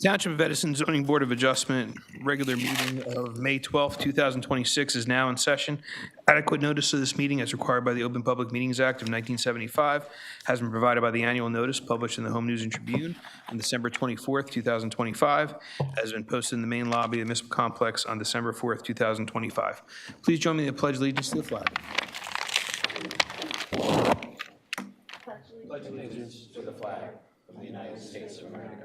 Township of Edison Zoning Board of Adjustment regular meeting of May 12, 2026 is now in session. Adequate notice of this meeting as required by the Open Public Meetings Act of 1975 has been provided by the annual notice published in the Home News and Tribune on December 24th, 2025, has been posted in the main lobby of the municipal complex on December 4th, 2025. Please join me in the pledge allegiance to the flag. Pledge allegiance to the flag of the United States of America,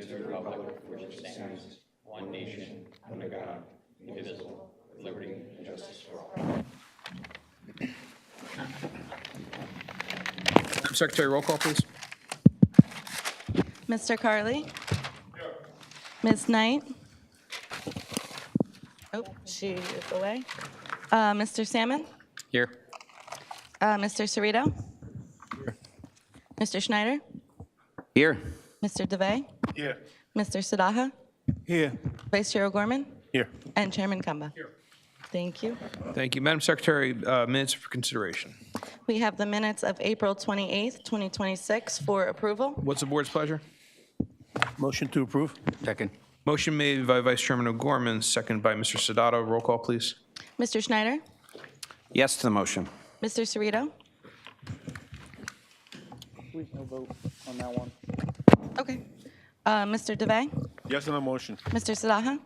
to the republic for which it stands, one nation, under God, indivisible, with liberty and justice for all. Madam Secretary, roll call, please. Mr. Carley? Ms. Knight? Oh, she is away. Mr. Salmon? Here. Mr. Cerrito? Here. Mr. Schneider? Here. Mr. DeVay? Here. Mr. Sadaha? Here. Vice Chair O'Gorman? Here. And Chairman Kamba? Here. Thank you. Thank you. Madam Secretary, minutes for consideration. We have the minutes of April 28th, 2026 for approval. What's the board's pleasure? Motion to approve. Second. Motion made by Vice Chairman O'Gorman, seconded by Mr. Sadato. Roll call, please. Mr. Schneider? Yes to the motion. Mr. Cerrito? Please no vote on that one. Okay. Mr. DeVay? Yes on the motion. Mr. Sadaha?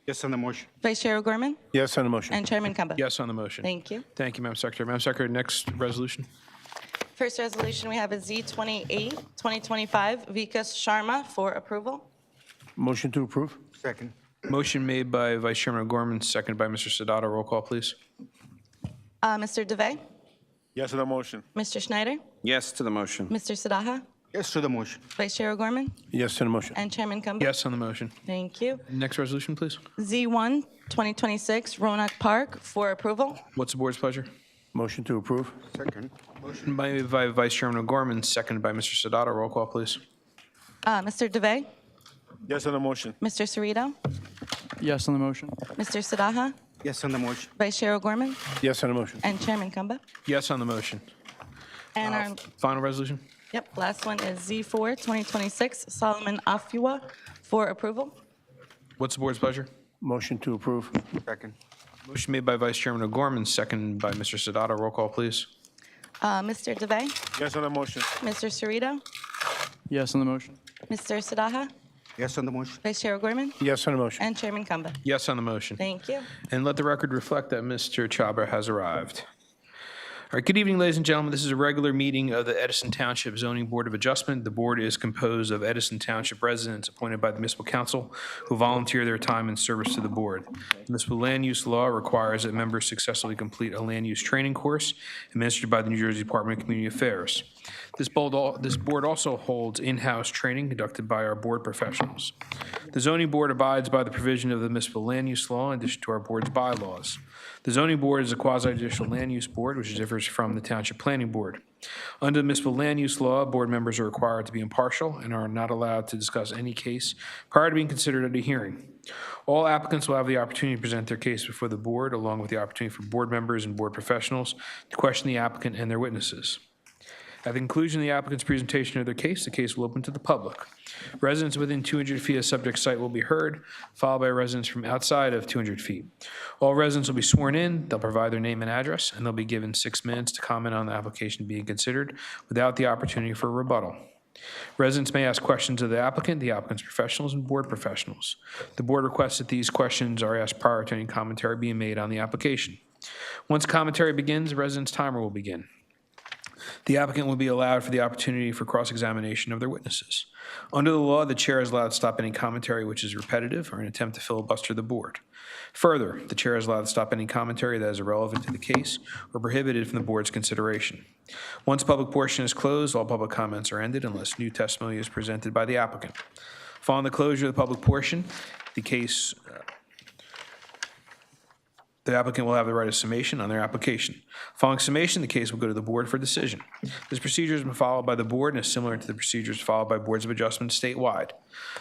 Yes on the motion. Vice Chair O'Gorman? Yes on the motion. And Chairman Kamba? Yes on the motion. Thank you. Thank you, Madam Secretary. Madam Secretary, next resolution. First resolution, we have a Z28, 2025, Vikas Sharma for approval. Motion to approve. Second. Motion made by Vice Chairman O'Gorman, seconded by Mr. Sadato. Roll call, please. Mr. DeVay? Yes on the motion. Mr. Schneider? Yes to the motion. Mr. Sadaha? Yes to the motion. Vice Chair O'Gorman? Yes to the motion. And Chairman Kamba? Yes on the motion. Thank you. Next resolution, please. Z1, 2026, Roanoke Park for approval. What's the board's pleasure? Motion to approve. Second. Motion made by Vice Chairman O'Gorman, seconded by Mr. Sadato. Roll call, please. Mr. DeVay? Yes on the motion. Mr. Cerrito? Yes on the motion. Mr. Sadaha? Yes on the motion. Vice Chair O'Gorman? Yes on the motion. And Chairman Kamba? Yes on the motion. And our, Final resolution. last one is Z4, 2026, Solomon Afua for approval. What's the board's pleasure? Motion to approve. Second. Motion made by Vice Chairman O'Gorman, seconded by Mr. Sadato. Roll call, please. Mr. DeVay? Yes on the motion. Mr. Cerrito? Yes on the motion. Mr. Sadaha? Yes on the motion. Vice Chair O'Gorman? Yes on the motion. And Chairman Kamba? Yes on the motion. Thank you. And let the record reflect that Mr. Chabra has arrived. All right, good evening, ladies and gentlemen. This is a regular meeting of the Edison Township Zoning Board of Adjustment. The board is composed of Edison Township residents appointed by the municipal council who volunteer their time and service to the board. The municipal land use law requires that members successfully complete a land use training course administered by the New Jersey Department of Community Affairs. This board also holds in-house training conducted by our board professionals. The zoning board abides by the provision of the municipal land use law in addition to our board's bylaws. The zoning board is a quasi-judicial land use board, which differs from the township planning board. Under the municipal land use law, board members are required to be impartial and are not allowed to discuss any case prior to being considered at a hearing. All applicants will have the opportunity to present their case before the board, along with the opportunity for board members and board professionals to question the applicant and their witnesses. At the conclusion of the applicant's presentation of their case, the case will open to the public. Residents within 200 feet of the subject site will be heard, followed by residents from outside of 200 feet. All residents will be sworn in, they'll provide their name and address, and they'll be given 6 minutes to comment on the application being considered without the opportunity for rebuttal. Residents may ask questions of the applicant's professionals, and board professionals. The board requests that these questions are asked prior to any commentary being made on the application. Once commentary begins, the resident's timer will begin. The applicant will be allowed for the opportunity for cross-examination of their witnesses. Under the law, the chair is allowed to stop any commentary which is repetitive or an attempt to filibuster the board. Further, the chair is allowed to stop any commentary that is irrelevant to the case or prohibited from the board's consideration. Once the public portion is closed, all public comments are ended unless new testimony is presented by the applicant. Following the closure of the public portion, the applicant will have the right of summation on their application. Following summation, the case will go to the board for decision. This procedure has been followed by the board and is similar to the procedures followed by boards of adjustment statewide.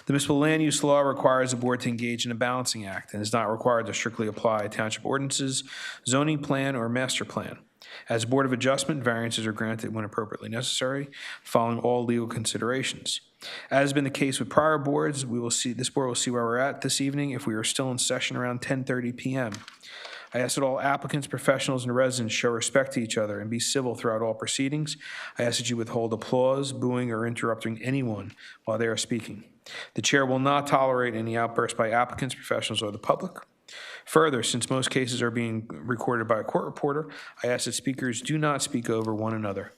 The municipal land use law requires the board to engage in a balancing act and is not required to strictly apply township ordinances, zoning plan, or master plan. As Board of Adjustment, variances are granted when appropriately necessary, following all legal considerations. As has been the case with prior boards, this board will see where we're at this evening if we are still in session around 10:30 p.m. I ask that all applicants, professionals, and residents show respect to each other and be civil throughout all proceedings. I ask that you withhold applause, booing, or interrupting anyone while they are speaking. The chair will not tolerate any outbursts by applicants, professionals, or the public. Further, since most cases are being recorded by a court reporter, I ask that speakers do not speak over one another.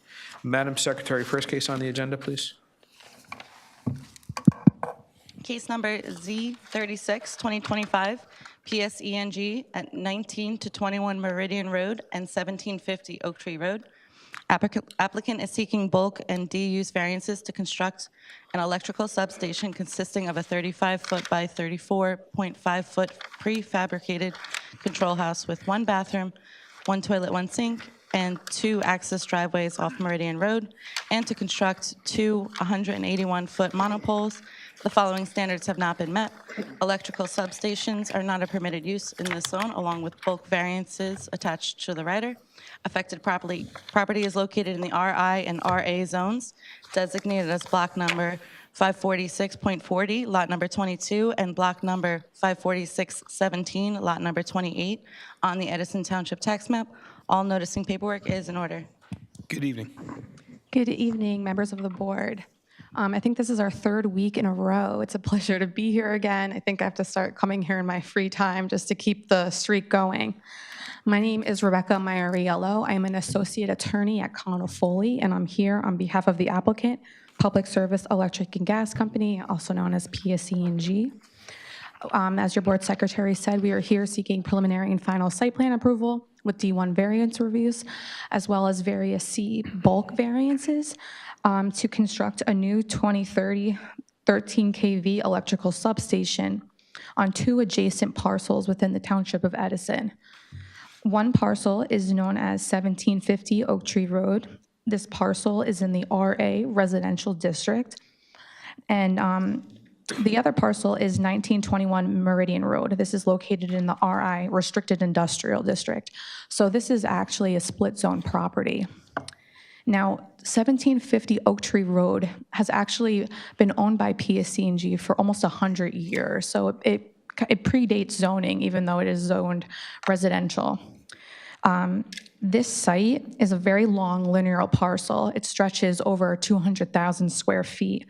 Madam Secretary, first case on the agenda, please. Case number Z36, 2025, PSENG at 19 to 21 Meridian Road and 1750 Oak Tree Road. Applicant is seeking bulk and D-use variances to construct an electrical substation consisting of a 35-foot by 34.5-foot prefabricated control house with 1 bathroom, 1 toilet, 1 sink, and 2 access driveways off Meridian Road, and to construct 2 181-foot monopoles. The following standards have not been met. Electrical substations are not a permitted use in this zone, along with bulk variances attached to the rider. Affected property is located in the RI and RA zones, designated as block number 546.40, lot number 22, and block number 54617, lot number 28, on the Edison Township tax map. All noticing paperwork is in order. Good evening. Good evening, members of the board. I think this is our 3rd week in a row. It's a pleasure to be here again. I think I have to start coming here in my free time just to keep the streak going. My name is Rebecca Maioriello. I am an associate attorney at Connell Foley, and I'm here on behalf of the applicant, Public Service Electric and Gas Company, also known as PSENG. As your board secretary said, we are here seeking preliminary and final site plan approval with D1 variance reviews, as well as various C bulk variances to construct a new 2030 13 kV electrical substation on 2 adjacent parcels within the township of Edison. One parcel is known as 1750 Oak Tree Road. This parcel is in the RA residential district. And the other parcel is 1921 Meridian Road. This is located in the RI restricted industrial district. So this is actually a split zone property. Now, 1750 Oak Tree Road has actually been owned by PSENG for almost 100 years. So it predates zoning, even though it is zoned residential. This site is a very long linear parcel. It stretches over 200,000 square feet.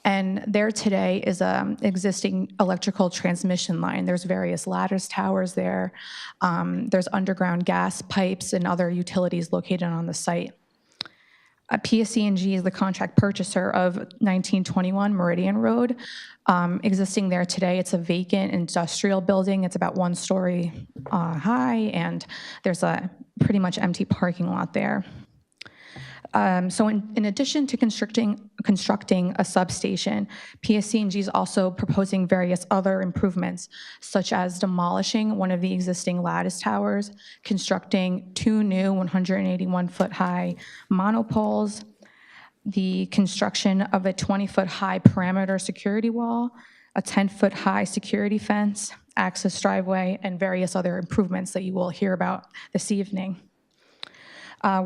And there today is an existing electrical transmission line. There's various lattice towers there. There's underground gas pipes and other utilities located on the site. PSENG is the contract purchaser of 1921 Meridian Road. Existing there today, it's a vacant industrial building. It's about 1 story high, and there's a pretty much empty parking lot there. So in addition to constructing a substation, PSENG is also proposing various other improvements, such as demolishing one of the existing lattice towers, constructing 2 new 181-foot high monopoles, the construction of a 20-foot high perimeter security wall, a 10-foot high security fence, access driveway, and various other improvements that you will hear about this evening.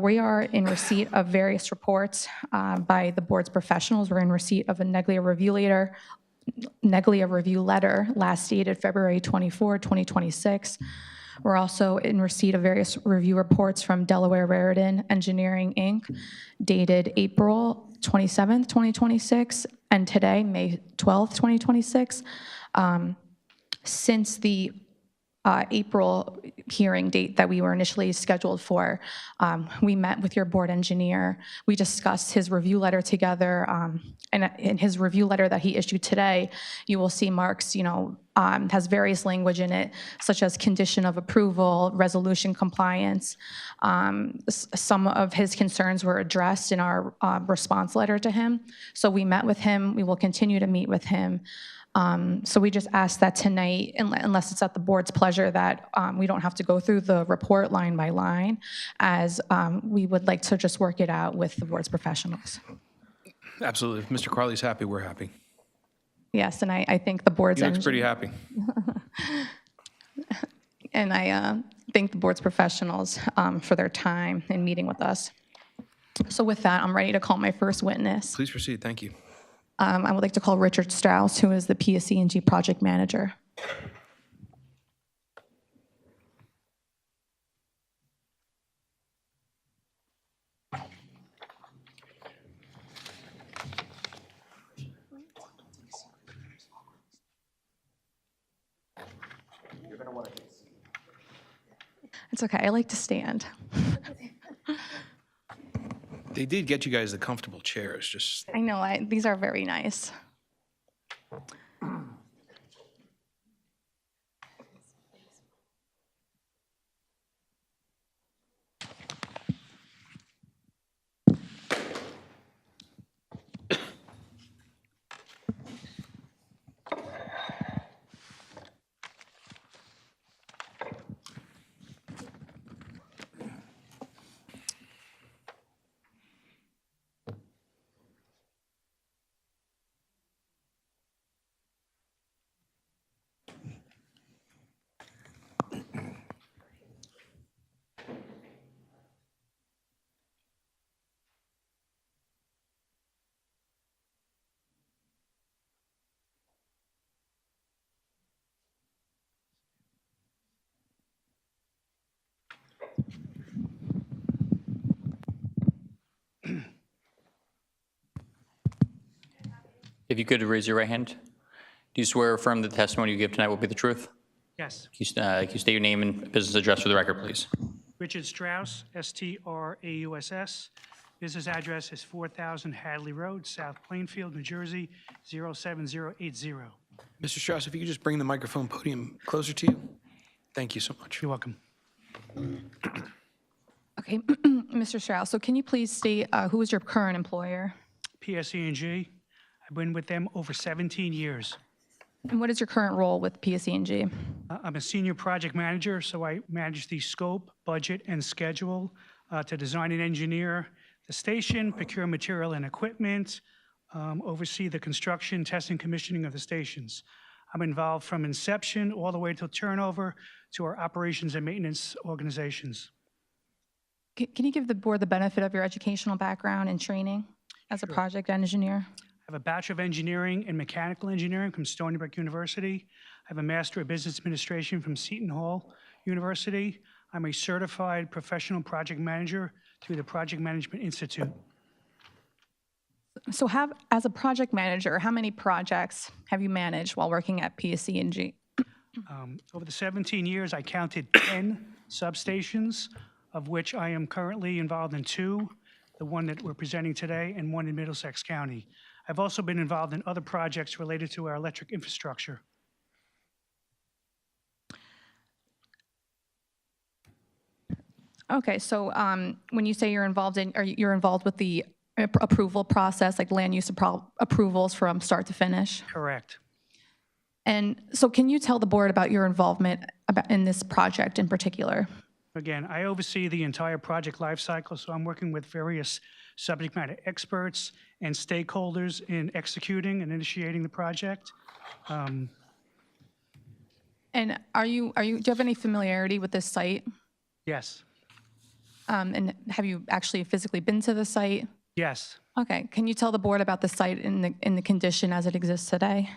We are in receipt of various reports by the board's professionals. We're in receipt of a Neglia review letter last dated February 24, 2026. We're also in receipt of various review reports from Delaware Raritan Engineering, Inc., dated April 27, 2026, and today, May 12, 2026. Since the April hearing date that we were initially scheduled for, we met with your board engineer. We discussed his review letter together, and in his review letter that he issued today, you will see Mark's, has various language in it, such as condition of approval, resolution compliance. Some of his concerns were addressed in our response letter to him. So we met with him. We will continue to meet with him. So we just ask that tonight, unless it's at the board's pleasure, that we don't have to go through the report line by line, as we would like to just work it out with the board's professionals. Absolutely. If Mr. Carley's happy, we're happy. Yes, and I think the board's He looks pretty happy. and thank the board's professionals for their time in meeting with us. So with that, I'm ready to call my first witness. Please proceed. Thank you. I would like to call Richard Strauss, who is the PSE&G project manager. It's okay, I like to stand. They did get you guys the comfortable chairs, just, I know, these are very nice. If you could raise your right hand. Do you swear or affirm that the testimony you give tonight will be the truth? Yes. Can you state your name and business address for the record, please? Richard Strauss, S-T-R-A-U-S-S. Business address is 4000 Hadley Road, South Plainfield, New Jersey, 07080. Mr. Strauss, if you could just bring the microphone podium closer to you. Thank you so much. You're welcome. Okay, Mr. Strauss, so can you please state who is your current employer? PSE&G. I've been with them over 17 years. And what is your current role with PSE&G? I'm a senior project manager, so I manage the scope, budget, and schedule to design and engineer the station, procure material and equipment, oversee the construction, testing, commissioning of the stations. I'm involved from inception all the way to turnover to our operations and maintenance organizations. Can you give the board the benefit of your educational background and training as a project engineer? I have a Bachelor of Engineering in Mechanical Engineering from Stony Brook University. I have a Master of Business Administration from Seton Hall University. I'm a certified professional project manager through the Project Management Institute. So as a project manager, how many projects have you managed while working at PSE&G? Over the 17 years, I counted 10 substations, of which I am currently involved in 2, the one that we're presenting today, and 1 in Middlesex County. I've also been involved in other projects related to our electric infrastructure. Okay, so when you say you're involved with the approval process, like land use approvals from start to finish? Correct. And so can you tell the board about your involvement in this project in particular? Again, I oversee the entire project lifecycle, so I'm working with various subject matter experts and stakeholders in executing and initiating the project. And do you have any familiarity with this site? Yes. And have you actually physically been to the site? Yes. Okay, can you tell the board about the site in the condition as it exists today?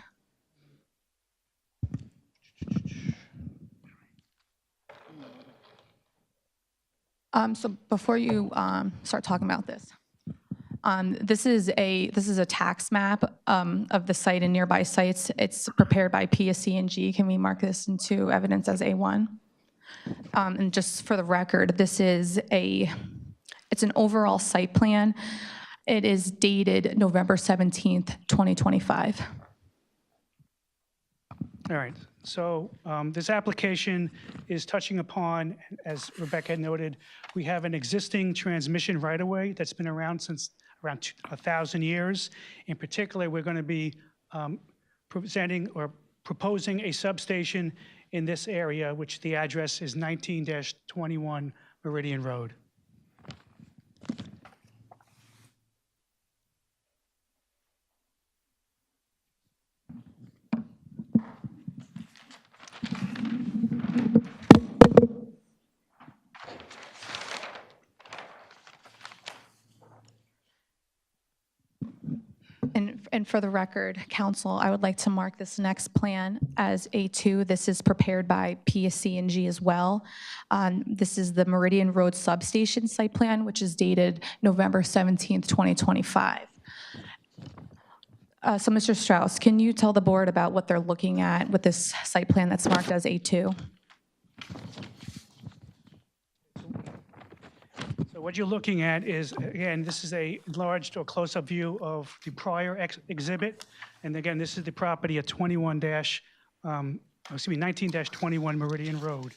So before you start talking about this, this is a tax map of the site and nearby sites. It's prepared by PSE&G. Can we mark this into evidence as A1? And just for the record, it's an overall site plan. It is dated November 17th, 2025. All right. So this application is touching upon, as Rebecca had noted, we have an existing transmission right-of-way that's been around since around 1,000 years. In particular, we're going to be presenting or proposing a substation in this area, which the address is 19-21 Meridian Road. And for the record, council, I would like to mark this next plan as A2. This is prepared by PSC&G as well. This is the Meridian Road Substation Site Plan, which is dated November 17th, 2025. So Mr. Strauss, can you tell the board about what they're looking at with this site plan that's marked as A2? So what you're looking at is, again, this is a enlarged or close-up view of the prior exhibit. And again, this is the property at 19-21 Meridian Road.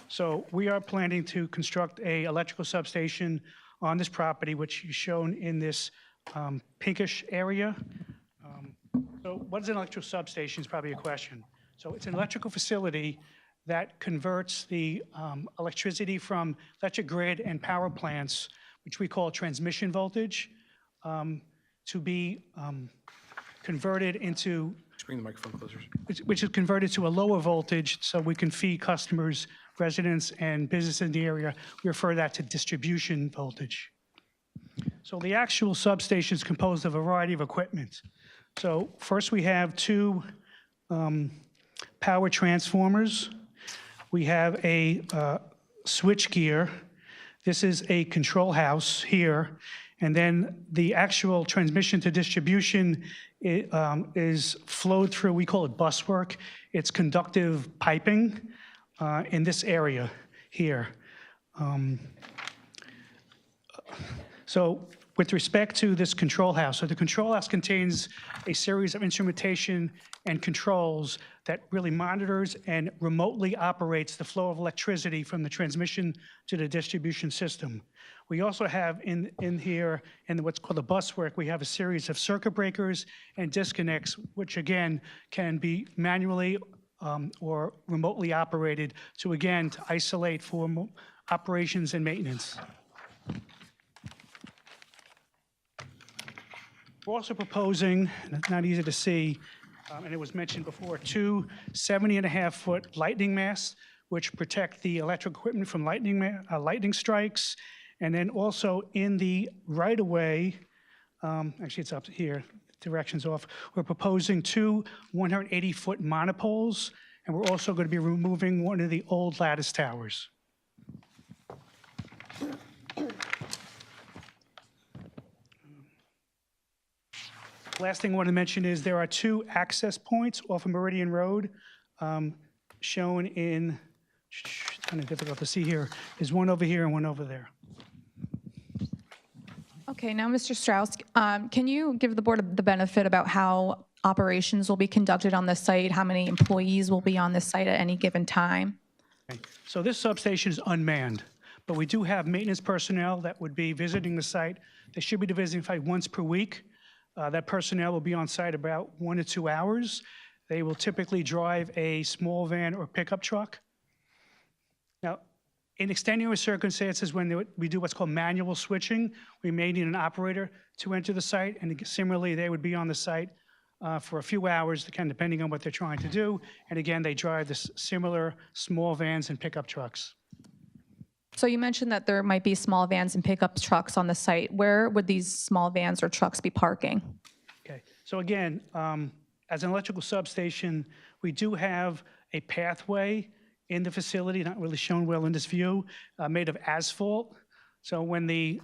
So we are planning to construct a electrical substation on this property, which is shown in this pinkish area. So what is an electrical substation is probably a question. So it's an electrical facility that converts the electricity from electric grid and power plants, which we call transmission voltage, to be converted into, Just bring the microphone closer. which is converted to a lower voltage so we can feed customers, residents, and businesses in the area. We refer that to distribution voltage. So the actual substation is composed of a variety of equipment. So first we have two power transformers. We have a switch gear. This is a control house here. And then the actual transmission to distribution is flowed through, we call it buswork. It's conductive piping in this area here. So with respect to this control house, so the control house contains a series of instrumentation and controls that really monitors and remotely operates the flow of electricity from the transmission to the distribution system. We also have in here, in what's called the buswork, we have a series of circuit breakers and disconnects, which again can be manually or remotely operated to, again, to isolate for operations and maintenance. We're also proposing, and it's not easy to see, and it was mentioned before, two 70.5-foot lightning masts, which protect the electric equipment from lightning strikes. And then also in the right-of-way, actually it's up here, direction's off, we're proposing two 180-foot monopoles, and we're also going to be removing one of the old lattice towers. Last thing I want to mention is there are two access points off of Meridian Road shown in, it's kind of difficult to see here, there's one over here and one over there. Okay, now, Mr. Strauss, can you give the board the benefit about how operations will be conducted on this site, how many employees will be on this site at any given time? Okay. So this substation is unmanned, but we do have maintenance personnel that would be visiting the site. They should be visiting the site once per week. That personnel will be on site about 1 to 2 hours. They will typically drive a small van or pickup truck. Now, in extenuating circumstances, when we do what's called manual switching, we may need an operator to enter the site, and similarly, they would be on the site for a few hours, again, depending on what they're trying to do. And again, they drive the similar small vans and pickup trucks. So you mentioned that there might be small vans and pickup trucks on the site. Where would these small vans or trucks be parking? Okay, so again, as an electrical substation, we do have a pathway in the facility, not really shown well in this view, made of asphalt. So when the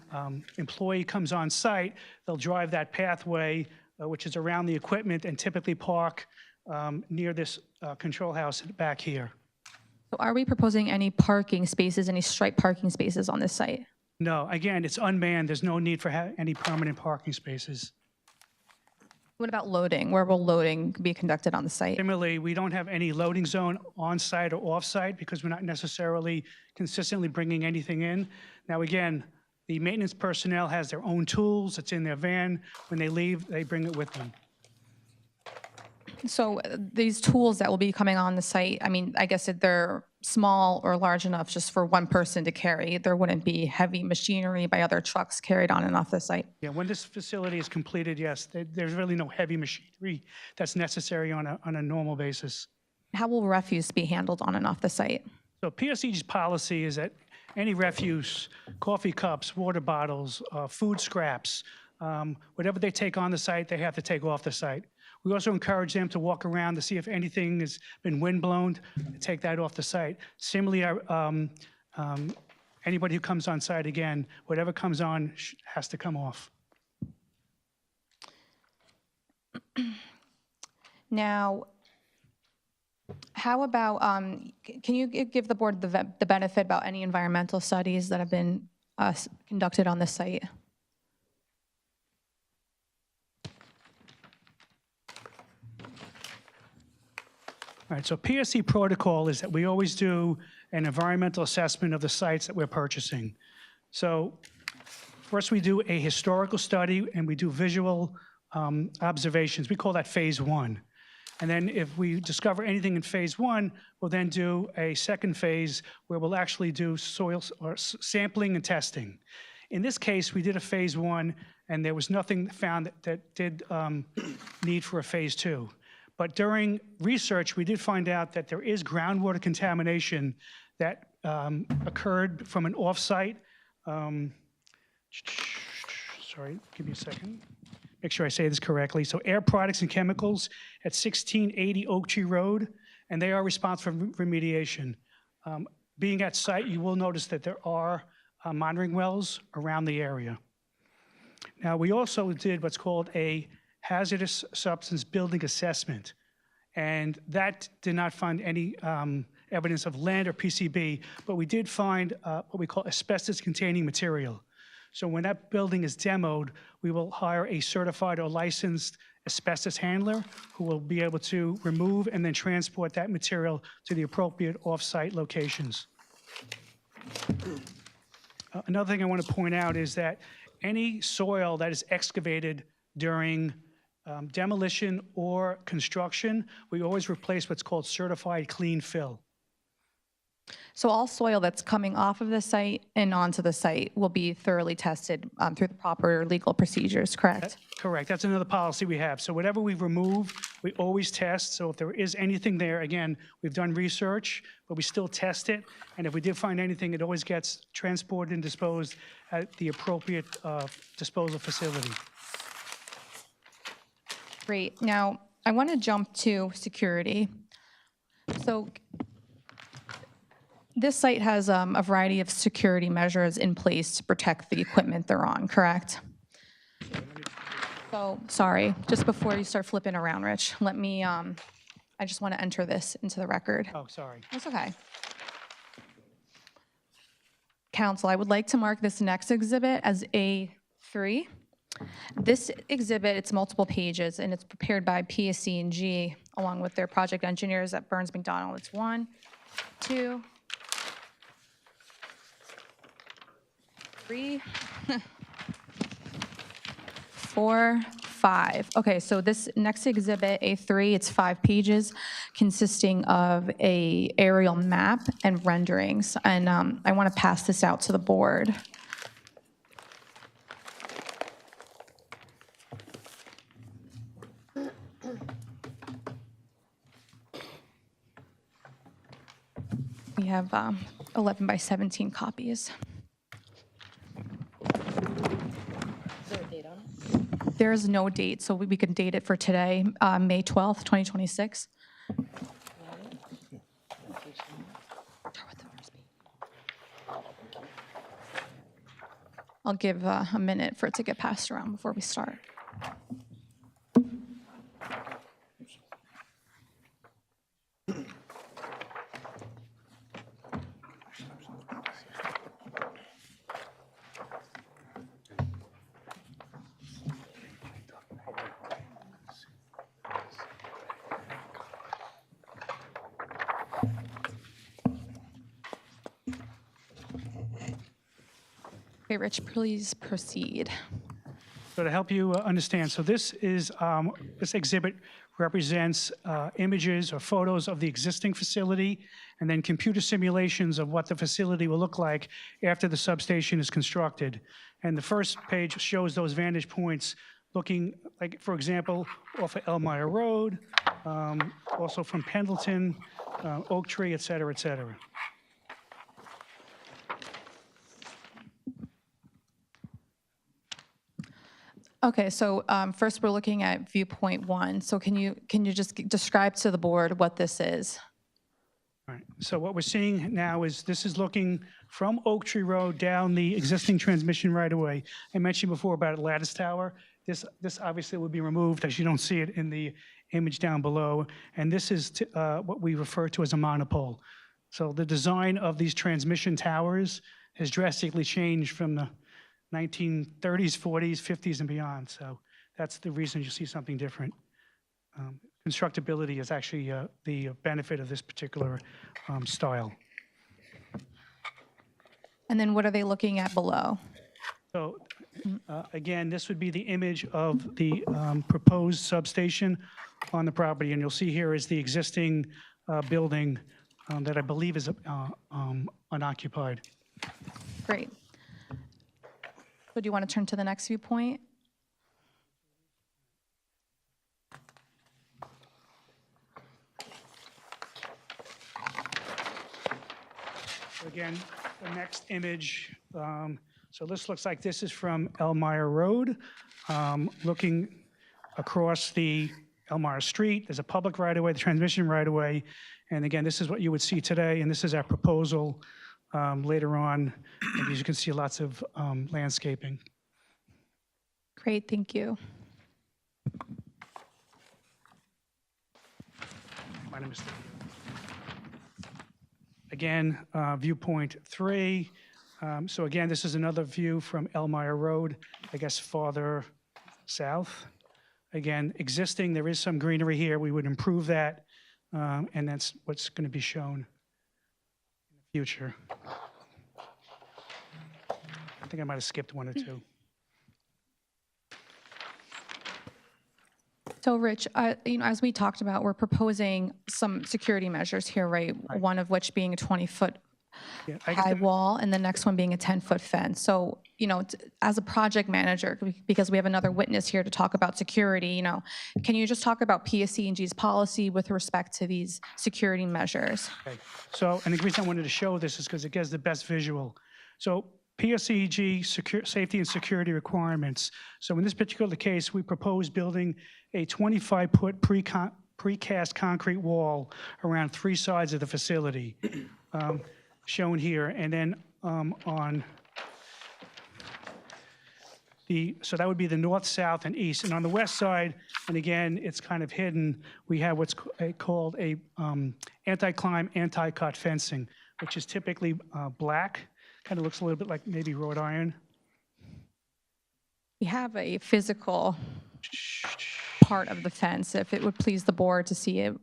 employee comes on site, they'll drive that pathway, which is around the equipment, and typically park near this control house back here. So are we proposing any parking spaces, any striped parking spaces on this site? No, again, it's unmanned. There's no need for any permanent parking spaces. What about loading? Where will loading be conducted on the site? Similarly, we don't have any loading zone on-site or off-site because we're not necessarily consistently bringing anything in. Now, again, the maintenance personnel has their own tools. It's in their van. When they leave, they bring it with them. So these tools that will be coming on the site, I mean, I guess if they're small or large enough just for one person to carry, there wouldn't be heavy machinery by other trucks carried on and off the site. Yeah, when this facility is completed, yes, there's really no heavy machinery that's necessary on a normal basis. How will refuse be handled on and off the site? So PSCG's policy is that any refuse, coffee cups, water bottles, food scraps, whatever they take on the site, they have to take off the site. We also encourage them to walk around to see if anything has been windblown, take that off the site. Similarly, anybody who comes on site, again, whatever comes on has to come off. Now, how about, can you give the board the benefit about any environmental studies that have been conducted on this site? All right, so PSC protocol is that we always do an environmental assessment of the sites that we're purchasing. So first we do a historical study and we do visual observations. We call that phase one. And then if we discover anything in phase one, we'll then do a second phase where we'll actually do soil or sampling and testing. In this case, we did a phase one and there was nothing found that did need for a phase two. But during research, we did find out that there is groundwater contamination that occurred from an off-site. Sorry, give me a second. Make sure I say this correctly. So Air Products and Chemicals at 1680 Oak Tree Road, and they are responsible for remediation. Being at site, you will notice that there are monitoring wells around the area. Now, we also did what's called a hazardous substance building assessment, and that did not find any evidence of lead or PCB, but we did find what we call asbestos-containing material. So when that building is demoed, we will hire a certified or licensed asbestos handler who will be able to remove and then transport that material to the appropriate off-site locations. Another thing I want to point out is that any soil that is excavated during demolition or construction, we always replace what's called certified clean fill. So all soil that's coming off of the site and onto the site will be thoroughly tested through the proper legal procedures, correct? Correct. That's another policy we have. So whatever we remove, we always test. So if there is anything there, again, we've done research, but we still test it. And if we did find anything, it always gets transported and disposed at the appropriate disposal facility. Great. Now, I want to jump to security. So this site has a variety of security measures in place to protect the equipment they're on, correct? So, sorry, just before you start flipping around, Rich, let me, I just want to enter this into the record. Oh, sorry. That's okay. Council, I would like to mark this next exhibit as A3. This exhibit, it's multiple pages, and it's prepared by PSC&G along with their project engineers at Burns McDonnell. It's 1, 2, 3, 4, 5. Okay, so this next exhibit, A3, it's 5 pages consisting of a aerial map and renderings. And I want to pass this out to the board. We have 11 by 17 copies. There is no date, so we can date it for today, May 12th, 2026. I'll give a minute for it to get passed around before we start. Okay, Rich, please proceed. So to help you understand, so this is, this exhibit represents images or photos of the existing facility and then computer simulations of what the facility will look like after the substation is constructed. And the first page shows those vantage points looking like, for example, off of Elmira Road, also from Pendleton, Oak Tree, et cetera, et cetera. Okay, so first we're looking at viewpoint 1. So can you just describe to the board what this is? All right, so what we're seeing now is this is looking from Oak Tree Road down the existing transmission right-of-way. I mentioned before about a lattice tower. This obviously will be removed, as you don't see it in the image down below, and this is what we refer to as a monopole. So the design of these transmission towers has drastically changed from the 1930s, 40s, 50s, and beyond. So that's the reason you see something different. Constructability is actually the benefit of this particular style. And then what are they looking at below? So again, this would be the image of the proposed substation on the property. And you'll see here is the existing building that I believe is unoccupied. Great. So do you want to turn to the next viewpoint? Again, the next image, so this looks like this is from Elmira Road, looking across the Elmira Street. There's a public right-of-way, the transmission right-of-way, and again, this is what you would see today, and this is our proposal later on. And as you can see, lots of landscaping. Great, thank you. Minor mistake. Again, viewpoint 3. So again, this is another view from Elmira Road, I guess farther south. Again, existing, there is some greenery here. We would improve that, and that's what's going to be shown in the future. I think I might have skipped 1 or 2. So Rich, as we talked about, we're proposing some security measures here, right? One of which being a 20-foot Yeah, I guess high wall and the next one being a 10-foot fence. So, as a project manager, because we have another witness here to talk about security, can you just talk about PSE&G's policy with respect to these security measures? Okay. So, and the reason I wanted to show this is because it gives the best visual. So PSEG safety and security requirements. So in this particular case, we propose building a 25-foot precast concrete wall around 3 sides of the facility, shown here. And then so that would be the north, south, and east. And on the west side, and again, it's kind of hidden, we have what's called a anti-climb, anti-cut fencing, which is typically black. Kind of looks a little bit like maybe wrought iron. We have a physical part of the fence, if it would please the board to see it.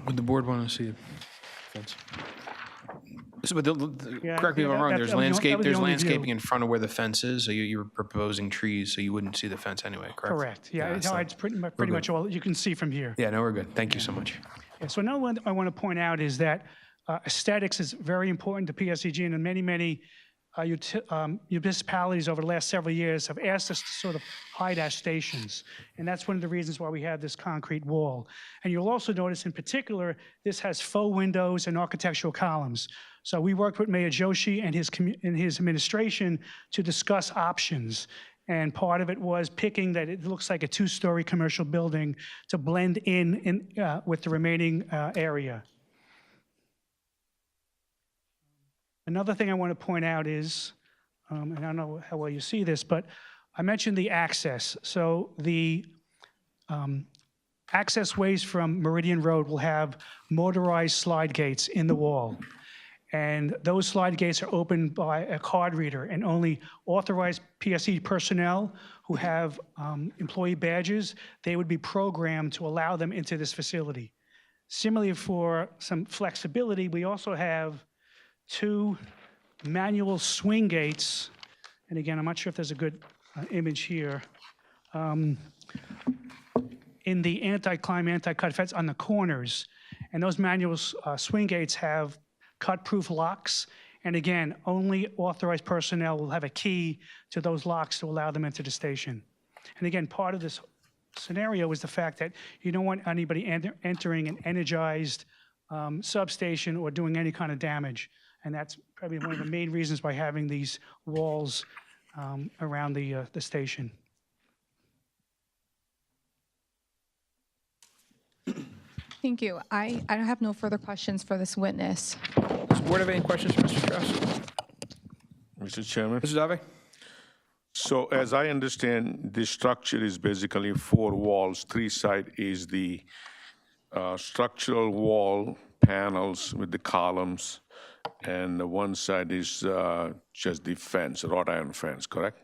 Would the board want to see the fence? So, Yeah, correct me if I'm wrong, that there's was the only landscaping view. in front of where the fence is, so you were proposing trees, so you wouldn't see the fence anyway, correct? Correct, yeah. Yeah, No, so it's pretty good. much all you can see from here. Yeah, no, we're good. Thank you so much. Yeah, so another one I want to point out is that aesthetics is very important to PSEG, and many municipalities over the last several years have asked us to sort of hide our stations. And that's one of the reasons why we have this concrete wall. And you'll also notice in particular, this has faux windows and architectural columns. So we worked with Mayor Joshi and his administration to discuss options. And part of it was picking that it looks like a 2-story commercial building to blend in with the remaining area. Another thing I want to point out is, and I don't know how well you see this, but I mentioned the access. So the access ways from Meridian Road will have motorized slide gates in the wall. And those slide gates are opened by a card reader, and only authorized PSE personnel who have employee badges, they would be programmed to allow them into this facility. Similarly, for some flexibility, we also have 2 manual swing gates. And again, I'm not sure if there's a good image here. In the anti-climb, anti-cut fence on the corners. And those manual swing gates have cut-proof locks. And again, only authorized personnel will have a key to those locks to allow them into the station. And again, part of this scenario is the fact that you don't want anybody entering an energized substation or doing any kind of damage. and that's probably one of the main reasons by having these walls around the station. Thank you. I have no further questions for this witness. Does the board have any questions for Mr. Strauss? Mr. Chairman. Mr. Dave? So as I understand, this structure is basically 4 walls. 3 side is the structural wall panels with the columns, and the one side is just the fence, wrought iron fence, correct?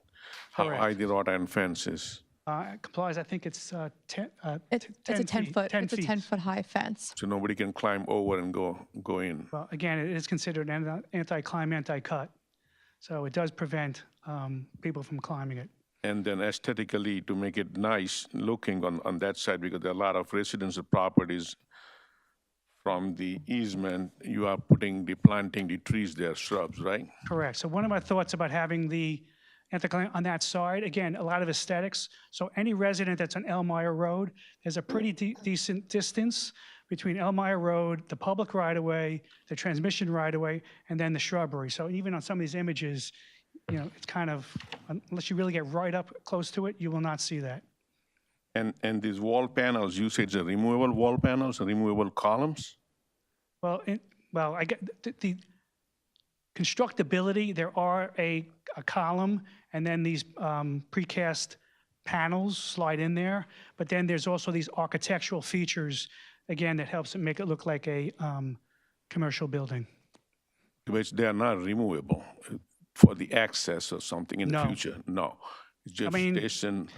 How Correct. high the wrought iron fence is? It complies, I think it's 10 It's a 10 feet. 10 it's a feet. 10-foot high fence. So nobody can climb over and go in. Well, again, it is considered anti-climb, anti-cut, so it does prevent people from climbing it. And then aesthetically, to make it nice looking on that side, because there are a lot of residential properties from the easement, you are planting the trees there, shrubs, right? Correct. So one of my thoughts about having the anti-climb on that side, again, a lot of aesthetics. So any resident that's on Elmire Road, there's a pretty decent distance between Elmire Road, the public right-of-way, the transmission right-of-way, and then the shrubbery. So even on some of these images, you know, it's kind of, unless you really get right up close to it, you will not see that. And these wall panels, you said it's a removable wall panels, removable columns? Well, I get the constructability. There are a column, and then these precast panels slide in there. But then there's also these architectural features, again, that helps it make it look like a commercial building. Which they are not removable for the access or something in the No. future? No. It's just mean, station.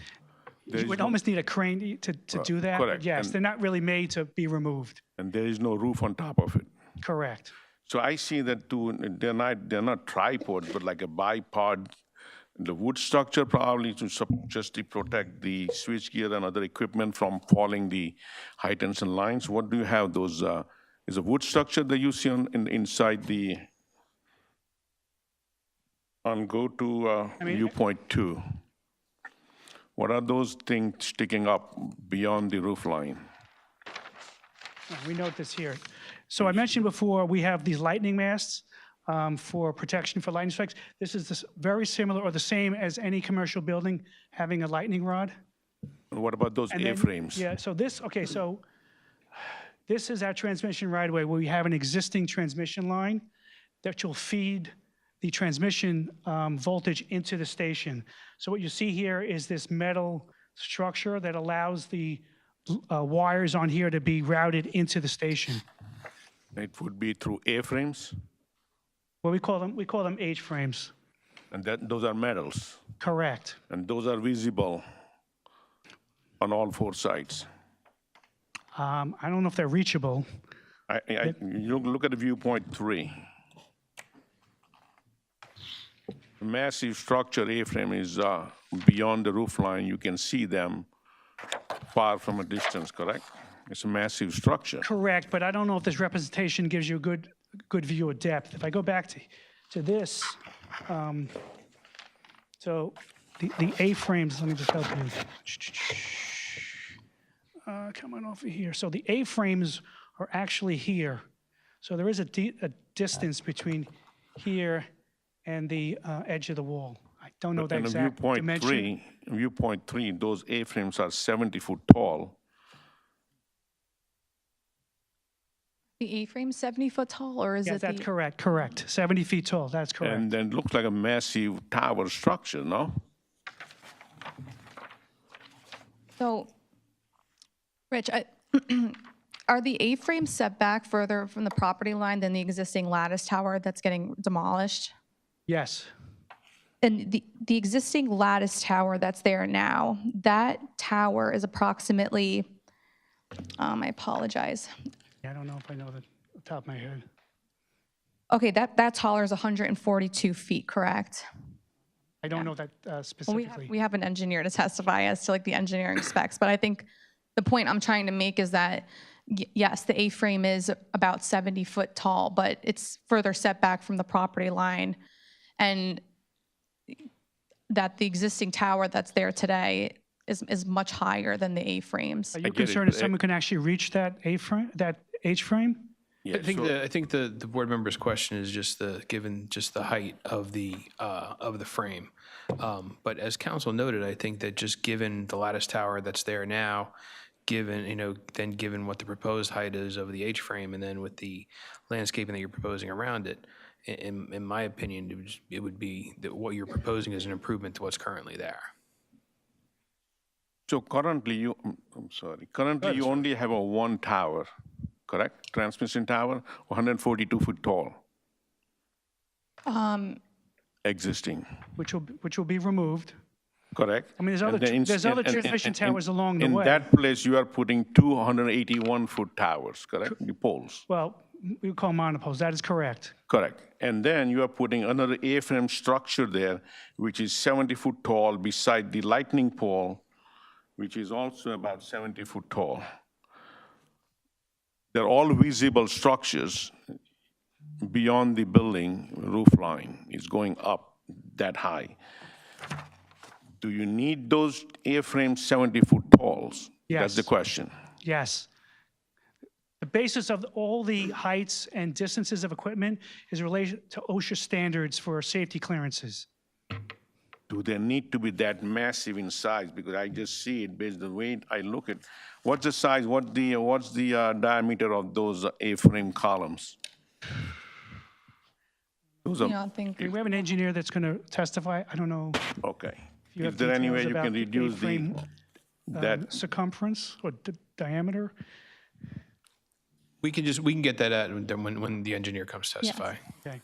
there You is would no- almost need a crane to do that. but correct. Yes, And- they're not really made to be removed. And there is no roof on top of it. Correct. So I see that too, they're not tripods, but like a bipod, the wood structure probably just to protect the switchgear and other equipment from falling the high tension lines. What do you have those, is a wood structure that you see inside the, go to viewpoint 2. What are those things sticking up beyond the roof line? We note this here. So I mentioned before, we have these lightning masts for protection for lightning strikes. This is very similar or the same as any commercial building having a lightning rod. And what about those And then- A-frames? Yeah, so this is our transmission right-of-way where we have an existing transmission line that will feed the transmission voltage into the station. So what you see here is this metal structure that allows the wires on here to be routed into the station. It would be through A-frames, Well, we call them H-frames. and those are metals, Correct. and those are visible on all 4 sides. I don't know if they're reachable. You look at the viewpoint 3. The massive structure A-frame is beyond the roof line. You can see them far from a distance, correct? It's a massive structure. Correct, but I don't know if this representation gives you a good view of depth. If I go back to this, so the A-frames, let me just help you. Coming over here. So the A-frames are actually here. So there is a distance between here and the edge of the wall. I don't know the And in exact dimension. viewpoint 3, those A-frames are 70 foot tall. The A-frame 70 foot tall, or is Yes, it that's the? correct. 70 feet tall, that's correct. And then it looks like a massive tower structure, no? So, Rich, are the A-frames set back further from the property line than the existing lattice tower that's getting demolished? Yes. And the existing lattice tower that's there now, that tower is approximately, I apologize. I don't know if I know the top of my head. Okay, that taller is 142 feet, correct? I don't know that Well, specifically. we have an engineer to testify as to like the engineering specs, but I think the point I'm trying to make is that, yes, the A-frame is about 70 foot tall, but it's further set back from the property line, and that the existing tower that's there today is much higher than the A-frames. Are you get it, concerned if but someone can actually reach that A-frame, that H-frame? Yeah, I think the board member's question is just given just the height of the frame. But as council noted, I think that just given the lattice tower that's there now, given what the proposed height is of the H-frame, and then with the landscaping that you're proposing around it, in my opinion, it would be that what you're proposing is an improvement to what's currently there. So currently currently you only have a one tower, correct? Transmission tower, 142 foot tall. Existing, which will be removed. correct? I mean, And then there's other transmission towers along the way. In that place, you are putting 281 foot towers, correct? The poles, Well, we call monopoles, that is correct. correct. And then you are putting another A-frame structure there, which is 70 foot tall beside the lightning pole, which is also about 70 foot tall. They're all visible structures beyond the building roof line. It's going up that high. Do you need those A-frame 70-foot talls? That's the Yes. question. Yes. The basis of all the heights and distances of equipment is related to OSHA standards for safety clearances. Do they need to be that massive in size? Because I just see it based on the way I look at, what's the size, what's the diameter of those A-frame columns? Those You are, know, I think, We have an engineer that's going to testify. I don't know okay. if you have Is there any way details you about can the reduce the, A-frame that, circumference or diameter. We can get that at when the engineer comes to testify. Okay.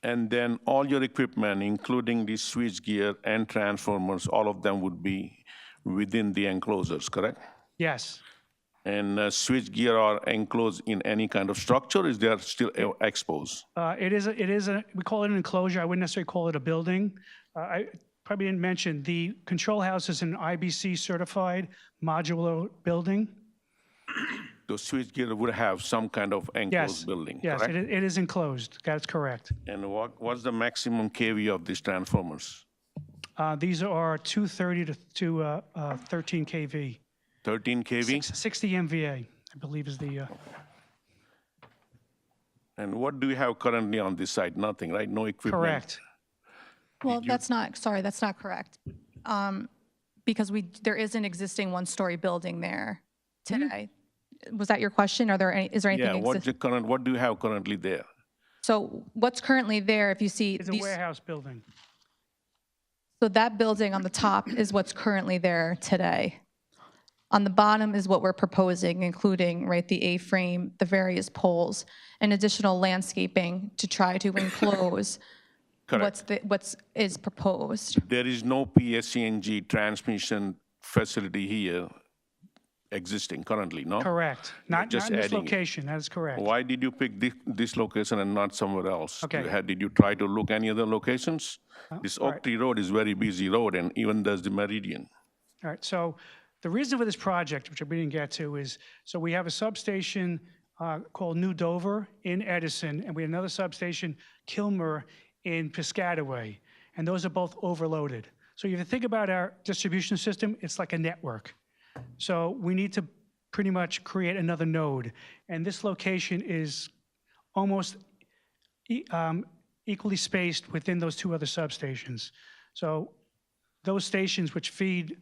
and then all your equipment, including the switch gear and transformers, all of them would be within the enclosures, correct? Yes. And switch gear are enclosed in any kind of structure, is they still exposed? It is we call it an enclosure. I wouldn't necessarily call it a building. I probably didn't mention, the control house is an IBC certified modular building. The switch gear would have some kind of Yes. enclosed building, Yes, correct? it is enclosed. That's correct. And what's the maximum KV of these transformers? These are 230 to 13 kV. 13 KV? 60 MVA, I believe is the, And what do you have currently on this site? Nothing, right? No equipment? correct. well, that's not correct. Because there is an existing one-story building there today. Was that your question? Is there anything? Yeah, what do you have currently there? So what's currently there, if you see, It's a warehouse building. so that building on the top is what's currently there today. On the bottom is what we're proposing, including, right, the A-frame, the various poles, and additional landscaping to try to enclose Correct. what's is proposed. There is no PSCNG transmission facility here existing currently, no? Correct. Not just in this adding it. location, that is correct. Why did you pick this location and not somewhere else? Okay. Did you try to look any other locations? This all Oak right. Tree Road is very busy road, and even does the Meridian. All right, so the reason for this project, which we didn't get to, is, so we have a substation called New Dover in Edison, and we have another substation, Kilmer, in Piscataway, and those are both overloaded. So if you think about our distribution system, it's like a network. So we need to pretty much create another node, and this location is almost equally spaced within those two other substations. So those stations which feed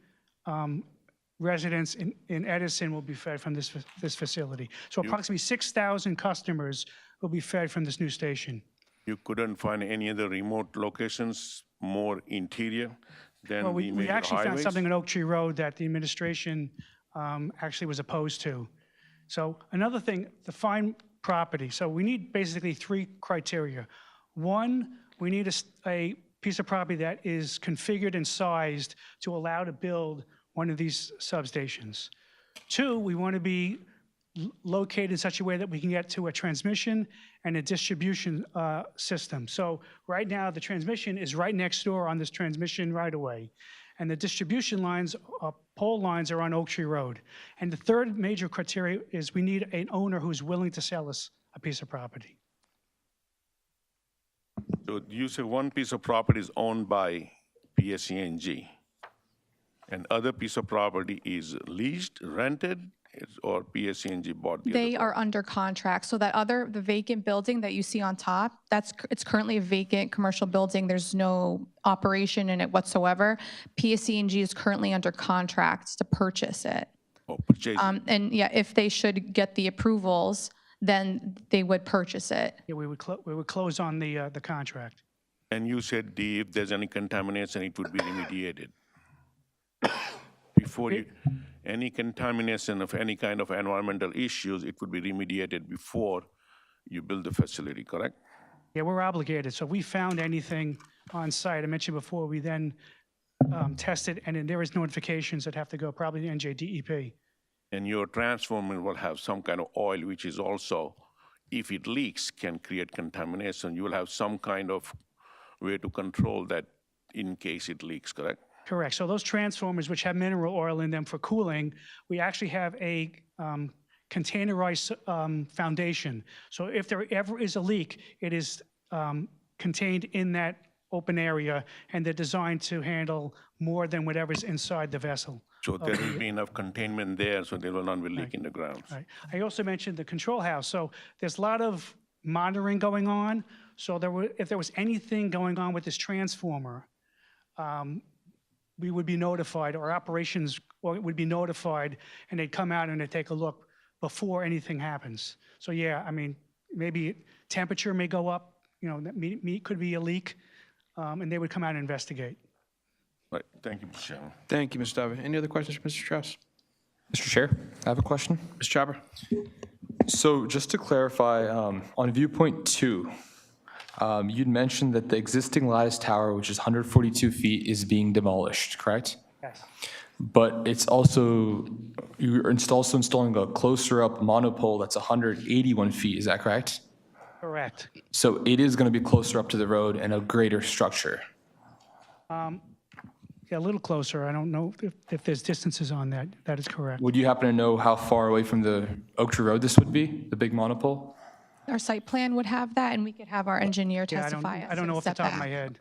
residents in Edison will be fed from this facility. So approximately 6,000 customers will be fed from this new station. You couldn't find any other remote locations more interior than Well, the we major actually found highways? something on Oak Tree Road that the administration actually was opposed to. So another thing, the fine property. So we need basically three criteria. One, we need a piece of property that is configured and sized to allow to build one of these substations. Two, we want to be located in such a way that we can get to a transmission and a distribution system. So right now, the transmission is right next door on this transmission right-of-way, and the distribution lines, pole lines are on Oak Tree Road. And the third major criteria is we need an owner who's willing to sell us a piece of property. So you say one piece of property is owned by PSCNG, and other piece of property is leased, rented, or PSE&G bought the They other are under contract, so the vacant building that you see on top, it's currently a vacant commercial building. There's no operation in it whatsoever. PSE&G is currently under contract to purchase it. purchase? And yeah, if they should get the approvals, then they would purchase it. Yeah, we would close on the contract. And you said if there's any contamination, it would be remediated. Before you, any contamination of any kind of environmental issues, it would be remediated before you build the facility, correct? Yeah, we're obligated. So if we found anything on site, I mentioned before, we then test it, and then there is notifications that have to go, probably to NJDEP. And your transformer will have some kind of oil, which is also, if it leaks, can create contamination. You will have some kind of way to control that in case it leaks, correct? Correct. So those transformers, which have mineral oil in them for cooling, we actually have a containerized foundation. So if there ever is a leak, it is contained in that open area, and they're designed to handle more than whatever's inside the vessel. So there will be enough containment there, so there will not be leak in the ground. Right. I also mentioned the control house. So there's a lot of monitoring going on. So if there was anything going on with this transformer, we would be notified, or operations would be notified, and they'd come out and they'd take a look before anything happens. So yeah, I mean, maybe temperature may go up, that could be a leak, and they would come out and investigate. Right, thank you, Mr. Chairman. Thank you, Mr. Dave. Any other questions for Mr. Strauss? Mr. Chair, I have a question. Ms. Chopper? So just to clarify, on viewpoint 2, you'd mentioned that the existing lattice tower, which is 142 feet, is being demolished, correct? Yes. But you're also installing a closer up monopole that's 181 feet, is that correct? Correct. So it is going to be closer up to the road and a greater structure. Yeah, a little closer. I don't know if there's distances on that. That is correct. Would you happen to know how far away from the Oak Tree Road this would be, the big monopole? Our site plan would have that, and we could have our engineer Yeah, testify. I don't know off the top of my head.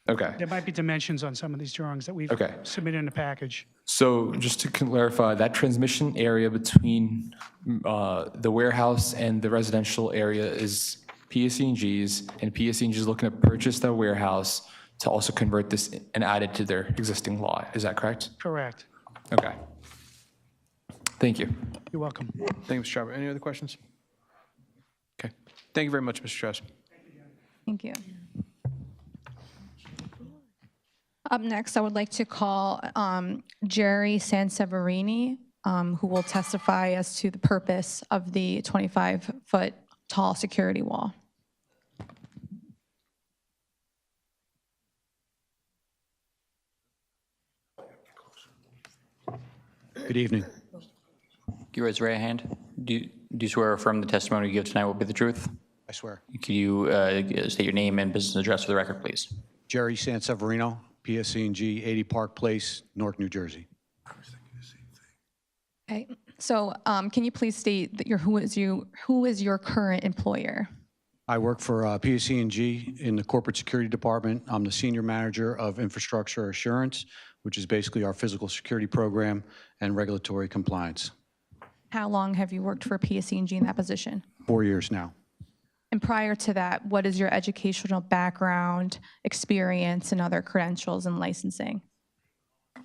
Okay. There might be dimensions on some of these drawings that we've Okay. submitted in the package. So just to clarify, that transmission area between the warehouse and the residential area is PSE&G's, and PSE&G is looking to purchase that warehouse to also convert this and add it to their existing lot. Is that correct? Correct. Okay. Thank you. You're welcome. Thank you, Mr. Chopper. Any other questions? Okay. Thank you very much, Mr. Strauss. Thank you. Up next, I would like to call Jerry Sanseverini, who will testify as to the purpose of the 25-foot tall security wall. Good evening. You raise your right hand. Do you swear or affirm the testimony you give tonight will be the truth? I swear. Could you state your name and business address for the record, please? Jerry Sanseverino, PSE&G, 80 Park Place, Newark, New Jersey. Okay, so can you please state that who is your current employer? I work for PSE&G in the Corporate Security Department. I'm the Senior Manager of Infrastructure Assurance, which is basically our physical security program and regulatory compliance. How long have you worked for PSE&G in that position? 4 years now. And prior to that, what is your educational background, experience, and other credentials and licensing?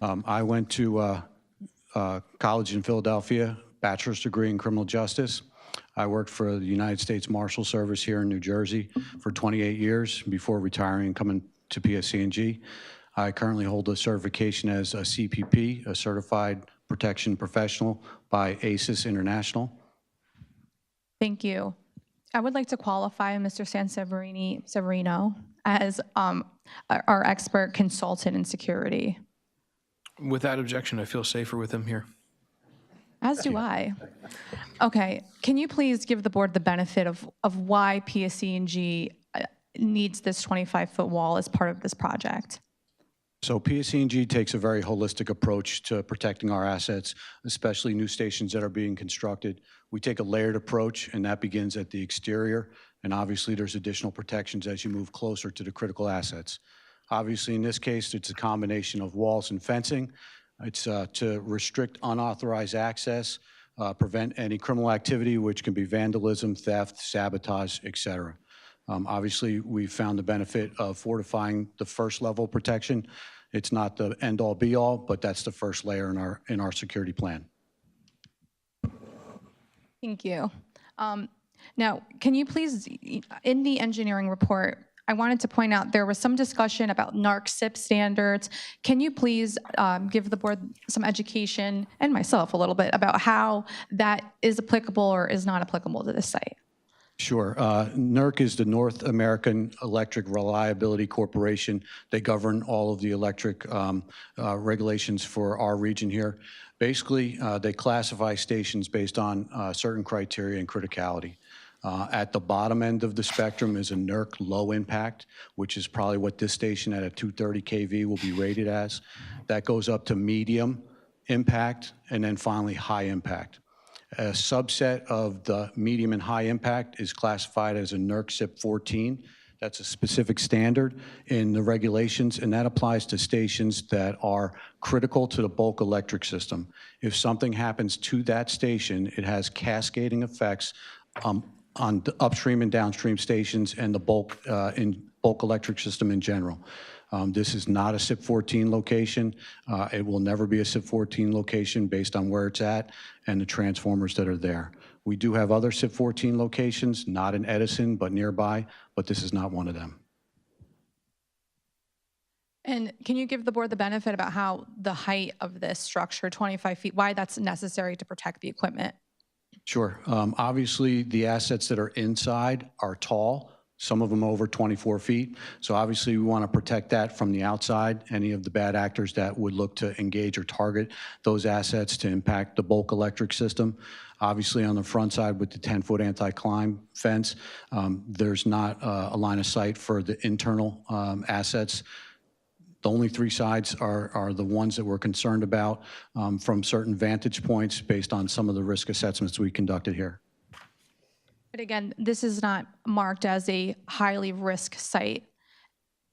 I went to college in Philadelphia, bachelor's degree in criminal justice. I worked for the United States Marshal Service here in New Jersey for 28 years before retiring and coming to PSE&G. I currently hold a certification as a CPP, a Certified Protection Professional by ACES International. Thank you. I would like to qualify Mr. Severino as our expert consultant in security. Without objection, I feel safer with him here. As do I. Okay, can you please give the board the benefit of why PSE&G needs this 25-foot wall as part of this project? So PSE&G takes a very holistic approach to protecting our assets, especially new stations that are being constructed. We take a layered approach, and that begins at the exterior, and obviously there's additional protections as you move closer to the critical assets. Obviously, in this case, it's a combination of walls and fencing. It's to restrict unauthorized access prevent any criminal activity, which can be vandalism, theft, sabotage, et cetera. Obviously, we found the benefit of fortifying the first level of protection. It's not the end-all be-all, but that's the first layer in our security plan. Thank you. Now, can you please, in the engineering report, I wanted to point out there was some discussion about NARC SIP standards. Can you please give the board some education, and myself a little bit, about how that is applicable or is not applicable to this site? Sure. NERC is the North American Electric Reliability Corporation. They govern all of the electric regulations for our region here. Basically, they classify stations based on certain criteria and criticality. At the bottom end of the spectrum is a NERC low impact, which is probably what this station at a 230 kV will be rated as. That goes up to medium impact, and then finally high impact. A subset of the medium and high impact is classified as a NERC SIP 14. That's a specific standard in the regulations, and that applies to stations that are critical to the bulk electric system. If something happens to that station, it has cascading effects on the upstream and downstream stations and the bulk electric system in general. This is not a SIP 14 location. It will never be a SIP 14 location based on where it's at and the transformers that are there. We do have other SIP 14 locations, not in Edison, but nearby, but this is not one of them. And can you give the board the benefit about how the height of this structure, 25 feet, why that's necessary to protect the equipment? Sure. Obviously, the assets that are inside are tall, some of them over 24 feet. So obviously, we want to protect that from the outside, any of the bad actors that would look to engage or target those assets to impact the bulk electric system. Obviously, on the front side with the 10-foot anti-climb fence, there's not a line of sight for the internal assets. The only three sides are the ones that we're concerned about from certain vantage points based on some of the risk assessments we conducted here. But again, this is not marked as a highly risk site.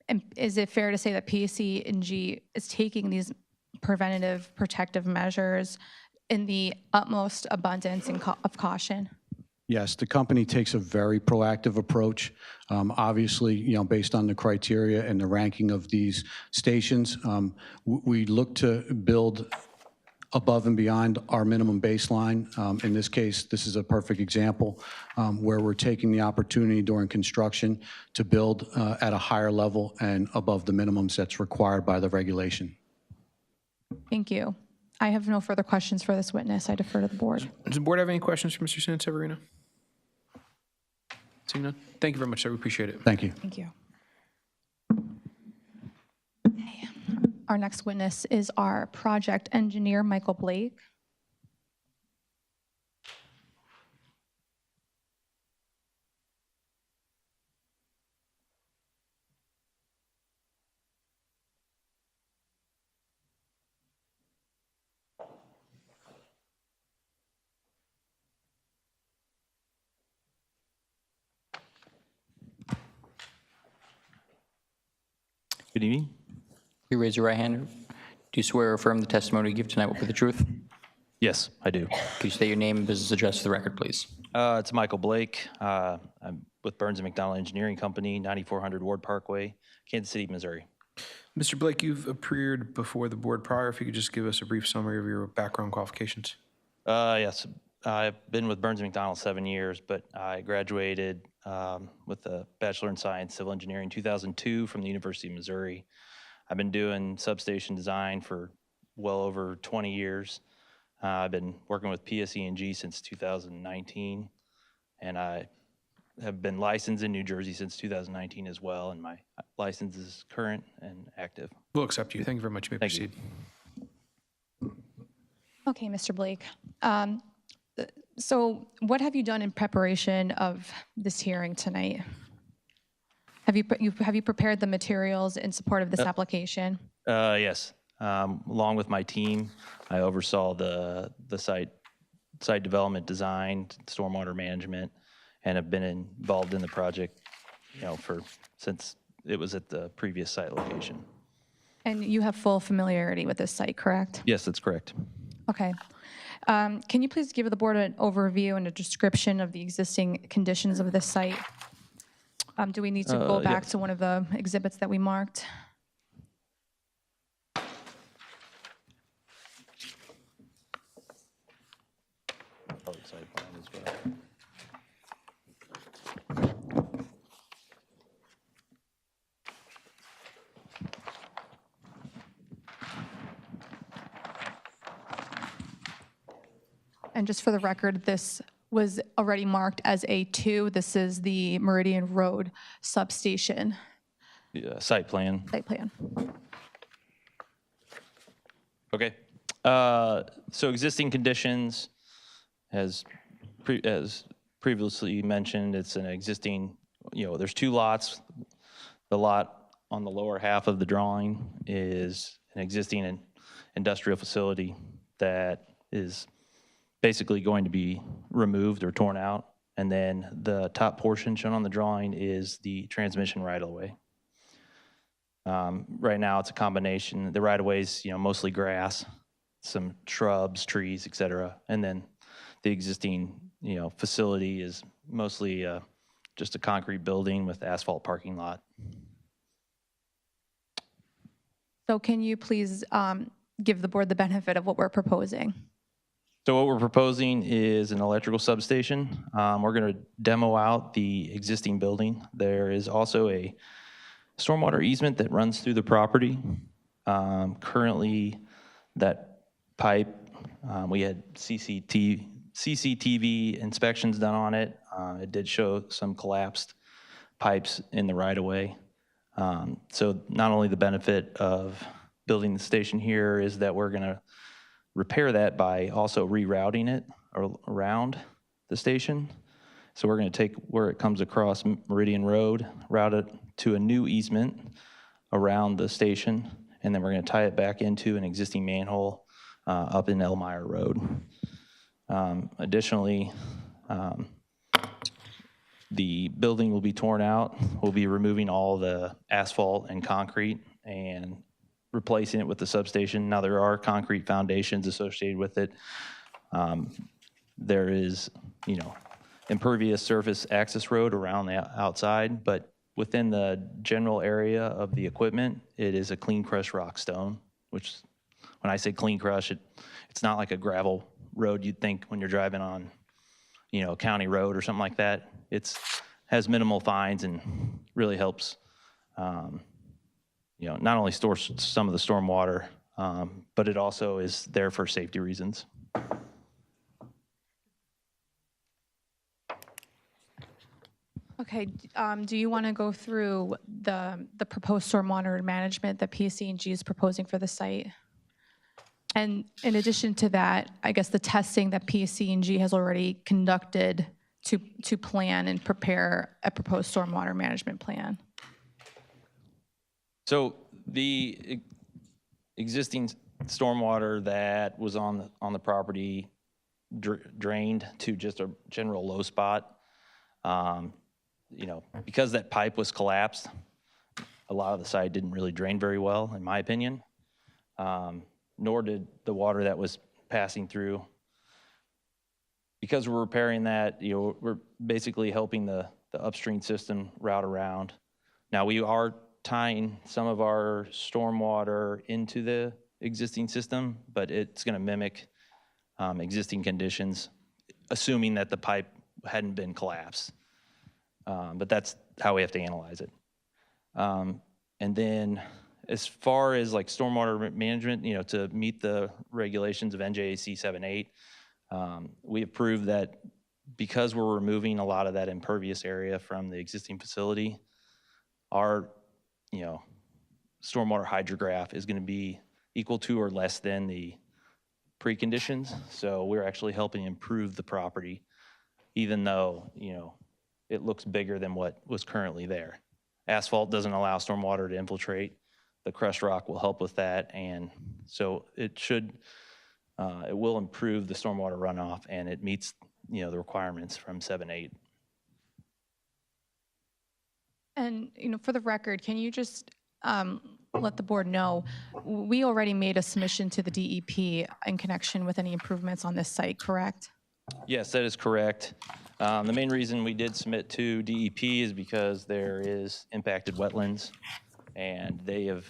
And is it fair to say that PSE&G is taking these preventative protective measures in the utmost abundance and of caution? Yes, the company takes a very proactive approach. Obviously, based on the criteria and the ranking of these stations, we look to build above and beyond our minimum baseline. In this case, this is a perfect example where we're taking the opportunity during construction to build at a higher level and above the minimums that's required by the regulation. Thank you. I have no further questions for this witness. I defer to the board. Does the board have any questions for Mr. Sanseverino? Seeing none? Thank you very much, sir. We appreciate it. Thank you. Thank you. Okay. Our next witness is our project engineer, Michael Blake. Good evening. You raise your right hand. Do you swear or affirm the testimony you give tonight will be the truth? Yes, I do. Could you state your name and business address for the record, please? It's Michael Blake. I'm with Burns & McDonnell Engineering Company, 9400 Ward Parkway, Kansas City, Missouri. Mr. Blake, you've appeared before the board prior. If you could just give us a brief summary of your background qualifications. Yes, I've been with Burns & McDonnell 7 years, but I graduated with a Bachelor in Science Civil Engineering in 2002 from the University of Missouri. I've been doing substation design for well over 20 years. I've been working with PSE&G since 2019, and I have been licensed in New Jersey since 2019 as well, and my license is current and active. We'll accept you. Thank you very much. You may proceed. Okay, Mr. Blake. So what have you done in preparation of this hearing tonight? Have you prepared the materials in support of this application? Yes. Along with my team, I oversaw the site development, design, stormwater management, and have been involved in the project, since it was at the previous site location. And you have full familiarity with this site, correct? Yes, that's correct. Okay. Can you please give the board an overview and a description of the existing conditions of this site? Do we need to go back to one of the exhibits that we marked? And just for the record, this was already marked as A2. This is the Meridian Road substation Site plan. site plan. Okay. So existing conditions, as previously mentioned, it's an existing, there's two lots. The lot on the lower half of the drawing is an existing industrial facility that is basically going to be removed or torn out. And then the top portion shown on the drawing is the transmission right-of-way. Right now, it's a combination. The right-of-way is, mostly grass, some shrubs, trees, et cetera. And then the existing, facility is mostly just a concrete building with asphalt parking lot. So can you please give the board the benefit of what we're proposing? So what we're proposing is an electrical substation. We're going to demo out the existing building. There is also a stormwater easement that runs through the property. Currently, that pipe, we had CCTV inspections done on it. It did show some collapsed pipes in the right-of-way. So not only the benefit of building the station here is that we're going to repair that by also rerouting it around the station. So we're going to take where it comes across Meridian Road, route it to a new easement around the station, and then we're going to tie it back into an existing manhole up in Elmire Road. Additionally, the building will be torn out. We'll be removing all the asphalt and concrete and replacing it with the substation. Now, there are concrete foundations associated with it. There is, impervious surface access road around the outside, but within the general area of the equipment, it is a clean crushed rock stone, which when I say clean crush, it's not like a gravel road you'd think when you're driving on, a county road or something like that. Has minimal fines and really helps, not only store some of the storm water, but it also is there for safety reasons. Okay, do you want to go through the proposed stormwater management that PSE&G is proposing for the site? And in addition to that, I guess the testing that PSE&G has already conducted to plan and prepare a proposed stormwater management plan. So the existing stormwater that was on the property drained to just a general low spot. Because that pipe was collapsed, a lot of the site didn't really drain very well, in my opinion. Nor did the water that was passing through. Because we're repairing that, we're basically helping the upstream system route around. Now, we are tying some of our stormwater into the existing system, but it's going to mimic existing conditions, assuming that the pipe hadn't been collapsed. But that's how we have to analyze it. And then as far as like stormwater management, to meet the regulations of NJAC 7.8, we have proved that because we're removing a lot of that impervious area from the existing facility, our, stormwater hydrograph is going to be equal to or less than the preconditions. So we're actually helping improve the property, even though, it looks bigger than what was currently there. Asphalt doesn't allow stormwater to infiltrate. The crushed rock will help with that, and so it will improve the stormwater runoff, and it meets, the requirements from 7.8. And, for the record, can you just let the board know, we already made a submission to the DEP in connection with any improvements on this site, correct? Yes, that is correct. The main reason we did submit to DEP is because there is impacted wetlands, and they have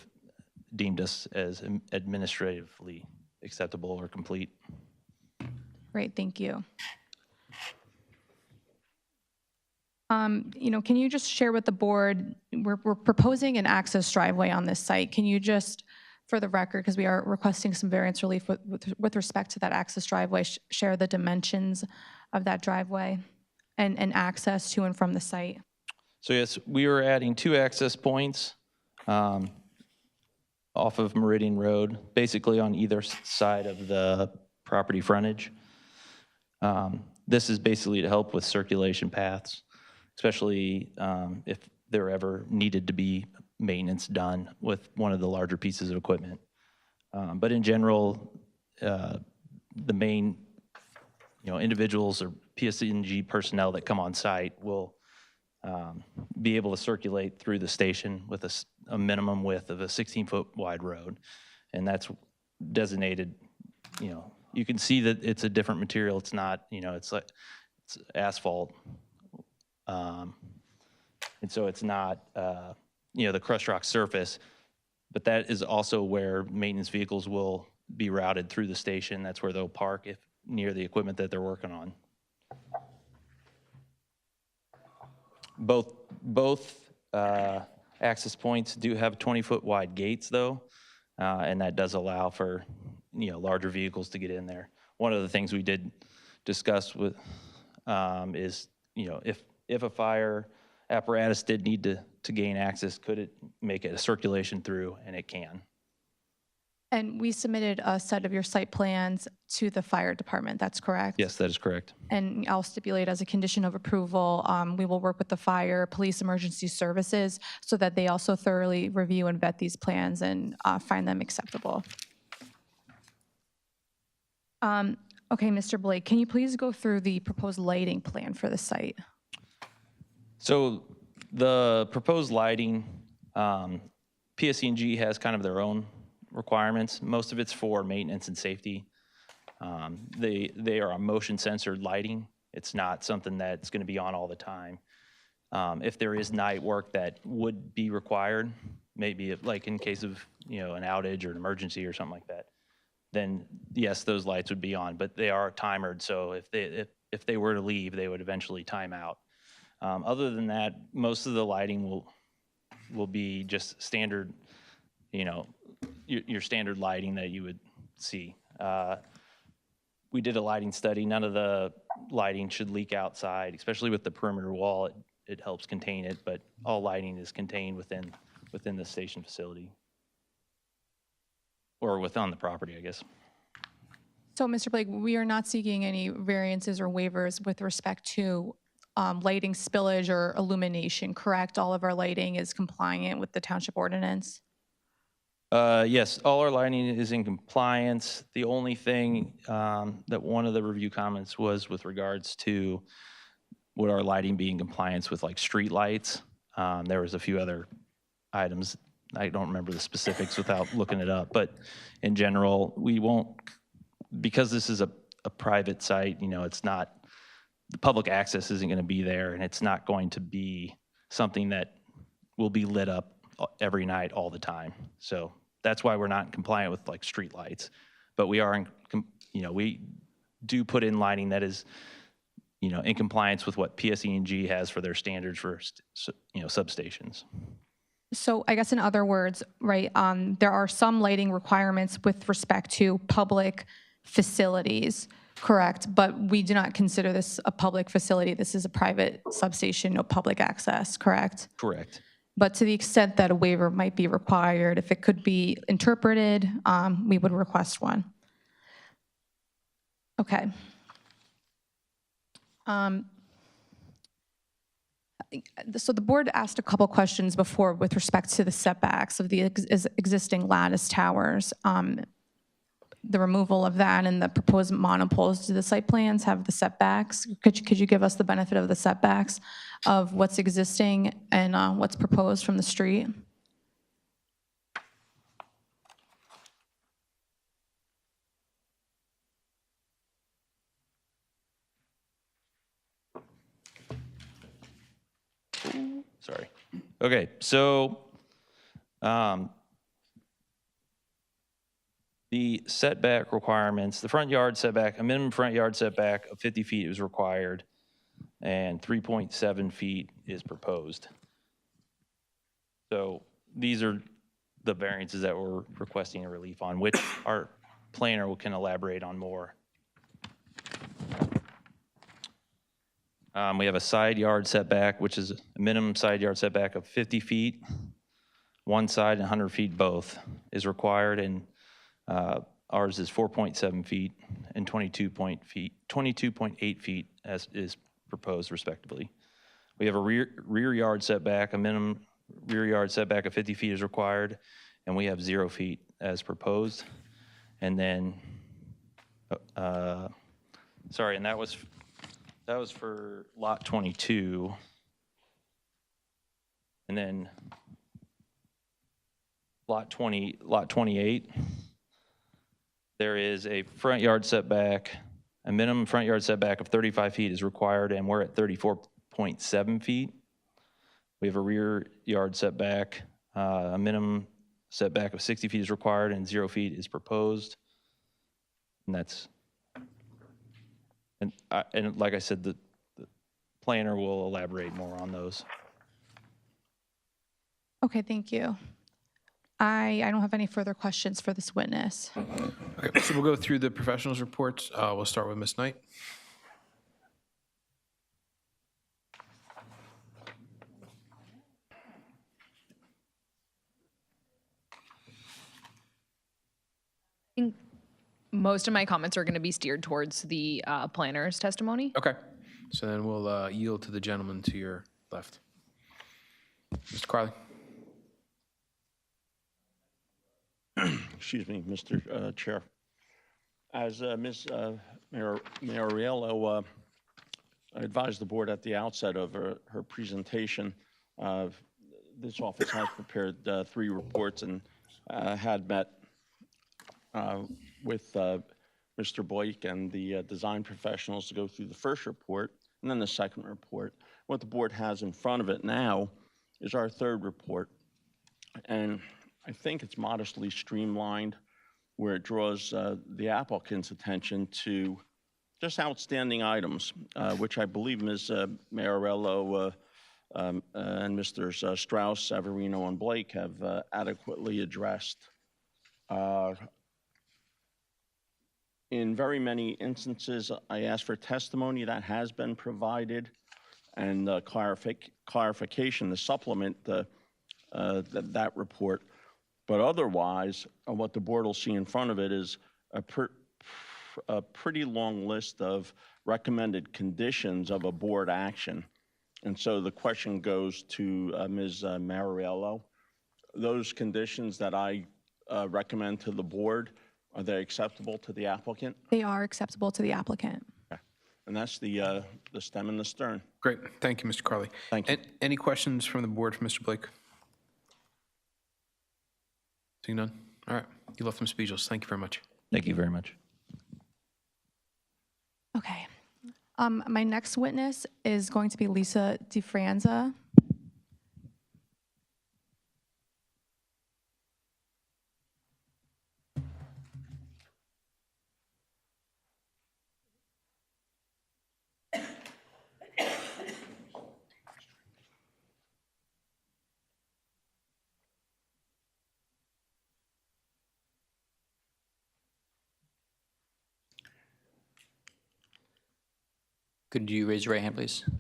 deemed us as administratively acceptable or complete. Great, thank you. Can you just share with the board, we're proposing an access driveway on this site. Can you just, for the record, because we are requesting some variance relief with respect to that access driveway, share the dimensions of that driveway and access to and from the site? So yes, we are adding 2 access points off of Meridian Road, basically on either side of the property frontage. This is basically to help with circulation paths, especially if there ever needed to be maintenance done with one of the larger pieces of equipment. But in general, the main individuals or PSE&G personnel that come on site will be able to circulate through the station with a minimum width of a 16-foot wide road. And that's designated, you can see that it's a different material. It's not, it's asphalt. And so it's not, the crushed rock surface, but that is also where maintenance vehicles will be routed through the station. That's where they'll park if near the equipment that they're working on. Both access points do have 20-foot wide gates, though, and that does allow for larger vehicles to get in there. One of the things we did discuss with is if a fire apparatus did need to gain access, could it make it a circulation through, and it can. And we submitted a set of your site plans to the fire department, that's correct? Yes, that is correct. And I'll stipulate as a condition of approval, we will work with the fire, police, emergency services so that they also thoroughly review and vet these plans and find them acceptable. Okay, Mr. Blake, can you please go through the proposed lighting plan for the site? So the proposed lighting, PSE&G has kind of their own requirements. Most of it's for maintenance and safety. They are a motion censored lighting. It's not something that's going to be on all the time. If there is night work that would be required, maybe like in case of an outage or an emergency or something like that, then yes, those lights would be on. But they are timered, so if they were to leave, they would eventually time out. Other than that, most of the lighting will be just standard, your standard lighting that you would see. We did a lighting study. None of the lighting should leak outside, especially with the perimeter wall. It helps contain it, but all lighting is contained within the station facility or within the property, I guess. So, Mr. Blake, we are not seeking any variances or waivers with respect to lighting spillage or illumination, correct? All of our lighting is compliant with the township ordinance? Yes, all our lighting is in compliance. The only thing that one of the review comments was with regards to would our lighting be in compliance with like street lights. There was a few other items. I don't remember the specifics without looking it up, but in general, we won't, because this is a private site, it's not, the public access isn't going to be there, and it's not going to be something that will be lit up every night all the time. So that's why we're not compliant with like street lights, but we are we do put in lighting that is in compliance with what PSE&G has for their standards for substations. So I guess in other words, right, there are some lighting requirements with respect to public facilities, correct? But we do not consider this a public facility. This is a private substation, no public access, correct? Correct. But to the extent that a waiver might be required, if it could be interpreted, we would request one. Okay. So the board asked a couple questions before with respect to the setbacks of the existing lattice towers. The removal of that and the proposed monopoles, do the site plans have the setbacks? Could you give us the benefit of the setbacks of what's existing and what's proposed from the street? Sorry. Okay, so the setback requirements, the front yard setback, a minimum front yard setback of 50 feet is required, and 3.7 feet is proposed. So these are the variances that we're requesting a relief on, which our planner can elaborate on more. We have a side yard setback, which is a minimum side yard setback of 50 feet. One side and 100 feet both is required, and ours is 4.7 feet and 22.8 feet as is proposed respectively. We have a rear yard setback, a minimum rear yard setback of 50 feet is required, and we have 0 feet as proposed. And then, sorry, and that was for lot 22. And then lot 28, there is a front yard setback, a minimum front yard setback of 35 feet is required, and we're at 34.7 feet. We have a rear yard setback, a minimum setback of 60 feet is required, and 0 feet is proposed. And that's, and like I said, the planner will elaborate more on those. Okay, thank you. I don't have any further questions for this witness. Okay, so we'll go through the professionals' reports. We'll start with Ms. Knight. I think most of my comments are going to be steered towards the planner's testimony. Okay, so then we'll yield to the gentleman to your left. Mr. Carley. Excuse me, Mr. Chair. As Ms. Mariello advised the board at the outset of her presentation, this office has prepared 3 reports and had met with Mr. Blake and the design professionals to go through the first report and then the second report. What the board has in front of it now is our third report. And I think it's modestly streamlined, where it draws the applicant's attention to just outstanding items, which I believe Ms. Mariello and Mr. Strauss, Severino, and Blake have adequately addressed. In very many instances, I asked for testimony that has been provided and clarification to supplement that report. But otherwise, what the board will see in front of it is a pretty long list of recommended conditions of a board action. And so the question goes to Ms. Mariello. Those conditions that I recommend to the board, are they acceptable to the applicant? They are acceptable to the applicant. Okay. And that's the stem and the stern. Great, thank you, Mr. Carley. Thank you. Any questions from the board for Mr. Blake? Seeing none? All right, you left them speechless. Thank you very much. Thank you very much. Okay. My next witness is going to be Lisa DeFranza. Could you raise your right hand, please? Do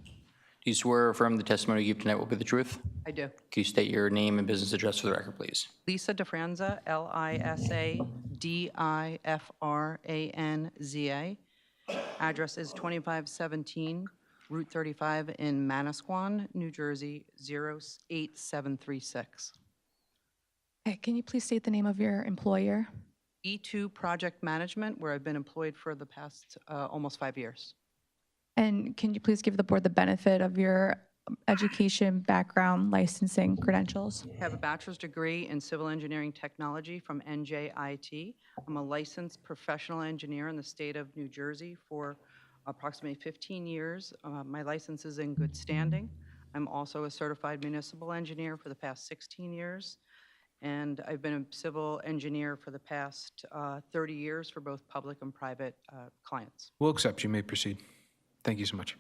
you swear or affirm the testimony you give tonight will be the truth? I do. Can you state your name and business address for the record, please? Lisa DeFranza, Lisa-Difranza. Address is 2517 Route 35 in Manasquan, New Jersey, 08736. Okay, can you please state the name of your employer? E2 Project Management, where I've been employed for the past almost 5 years. And can you please give the board the benefit of your education, background, licensing, credentials? I have a bachelor's degree in civil engineering technology from NJIT. I'm a licensed professional engineer in the state of New Jersey for approximately 15 years. My license is in good standing. I'm also a certified municipal engineer for the past 16 years, and I've been a civil engineer for the past 30 years for both public and private clients. We'll accept. You may proceed. Thank you so much.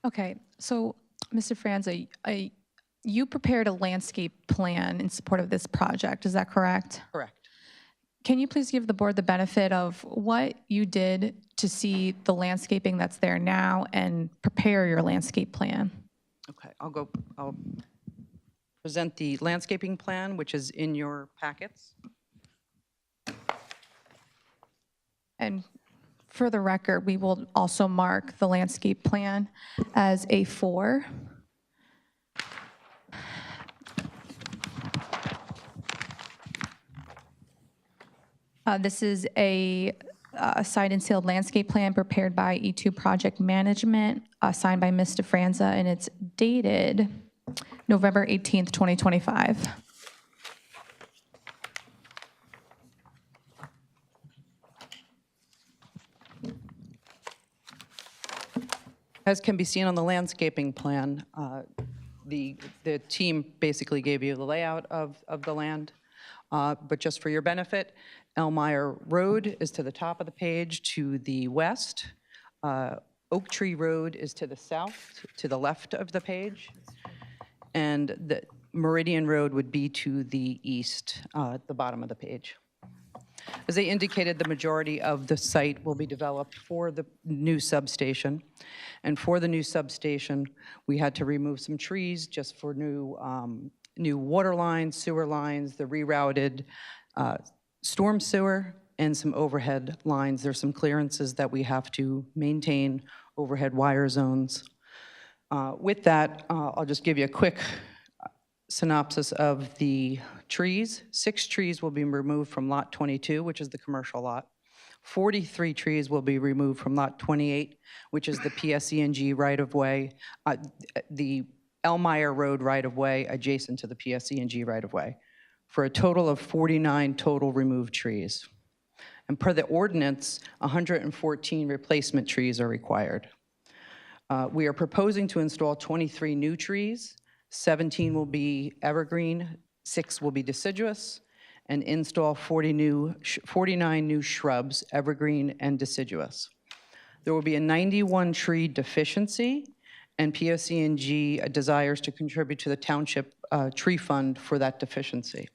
Okay, so Mr. Franza, you prepared a landscape plan in support of this project, is that correct? Correct. Can you please give the board the benefit of what you did to see the landscaping that's there now and prepare your landscape plan? Okay, I'll present the landscaping plan, which is in your packets. And for the record, we will also mark the landscape plan as A4. This is a signed and sealed landscape plan prepared by E2 Project Management, signed by Ms. DeFranza, and it's dated November 18th, 2025. As can be seen on the landscaping plan, the team basically gave you the layout of the land. But just for your benefit, Elmire Road is to the top of the page to the west. Oak Tree Road is to the south, to the left of the page. And the Meridian Road would be to the east, at the bottom of the page. As I indicated, the majority of the site will be developed for the new substation. And for the new substation, we had to remove some trees just for new water lines, sewer lines, the rerouted storm sewer, and some overhead lines. There's some clearances that we have to maintain, overhead wire zones. With that, I'll just give you a quick synopsis of the trees. 6 trees will be removed from Lot 22, which is the commercial lot. 43 trees will be removed from Lot 28, which is the PSE&G right-of-way, the Elmire Road right-of-way adjacent to the PSE&G right-of-way, for a total of 49 total removed trees. And per the ordinance, 114 replacement trees are required. We are proposing to install 23 new trees. 17 will be evergreen, 6 will be deciduous, and install 49 new shrubs, evergreen and deciduous. There will be a 91 tree deficiency, and PSE&G desires to contribute to the township tree fund for that deficiency.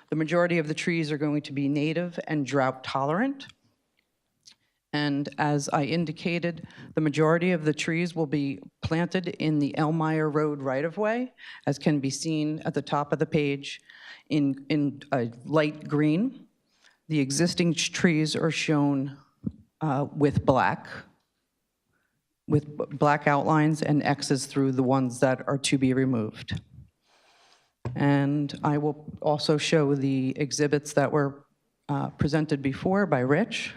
The majority of the trees are going to be native and drought tolerant. And as I indicated, the majority of the trees will be planted in the Elmire Road right-of-way, as can be seen at the top of the page in light green. The existing trees are shown with black outlines and X's through the ones that are to be removed. And I will also show the exhibits that were presented before by Rich.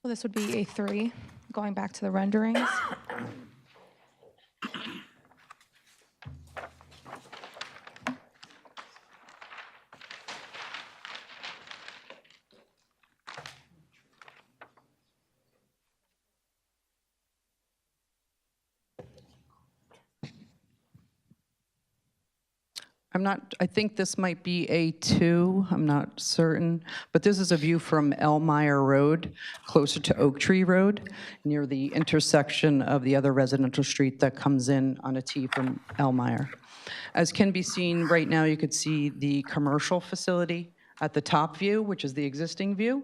So this would be A3, going back to the renderings. I think this might be A2, I'm not certain, but this is a view from Elmire Road, closer to Oak Tree Road, near the intersection of the other residential street that comes in on a T from Elmire. As can be seen right now, you could see the commercial facility at the top view, which is the existing view.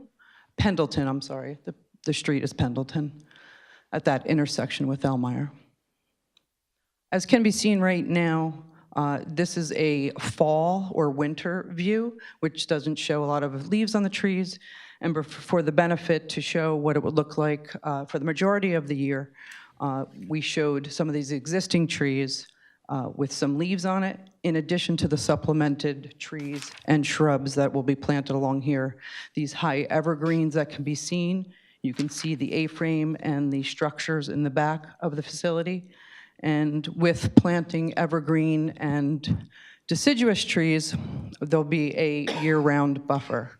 Pendleton, I'm sorry, the street is Pendleton, at that intersection with Elmire. As can be seen right now, this is a fall or winter view, which doesn't show a lot of leaves on the trees. And for the benefit to show what it would look like for the majority of the year, we showed some of these existing trees with some leaves on it, in addition to the supplemented trees and shrubs that will be planted along here. These high evergreens that can be seen. You can see the A-frame and the structures in the back of the facility. And with planting evergreen and deciduous trees, there'll be a year-round buffer.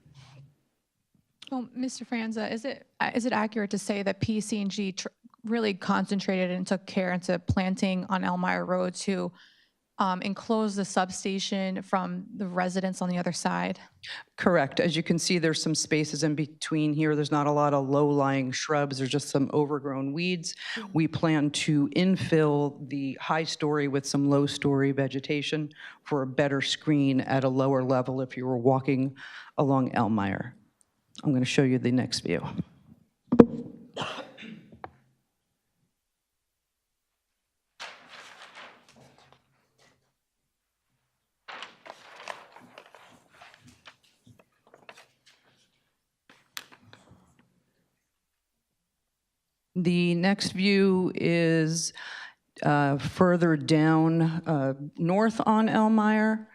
So, Mr. Franza, is it accurate to say that PSC&G really concentrated and took care into planting on Elmira Road to enclose the substation from the residents on the other side? Correct. As you can see, there's some spaces in between here. There's not a lot of low-lying shrubs. There's just some overgrown weeds. We plan to infill the high story with some low-story vegetation for a better screen at a lower level if you were walking along Elmira. I'm going to show you the next view. The next view is further down north on Elmira,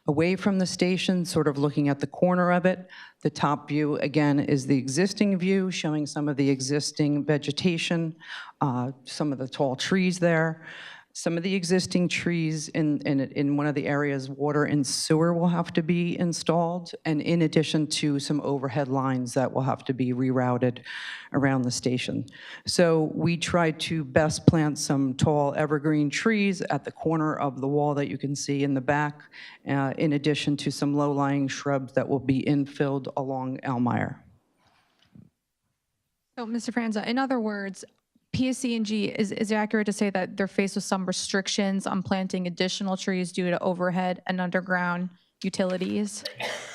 away from the station, sort of looking at the corner of it. The top view, again, is the existing view, showing some of the existing vegetation, some of the tall trees there. Some of the existing trees in one of the areas, water and sewer will have to be installed, and in addition to some overhead lines that will have to be rerouted around the station. So we tried to best plant some tall evergreen trees at the corner of the wall that you can see in the back, in addition to some low-lying shrubs that will be infilled along Elmira. So, Mr. Franza, in other words, PSC&G, is it accurate to say that they're faced with some restrictions on planting additional trees due to overhead and underground utilities?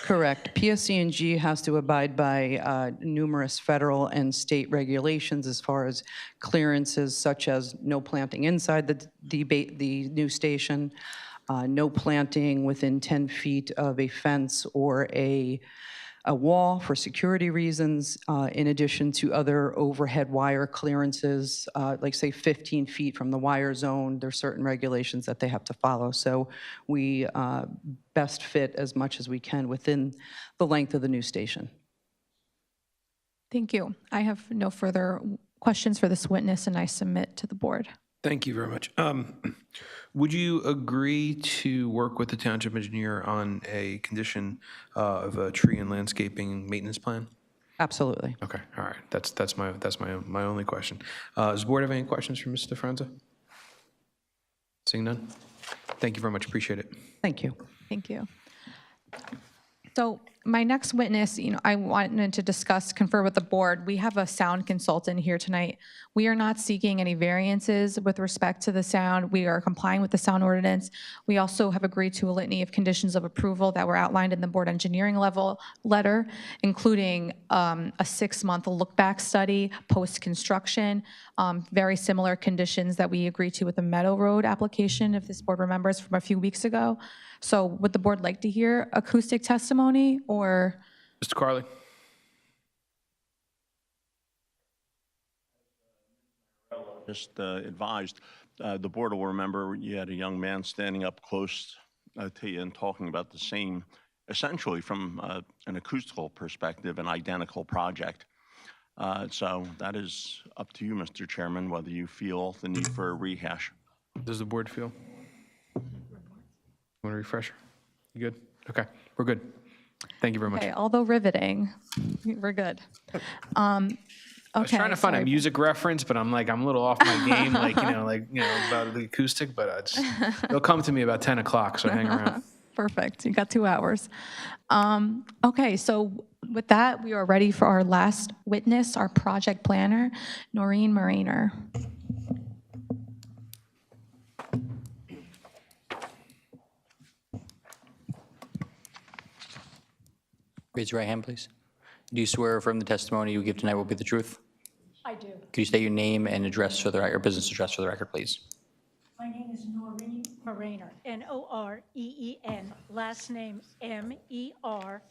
Correct. PSC&G has to abide by numerous federal and state regulations as far as clearances, such as no planting inside the new station, no planting within 10 feet of a fence or a wall for security reasons, in addition to other overhead wire clearances, like say 15 feet from the wire zone. There's certain regulations that they have to follow. So we best fit as much as we can within the length of the new station. Thank you. I have no further questions for this witness, and I submit to the board. Thank you very much. Would you agree to work with the township engineer on a condition of a tree and landscaping maintenance plan? Absolutely. Okay, all right. That's my only question. Does the board have any questions for Mr. Franza? Seeing none? Thank you very much. Appreciate it. Thank you. Thank you. So my next witness, I wanted to confer with the board. We have a sound consultant here tonight. We are not seeking any variances with respect to the sound. We are complying with the sound ordinance. We also have agreed to a litany of conditions of approval that were outlined in the board engineering level letter, including a 6-month look-back study, post-construction, very similar conditions that we agreed to with the Meadow Road application, if this board remembers, from a few weeks ago. So would the board like to hear acoustic testimony, or? Mr. Carley? Just advised, the board will remember you had a young man standing up close to you and talking about the same, essentially from an acoustical perspective, an identical project. So that is up to you, Mr. Chairman, whether you feel the need for a rehash. Does the board feel? Want a refresher? You good? Okay, we're good. Thank you very much. Okay, although riveting, we're good. I was trying to find a music reference, but I'm a little off my game, about the acoustic, but it'll come to me about 10 o'clock, so hang around. Perfect, you got 2 hours. Okay, so with that, we are ready for our last witness, our project planner, Noreen Mariner. Raise your right hand, please. Do you swear or affirm the testimony you give tonight will be the truth? I do. Could you state your name and address for the record, business address for the record, please? My name is Noreen Mariner, N-O-R-E-E-N, last name M-E-R-A-I-N-E-R.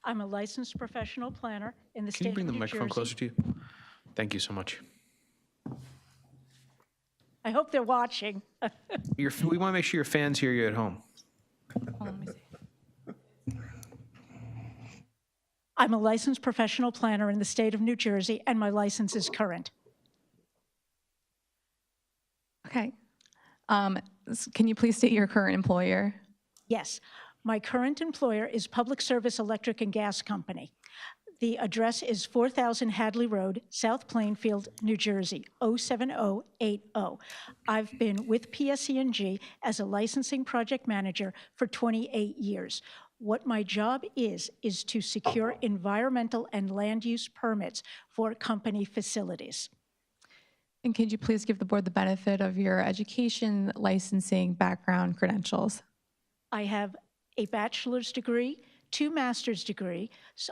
I'm a licensed professional planner in the Can you state of bring the New microphone Jersey. closer to you? Thank you so much. I hope they're watching. We want to make sure your fans hear you at home. Let me see. I'm a licensed professional planner in the state of New Jersey, and my license is current. Okay. Can you please state your current employer? Yes. My current employer is Public Service Electric and Gas Company. The address is 4000 Hadley Road, South Plainfield, New Jersey, 07080. I've been with PSE&G as a licensing project manager for 28 years. What my job is to secure environmental and land use permits for company facilities. And could you please give the board the benefit of your education, licensing, background, credentials? I have a bachelor's degree, 2 master's degree,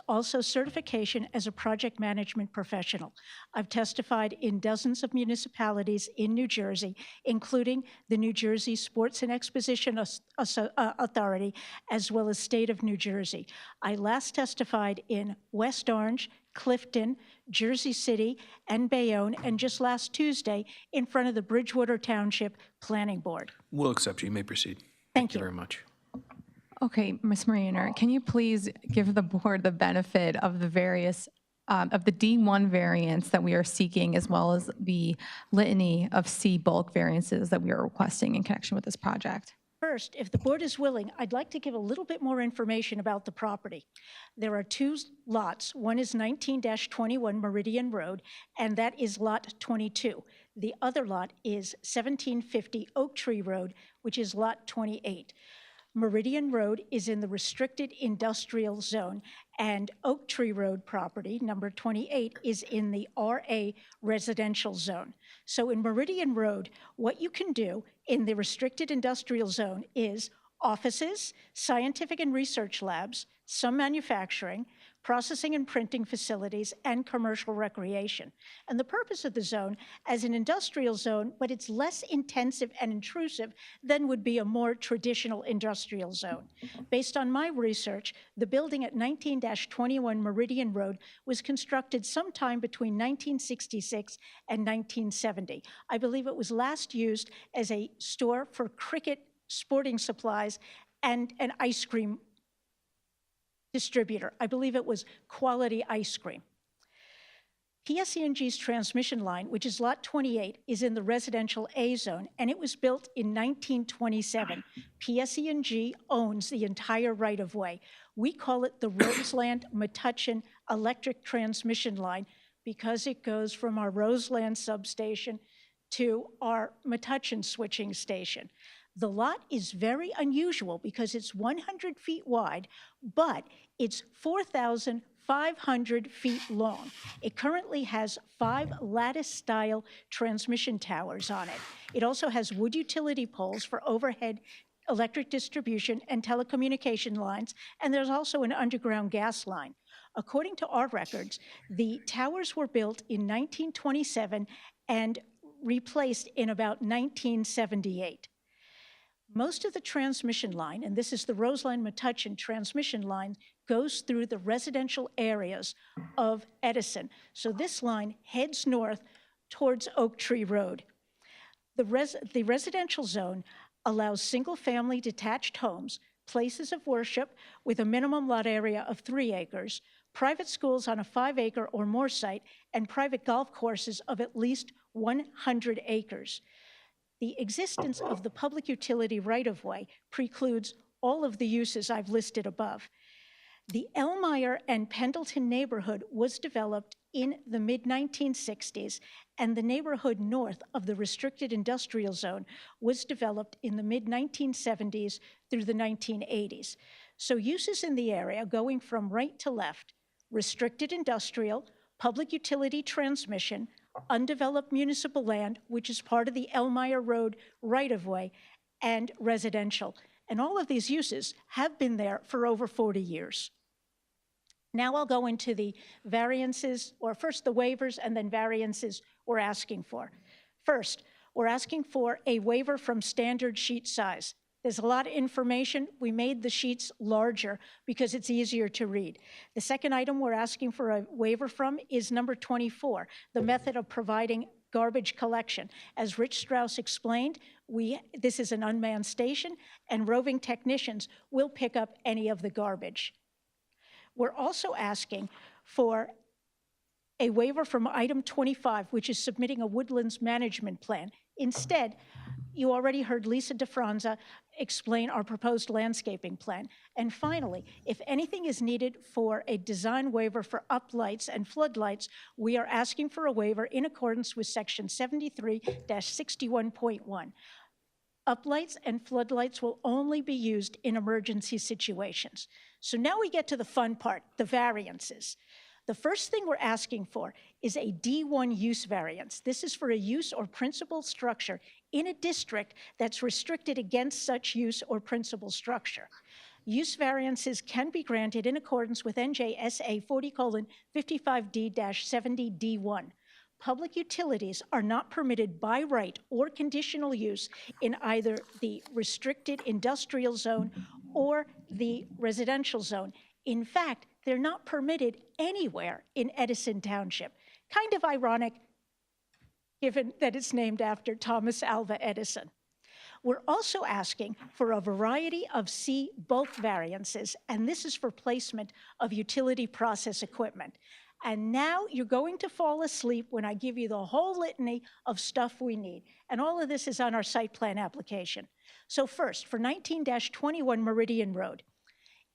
also certification as a project management professional. I've testified in dozens of municipalities in New Jersey, including the New Jersey Sports and Exposition Authority, as well as State of New Jersey. I last testified in West Orange, Clifton, Jersey City, and Bayonne, and just last Tuesday in front of the Bridgewater Township Planning Board. We'll accept you. You may proceed. Thank you very much. Okay, Ms. Mariner, can you please give the board the benefit of the various, of the D1 variance that we are seeking, as well as the litany of C bulk variances that we are requesting in connection with this project? First, if the board is willing, I'd like to give a little bit more information about the property. There are 2 lots. One is 19-21 Meridian Road, and that is lot 22. The other lot is 1750 Oak Tree Road, which is lot 28. Meridian Road is in the restricted industrial zone, and Oak Tree Road property, number 28, is in the RA residential zone. So in Meridian Road, what you can do in the restricted industrial zone is offices, scientific and research labs, some manufacturing, processing and printing facilities, and commercial recreation. And the purpose of the zone as an industrial zone, but it's less intensive and intrusive than would be a more traditional industrial zone. Based on my research, the building at 19-21 Meridian Road was constructed sometime between 1966 and 1970. I believe it was last used as a store for cricket sporting supplies and an ice cream distributor. I believe it was Quality Ice Cream. PSE&G's transmission line, which is lot 28, is in the residential A zone, and it was built in 1927. PSE&G owns the entire right-of-way. We call it the Roseland-Metuchen electric transmission line because it goes from our Roseland substation to our Metuchen switching station. The lot is very unusual because it's 100 feet wide, but it's 4,500 feet long. It currently has 5 lattice-style transmission towers on it. It also has wood utility poles for overhead electric distribution and telecommunication lines, and there's also an underground gas line. According to our records, the towers were built in 1927 and replaced in about 1978. Most of the transmission line, and this is the Roseland-Metuchen transmission line, goes through the residential areas of Edison. So this line heads north towards Oak Tree Road. The residential zone allows single-family detached homes, places of worship with a minimum lot area of 3 acres, private schools on a 5-acre or more site, and private golf courses of at least 100 acres. The existence of the public utility right-of-way precludes all of the uses I've listed above. The Elmire and Pendleton neighborhood was developed in the mid-1960s, and the neighborhood north of the restricted industrial zone was developed in the mid-1970s through the 1980s. So uses in the area going from right to left: restricted industrial, public utility transmission, undeveloped municipal land, which is part of the Elmire Road right-of-way, and residential. And all of these uses have been there for over 40 years. Now I'll go into the variances, or first the waivers and then variances we're asking for. First, we're asking for a waiver from standard sheet size. There's a lot of information. We made the sheets larger because it's easier to read. The second item we're asking for a waiver from is number 24, the method of providing garbage collection. As Rich Strauss explained, this is an unmanned station, and roving technicians will pick up any of the garbage. We're also asking for a waiver from item 25, which is submitting a woodlands management plan. Instead, You already heard Lisa DeFranza explain our proposed landscaping plan. And finally, if anything is needed for a design waiver for uplights and floodlights, we are asking for a waiver in accordance with section 73-61.1. Uplights and floodlights will only be used in emergency situations. So now we get to the fun part, the variances. The first thing we're asking for is a D1 use variance. This is for a use or principal structure in a district that's restricted against such use or principal structure. Use variances can be granted in accordance with NJSA 40:55D-70D1. Public utilities are not permitted by right or conditional use in either the restricted industrial zone or the residential zone. In fact, they're not permitted anywhere in Edison Township. Kind of ironic, given that it's named after Thomas Alva Edison. We're also asking for a variety of C bulk variances, and this is for placement of utility process equipment. And now you're going to fall asleep when I give you the whole litany of stuff we need. And all of this is on our site plan application. So first, for 19-21 Meridian Road,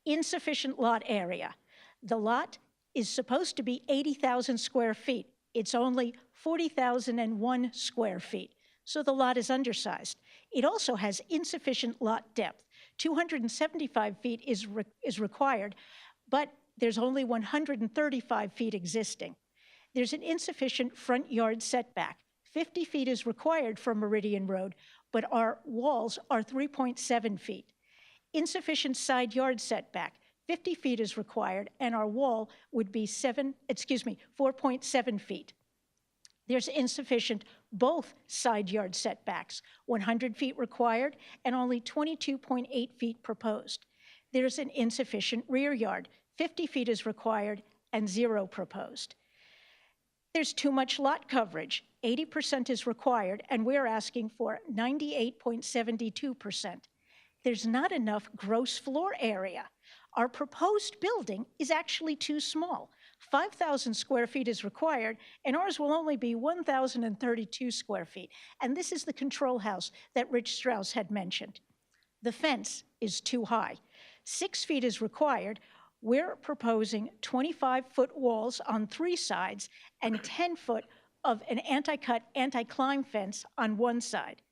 insufficient lot area. The lot is supposed to be 80,000 square feet. It's only 40,001 square feet. So the lot is undersized. It also has insufficient lot depth. 275 feet is required, but there's only 135 feet existing. There's an insufficient front yard setback. 50 feet is required from Meridian Road, but our walls are 3.7 feet. Insufficient side yard setback. 50 feet is required, and our wall would be 4.7 feet. There's insufficient both side yard setbacks, 100 feet required and only 22.8 feet proposed. There's an insufficient rear yard, 50 feet is required and 0 proposed. There's too much lot coverage, 80% is required, and we're asking for 98.72%. There's not enough gross floor area. Our proposed building is actually too small. 5,000 square feet is required, and ours will only be 1,032 square feet. And this is the control house that Rich Strauss had mentioned. The fence is too high. 6 feet is required. We're proposing 25-foot walls on 3 sides and 10 foot of an anti-cut, anti-climb fence on one side.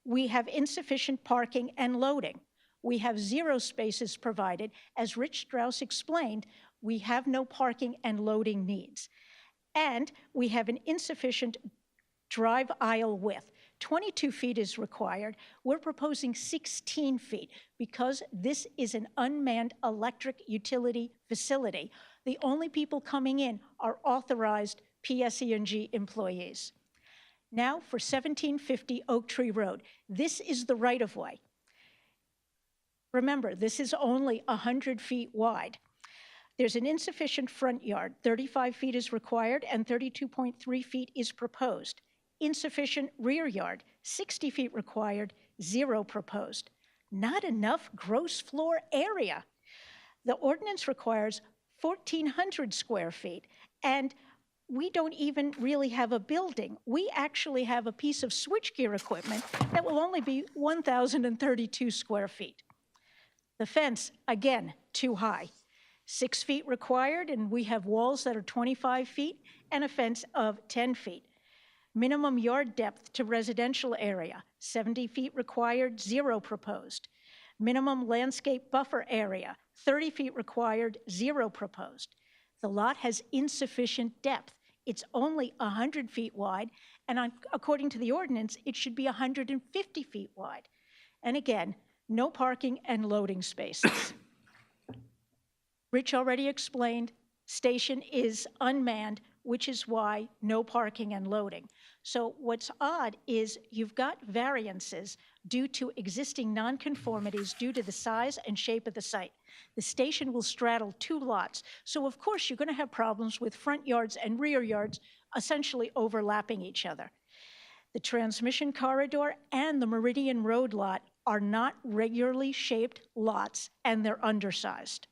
We have insufficient parking and loading. We have 0 spaces provided. As Rich Strauss explained, we have no parking and loading needs. And we have an insufficient drive aisle width. 22 feet is required. We're proposing 16 feet because this is an unmanned electric utility facility. The only people coming in are authorized PSE&G employees. Now for 1750 Oak Tree Road. This is the right-of-way. Remember, this is only 100 feet wide. There's an insufficient front yard. 35 feet is required and 32.3 feet is proposed. Insufficient rear yard. 60 feet required, 0 proposed. Not enough gross floor area. The ordinance requires 1,400 square feet, and we don't even really have a building. We actually have a piece of switchgear equipment that will only be 1,032 square feet. The fence, again, too high. 6 feet required, and we have walls that are 25 feet and a fence of 10 feet. Minimum yard depth to residential area, 70 feet required, 0 proposed. Minimum landscape buffer area, 30 feet required, 0 proposed. The lot has insufficient depth. It's only 100 feet wide, and according to the ordinance, it should be 150 feet wide. And again, no parking and loading spaces. Rich already explained, station is unmanned, which is why no parking and loading. So what's odd is you've got variances due to existing nonconformities due to the size and shape of the site. The station will straddle 2 lots. So of course you're going to have problems with front yards and rear yards essentially overlapping each other. The transmission corridor and the Meridian Road lot are not regularly shaped lots, and they're undersized.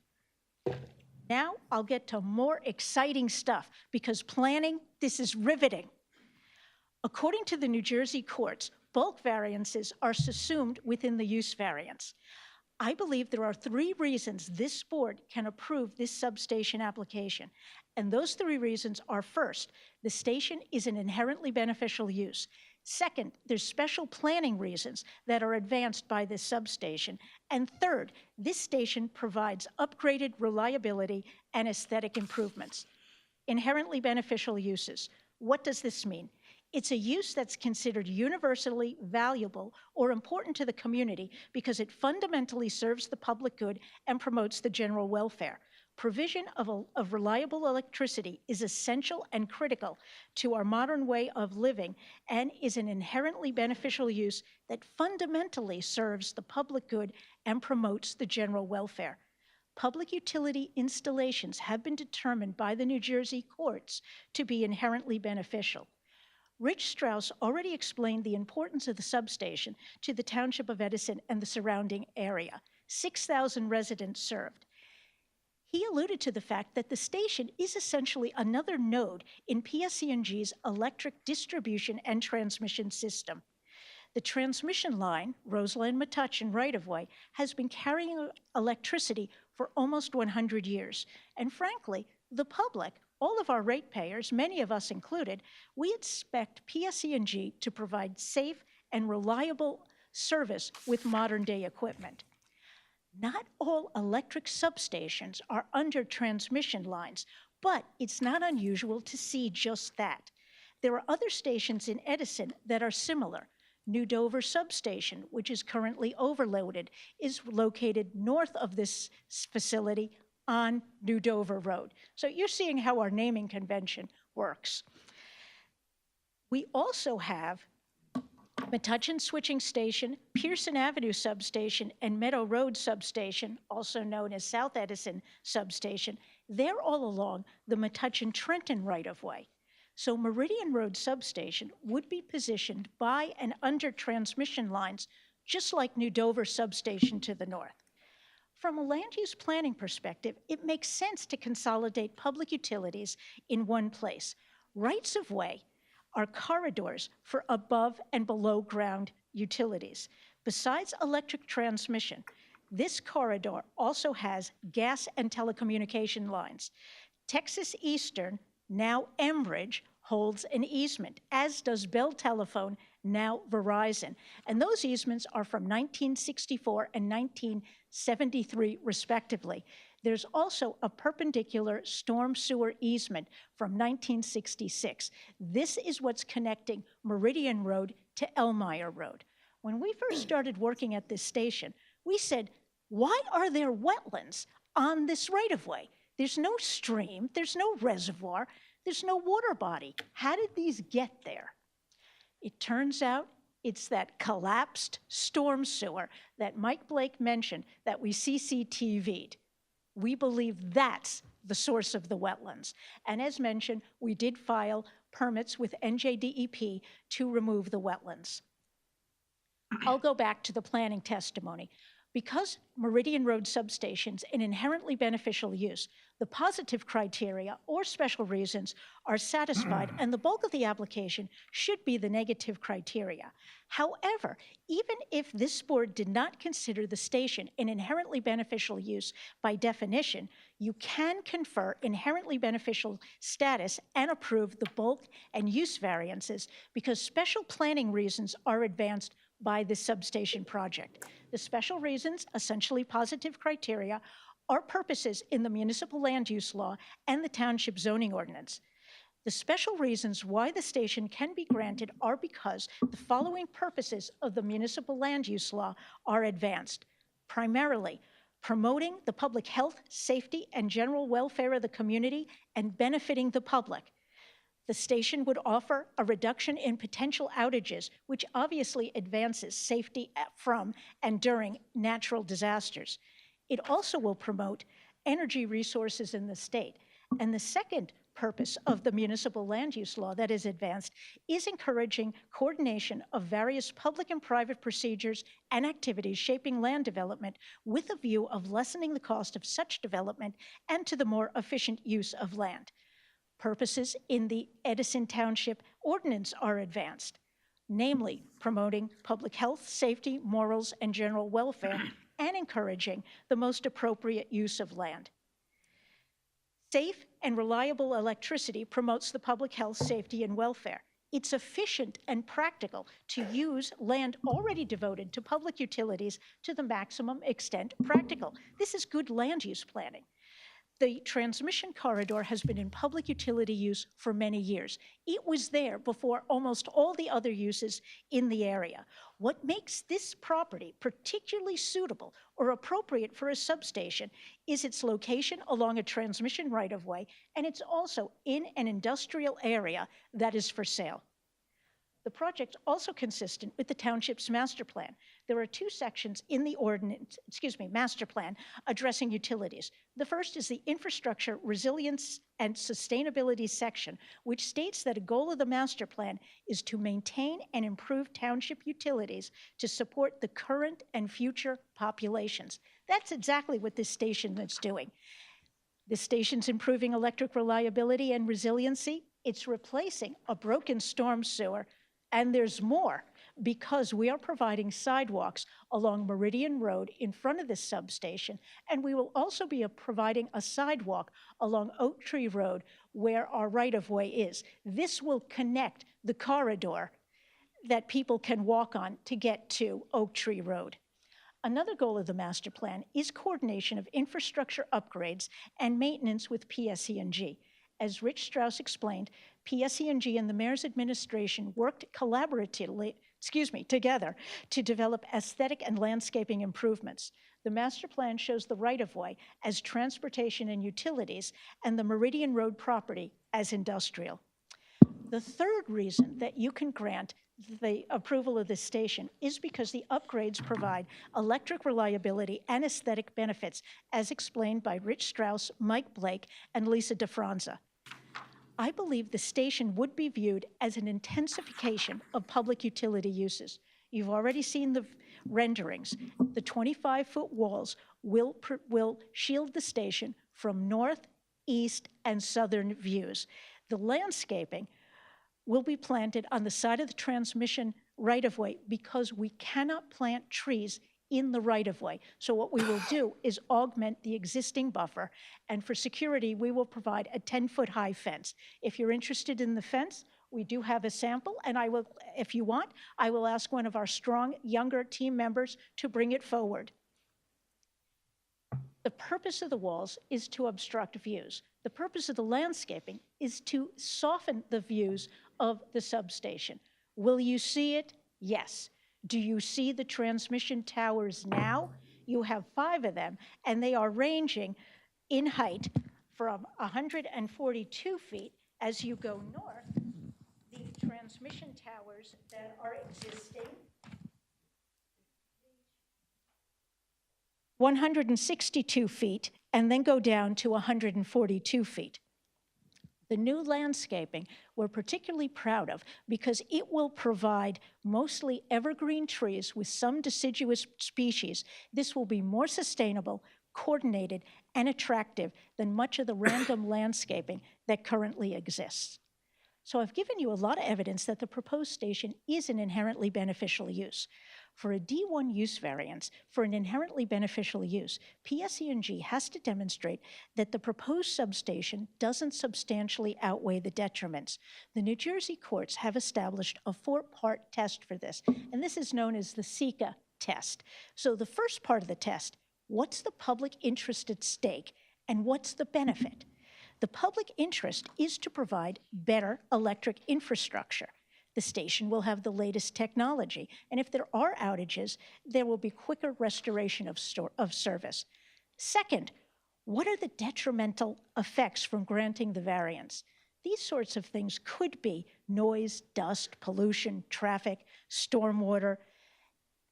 Now I'll get to more exciting stuff, because planning, this is riveting. According to the New Jersey courts, bulk variances are subsumed within the use variance. I believe there are 3 reasons this board can approve this substation application. And those 3 reasons are: first, the station is an inherently beneficial use. Second, there's special planning reasons that are advanced by this substation. And third, this station provides upgraded reliability and aesthetic improvements. Inherently beneficial uses. What does this mean? It's a use that's considered universally valuable or important to the community because it fundamentally serves the public good and promotes the general welfare. Provision of reliable electricity is essential and critical to our modern way of living and is an inherently beneficial use that fundamentally serves the public good and promotes the general welfare. Public utility installations have been determined by the New Jersey courts to be inherently beneficial. Rich Strauss already explained the importance of the substation to the Township of Edison and the surrounding area. 6,000 residents served. He alluded to the fact that the station is essentially another node in PSE&G's electric distribution and transmission system. The transmission line, Roseland Metuchen right-of-way, has been carrying electricity for almost 100 years. And frankly, the public, all of our ratepayers, many of us included, we expect PSE&G to provide safe and reliable service with modern-day equipment. Not all electric substations are under transmission lines, but it's not unusual to see just that. There are other stations in Edison that are similar. New Dover Substation, which is currently overloaded, is located north of this facility on New Dover Road. So you're seeing how our naming convention works. We also have Metuchen Switching Station, Pearson Avenue Substation, and Meadow Road Substation, also known as South Edison Substation. They're all along the Metuchen-Trenton right-of-way. So Meridian Road Substation would be positioned by and under transmission lines, just like New Dover Substation to the north. From a land use planning perspective, it makes sense to consolidate public utilities in one place. Rights of way are corridors for above and below ground utilities. Besides electric transmission, this corridor also has gas and telecommunication lines. Texas Eastern, now Enbridge, holds an easement, as does Bell Telephone, now Verizon. And those easements are from 1964 and 1973, respectively. There's also a perpendicular storm sewer easement from 1966. This is what's connecting Meridian Road to Elmire Road. When we first started working at this station, we said, why are there wetlands on this right-of-way? There's no stream, there's no reservoir, there's no water body. How did these get there? It turns out it's that collapsed storm sewer that Mike Blake mentioned that we CCTV'd. We believe that's the source of the wetlands. And as mentioned, we did file permits with NJDEP to remove the wetlands. I'll go back to the planning testimony. Because Meridian Road substations an inherently beneficial use, the positive criteria or special reasons are satisfied, and the bulk of the application should be the negative criteria. However, even if this board did not consider the station an inherently beneficial use by definition, you can confer inherently beneficial status and approve the bulk and use variances because special planning reasons are advanced by this substation project. The special reasons, essentially positive criteria, are purposes in the municipal land use law and the township zoning ordinance. The special reasons why the station can be granted are because the following purposes of the municipal land use law are advanced. Primarily, promoting the public health, safety, and general welfare of the community and benefiting the public. The station would offer a reduction in potential outages, which obviously advances safety from and during natural disasters. It also will promote energy resources in the state. And the second purpose of the municipal land use law that is advanced is encouraging coordination of various public and private procedures and activities shaping land development with a view of lessening the cost of such development and to the more efficient use of land. Purposes in the Edison Township ordinance are advanced. namely promoting public health, safety, morals, and general welfare, and encouraging the most appropriate use of land. Safe and reliable electricity promotes the public health, safety, and welfare. It's efficient and practical to use land already devoted to public utilities to the maximum extent practical. This is good land use planning. The transmission corridor has been in public utility use for many years. It was there before almost all the other uses in the area. What makes this property particularly suitable or appropriate for a substation is its location along a transmission right-of-way, and it's also in an industrial area that is for sale. The project's also consistent with the township's master plan. There are two sections in the master plan addressing utilities. The first is the infrastructure, resilience, and sustainability section, which states that a goal of the master plan is to maintain and improve township utilities to support the current and future populations. That's exactly what this station is doing. This station's improving electric reliability and resiliency. It's replacing a broken storm sewer. And there's more, because we are providing sidewalks along Meridian Road in front of this substation, and we will also be providing a sidewalk along Oak Tree Road where our right-of-way is. This will connect the corridor that people can walk on to get to Oak Tree Road. Another goal of the master plan is coordination of infrastructure upgrades and maintenance with PSE&G. As Rich Strauss explained, PSE&G and the mayor's administration worked collaboratively, together to develop aesthetic and landscaping improvements. The master plan shows the right-of-way as transportation and utilities and the Meridian Road property as industrial. The third reason that you can grant the approval of this station is because the upgrades provide electric reliability and aesthetic benefits, as explained by Rich Strauss, Mike Blake, and Lisa DeFranza. I believe the station would be viewed as an intensification of public utility uses. You've already seen the renderings. The 25-foot walls will shield the station from north, east, and southern views. The landscaping will be planted on the side of the transmission right-of-way because we cannot plant trees in the right-of-way. So what we will do is augment the existing buffer, and for security, we will provide a 10-foot high fence. If you're interested in the fence, we do have a sample, and I will, if you want, I will ask one of our strong, younger team members to bring it forward. The purpose of the walls is to obstruct views. The purpose of the landscaping is to soften the views of the substation. Will you see it? Yes. Do you see the transmission towers now? You have 5 of them, and they are ranging in height from 142 feet as you go north. The transmission towers that are existing, 162 feet, and then go down to 142 feet. The new landscaping we're particularly proud of because it will provide mostly evergreen trees with some deciduous species. This will be more sustainable, coordinated, and attractive than much of the random landscaping that currently exists. So I've given you a lot of evidence that the proposed station is an inherently beneficial use. For a D1 use variance for an inherently beneficial use, PSE&G has to demonstrate that the proposed substation doesn't substantially outweigh the detriments. The New Jersey courts have established a 4-part test for this, and this is known as the SECA test. So the first part of the test, what's the public interest at stake, and what's the benefit? The public interest is to provide better electric infrastructure. The station will have the latest technology, and if there are outages, there will be quicker restoration of service. Second, what are the detrimental effects from granting the variance? These sorts of things could be noise, dust, pollution, traffic, stormwater,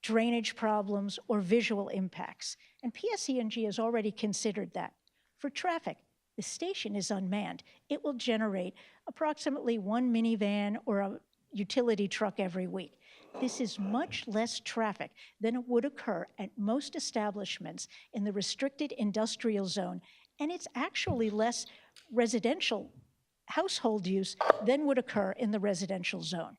drainage problems, or visual impacts. And PSE&G has already considered that. For traffic, the station is unmanned. It will generate approximately 1 minivan or a utility truck every week. This is much less traffic than would occur at most establishments in the restricted industrial zone, and it's actually less residential household use than would occur in the residential zone.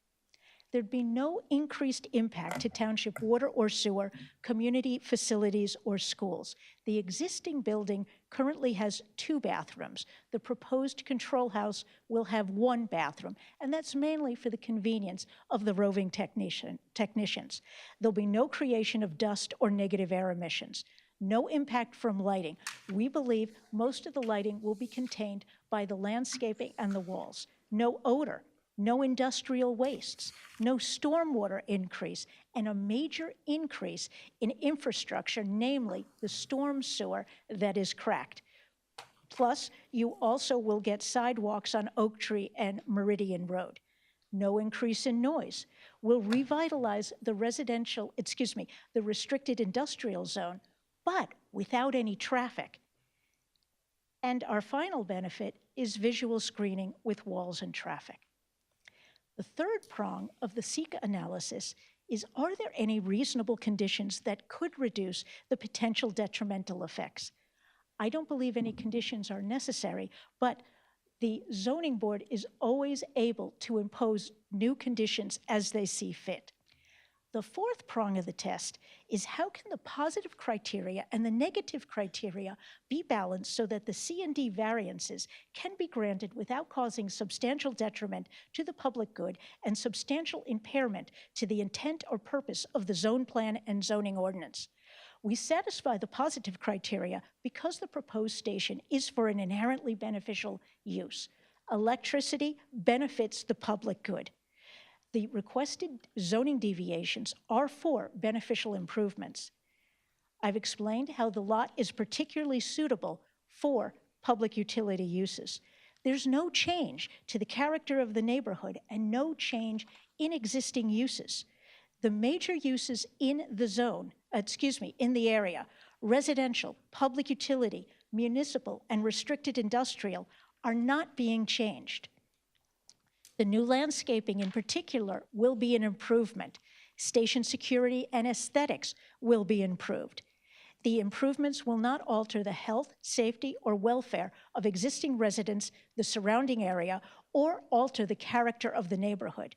there'd be no increased impact to township water or sewer, community facilities, or schools. The existing building currently has 2 bathrooms. The proposed control house will have 1 bathroom, and that's mainly for the convenience of the roving technicians. There'll be no creation of dust or negative air emissions. No impact from lighting. We believe most of the lighting will be contained by the landscaping and the walls. No odor, no industrial wastes, no stormwater increase, and a major increase in infrastructure, namely the storm sewer that is cracked. Plus, you also will get sidewalks on Oak Tree and Meridian Road. No increase in noise. We'll revitalize the the restricted industrial zone, but without any traffic. And our final benefit is visual screening with walls and traffic. The third prong of the SECA analysis is, are there any reasonable conditions that could reduce the potential detrimental effects? I don't believe any conditions are necessary, but the zoning board is always able to impose new conditions as they see fit. The fourth prong of the test is, how can the positive criteria and the negative criteria be balanced so that the C&D variances can be granted without causing substantial detriment to the public good and substantial impairment to the intent or purpose of the zone plan and zoning ordinance? We satisfy the positive criteria because the proposed station is for an inherently beneficial use. Electricity benefits the public good. The requested zoning deviations are for beneficial improvements. I've explained how the lot is particularly suitable for public utility uses. There's no change to the character of the neighborhood and no change in existing uses. The major uses in the zone, in the area, residential, public utility, municipal, and restricted industrial, are not being changed. The new landscaping in particular will be an improvement. Station security and aesthetics will be improved. The improvements will not alter the health, safety, or welfare of existing residents, the surrounding area, or alter the character of the neighborhood.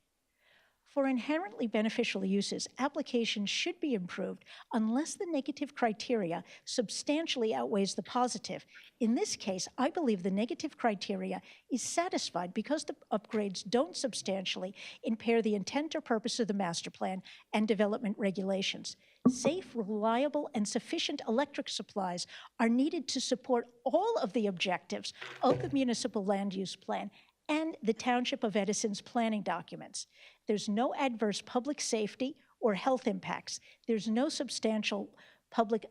For inherently beneficial uses, applications should be improved unless the negative criteria substantially outweighs the positive. In this case, I believe the negative criteria is satisfied because the upgrades don't substantially impair the intent or purpose of the master plan and development regulations. Safe, reliable, and sufficient electric supplies are needed to support all of the objectives of the municipal land use plan and the Township of Edison's planning documents. There's no adverse public safety or health impacts. There's no substantial public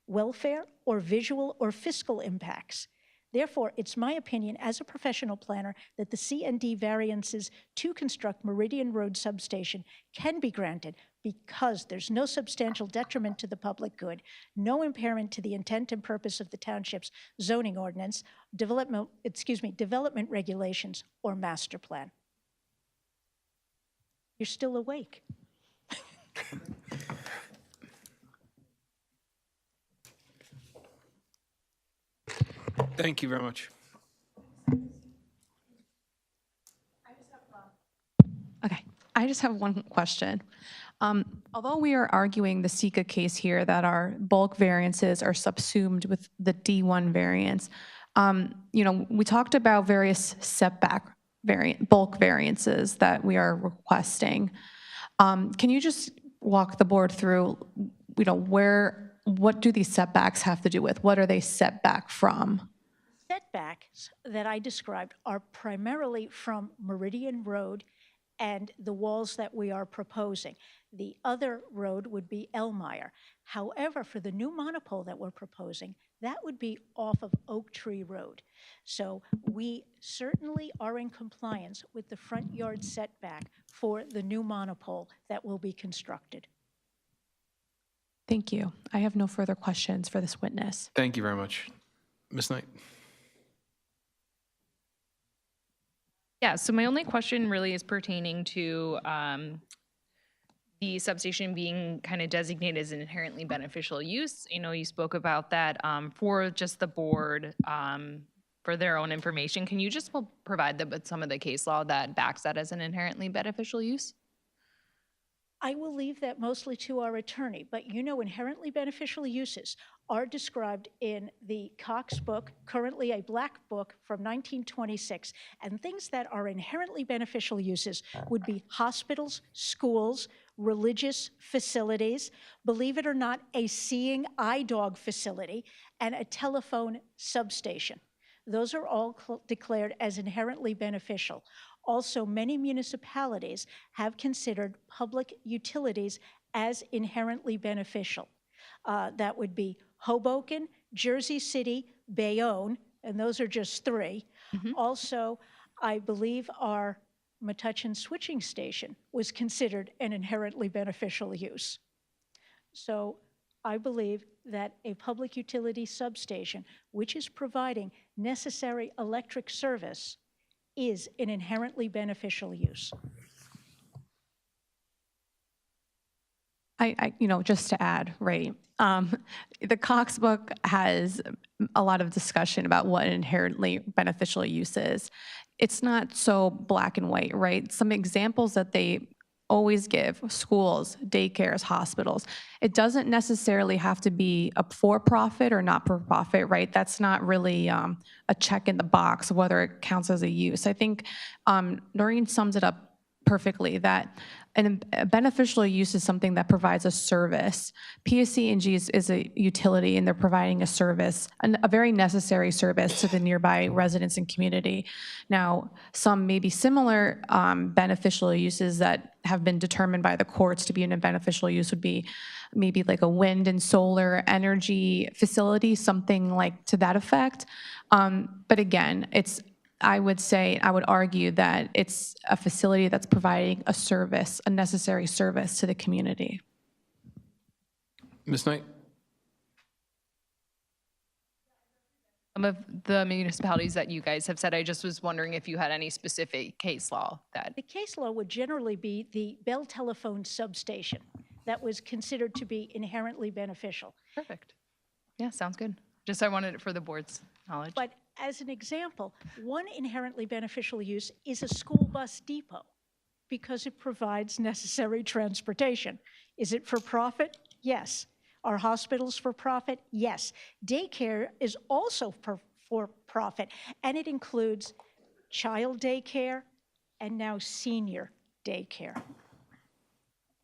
welfare or visual or fiscal impacts. Therefore, it's my opinion as a professional planner that the C&D variances to construct Meridian Road substation can be granted because there's no substantial detriment to the public good, no impairment to the intent and purpose of the township's zoning ordinance, development regulations, or master plan. You're still awake. Thank you very much. Okay, I just have one question. Although we are arguing the SECA case here that our bulk variances are subsumed with the D1 variance, we talked about various setback bulk variances that we are requesting. Can you just walk the board through, what do these setbacks have to do with? What are they set back from? Setbacks that I described are primarily from Meridian Road and the walls that we are proposing. The other road would be Elmire. However, for the new monopole that we're proposing, that would be off of Oak Tree Road. So we certainly are in compliance with the front yard setback for the new monopole that will be constructed. Thank you. I have no further questions for this witness. Thank you very much. Ms. Knight? Yeah, so my only question really is pertaining to the substation being kind of designated as an inherently beneficial use. You spoke about that for just the board, for their own information. Can you just provide them with some of the case law that backs that as an inherently beneficial use? I will leave that mostly to our attorney, but you know inherently beneficial uses are described in the Cox book, currently a black book from 1926, and things that are inherently beneficial uses would be hospitals, schools, religious facilities, believe it or not, a seeing eye dog facility, and a telephone substation. Those are all declared as inherently beneficial. Also, many municipalities have considered public utilities as inherently beneficial. That would be Hoboken, Jersey City, Bayonne, and those are just 3. Also, I believe our Metuchen switching station was considered an inherently beneficial use. So I believe that a public utility substation, which is providing necessary electric service, is an inherently beneficial use. Just to add, right, the Cox book has a lot of discussion about what an inherently beneficial use is. It's not so black and white, right? Some examples that they always give: schools, daycares, hospitals. It doesn't necessarily have to be a for-profit or not-for-profit, right? That's not really a check in the box of whether it counts as a use. I think Noreen sums it up perfectly, that a beneficial use is something that provides a service. PSE&G is a utility, and they're providing a service, a very necessary service to the nearby residents and community. Now, some maybe similar beneficial uses that have been determined by the courts to be a beneficial use would be maybe like a wind and solar energy facility, something like to that effect. But again, I would argue that it's a facility that's providing a service, a necessary service to the community. Ms. Knight? Some of the municipalities that you guys have said, I just was wondering if you had any specific case law that. The case law would generally be the Bell Telephone substation that was considered to be inherently beneficial. Perfect. Yeah, sounds good. Just I wanted it for the board's knowledge. But as an example, one inherently beneficial use is a school bus depot because it provides necessary transportation. Is it for profit? Yes. Are hospitals for profit? Yes. Daycare is also for profit, and it includes child daycare and now senior daycare.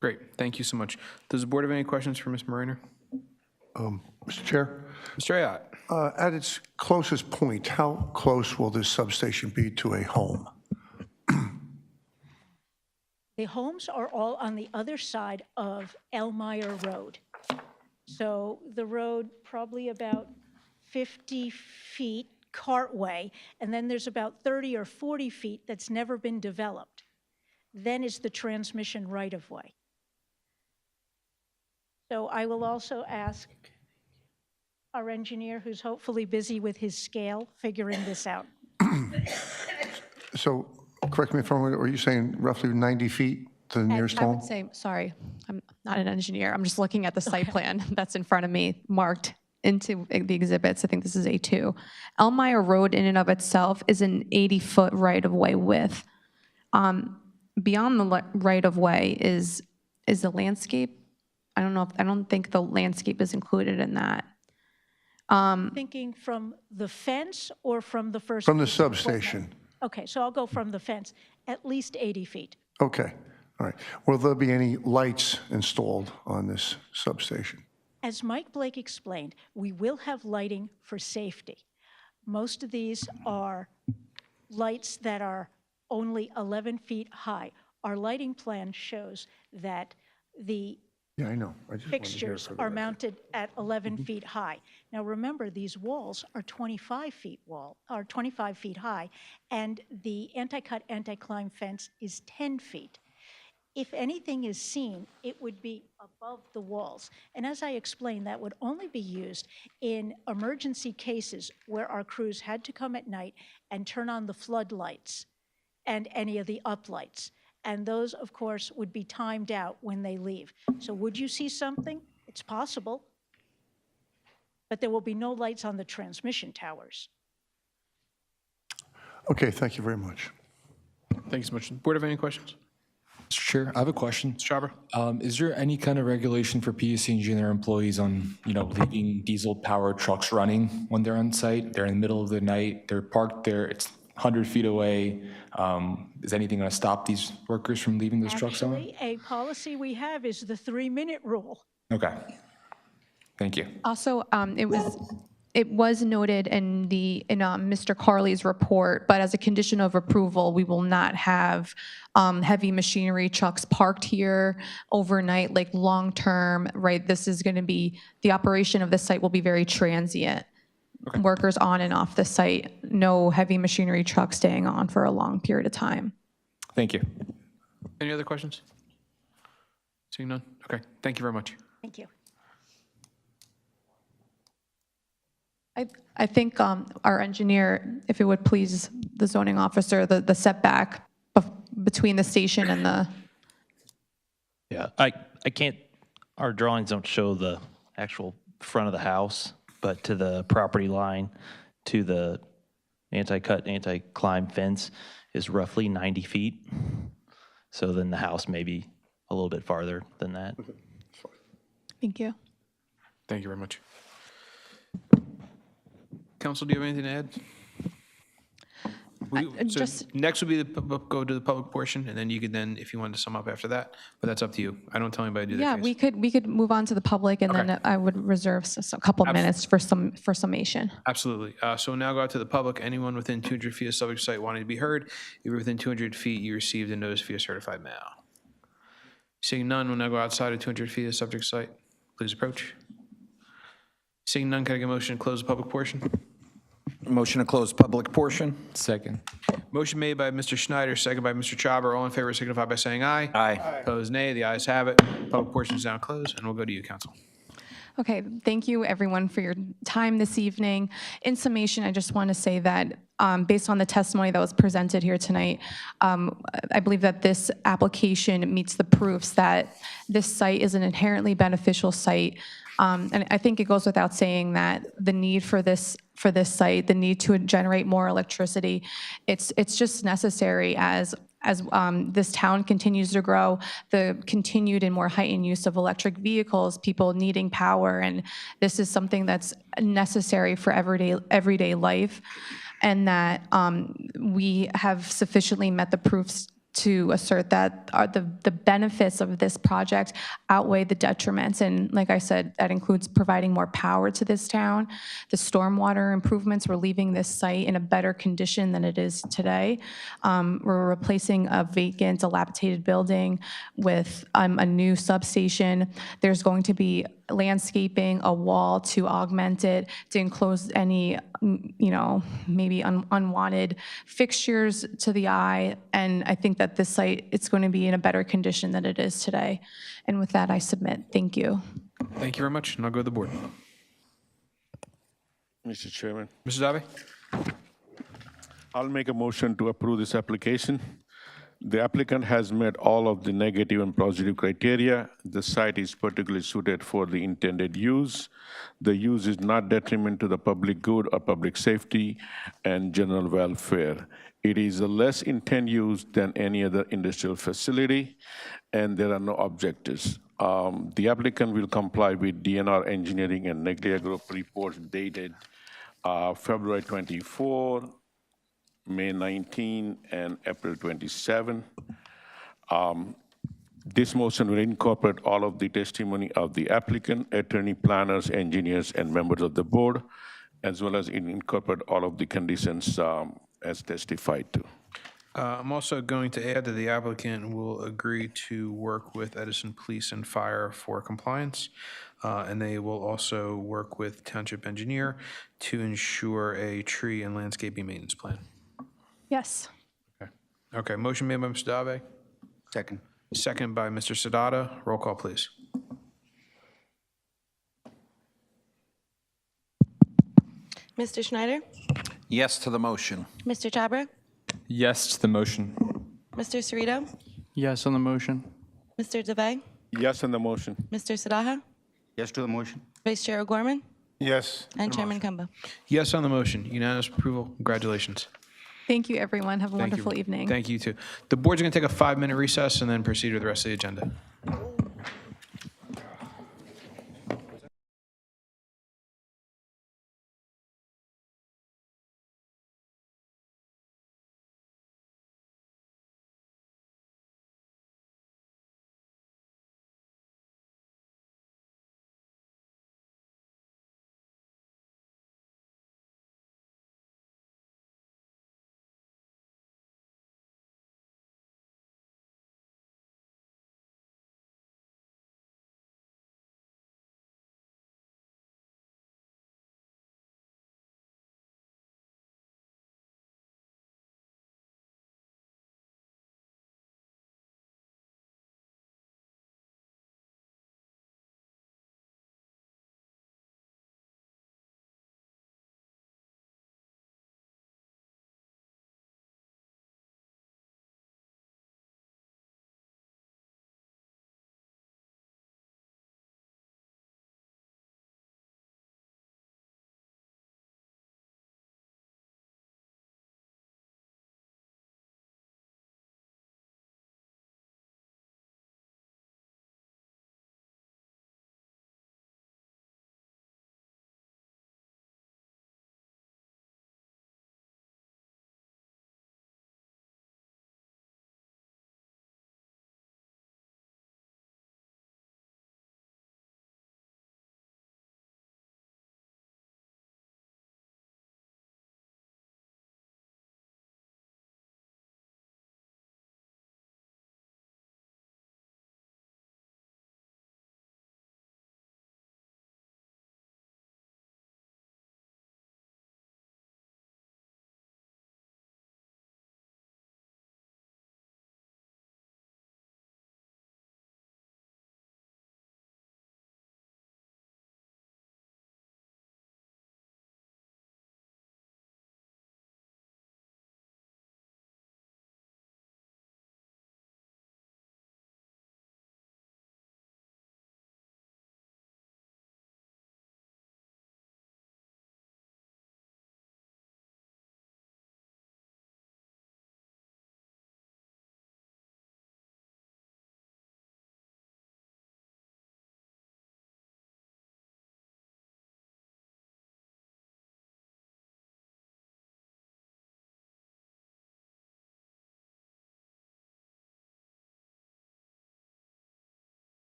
Great, thank you so much. Does the board have any questions for Ms. Mariner? Mr. Chair, Mr. Ayotte? at its closest point, how close will this substation be to a home? The homes are all on the other side of Elmire Road. So the road probably about 50 feet cartway, and then there's about 30 or 40 feet that's never been developed. Then is the transmission right-of-way. So I will also ask our engineer, who's hopefully busy with his scale, figuring this out. So, correct me if I'm wrong, are you saying roughly 90 feet to the nearest I home? would say, sorry, I'm not an engineer. I'm just looking at the site plan that's in front of me, marked into the exhibits. I think this is A2. Elmire Road in and of itself is an 80-foot right-of-way width. Beyond the right-of-way is the landscape. I don't think the landscape is included in that. Thinking from the fence or from the first? From the substation. Okay, so I'll go from the fence, at least 80 feet. Okay, all right. Will there be any lights installed on this substation? As Mike Blake explained, we will have lighting for safety. Most of these are lights that are only 11 feet high. Our lighting plan shows that the Yeah, I know. I just wanted to hear it fixtures for the are record. mounted at 11 feet high. Now remember, these walls are 25 feet high, and the anti-cut, anti-climb fence is 10 feet. If anything is seen, it would be above the walls. And as I explained, that would only be used in emergency cases where our crews had to come at night and turn on the floodlights and any of the uplights. And those, of course, would be timed out when they leave. So would you see something? It's possible. But there will be no lights on the transmission towers. Okay, thank you very much. Thank you so much. Board have any questions? Mr. Chair, I have a question. Mr. Chhabra? Is there any kind of regulation for PSC&G and their employees on, leaving diesel-powered trucks running when they're on site? They're in the middle of the night, they're parked there, it's 100 feet away. Is anything going to stop these workers from leaving those trucks on? Actually, a policy we have is the 3-minute rule. Okay. Thank you. Also, it was noted in Mr. Carley's report, but as a condition of approval, we will not have heavy machinery trucks parked here overnight, like long-term, right? This is going to be, the operation of the site will be very transient. Workers on and off the site, no heavy machinery trucks staying on for a long period of time. Thank you. Any other questions? Seeing none? Okay, thank you very much. Thank you. I think our engineer, if it would please the zoning officer, the setback between the station and the... Yeah, I can't, our drawings don't show the actual front of the house, but to the property line, to the anti-cut, anti-climb fence is roughly 90 feet. So then the house may be a little bit farther than that. Thank you. Thank you very much. Council, do you have anything to add? Next would be go to the public portion, and then you could if you wanted to sum up after that, but that's up to you. I don't tell anybody to do that. Yeah, we could move on to the public, and then I would reserve a couple minutes for summation. Absolutely. So we'll now go out to the public. Anyone within 200 feet of subject site wanting to be heard. If you're within 200 feet, you received a notice via certified mail. Seeing none, we'll now go outside of 200 feet of subject site. Please approach. Seeing none, can I get a motion to close the public portion? Motion to close public portion. Second. Motion made by Mr. Schneider, second by Mr. Chhabra. All in favor signify by saying aye. Aye. Opposed, nay. The ayes have it. Public portion is now closed, and we'll go to you, council. Okay, thank you everyone for your time this evening. In summation, I just want to say that based on the testimony that was presented here tonight, I believe that this application meets the proofs that this site is an inherently beneficial site. And I think it goes without saying that the need for this site, the need to generate more electricity, it's just necessary as this town continues to grow, the continued and more heightened use of electric vehicles, people needing power, and this is something that's necessary for everyday life, and that we have sufficiently met the proofs to assert that the benefits of this project outweigh the detriments. And like I said, that includes providing more power to this town. The stormwater improvements, we're leaving this site in a better condition than it is today. We're replacing a vacant, dilapidated building with a new substation. There's going to be landscaping, a wall to augment it, to enclose any, maybe unwanted fixtures to the eye. And I think that this site, it's going to be in a better condition than it is today. And with that, I submit. Thank you. Thank you very much, and I'll go to the board. Mr. Chairman, Mrs. Abe? I'll make a motion to approve this application. The applicant has met all of the negative and positive criteria. The site is particularly suited for the intended use. The use is not detriment to the public good or public safety and general welfare. It is a less intense use than any other industrial facility, and there are no objectives. The applicant will comply with DNR Engineering and Neglia Group reports dated February 24, May 19, and April 27. This motion will incorporate all of the testimony of the applicant, attorney, planners, engineers, and members of the board, as well as incorporate all of the conditions as testified to. I'm also going to add that the applicant will agree to work with Edison Police and Fire for compliance, and they will also work with Township Engineer to ensure a tree and landscaping maintenance plan. Yes. Okay, motion made by Mr. Dave. Second. Second by Mr. Sadada. Roll call, please. Mr. Schneider? Yes to the motion. Mr. Chhabra? Yes to the motion. Mr. Cerrito? Yes on the motion. Mr. DeVay? Yes on the motion. Mr. Sadaha? Yes to the motion. Vice Chair O'Gorman? Yes. And Chairman Kemba. Yes on the motion. Unanimous approval. Congratulations. Thank you, everyone. Have a Thank you. wonderful evening. Thank you, too. The board's going to take a 5-minute recess and then proceed with the rest of the agenda.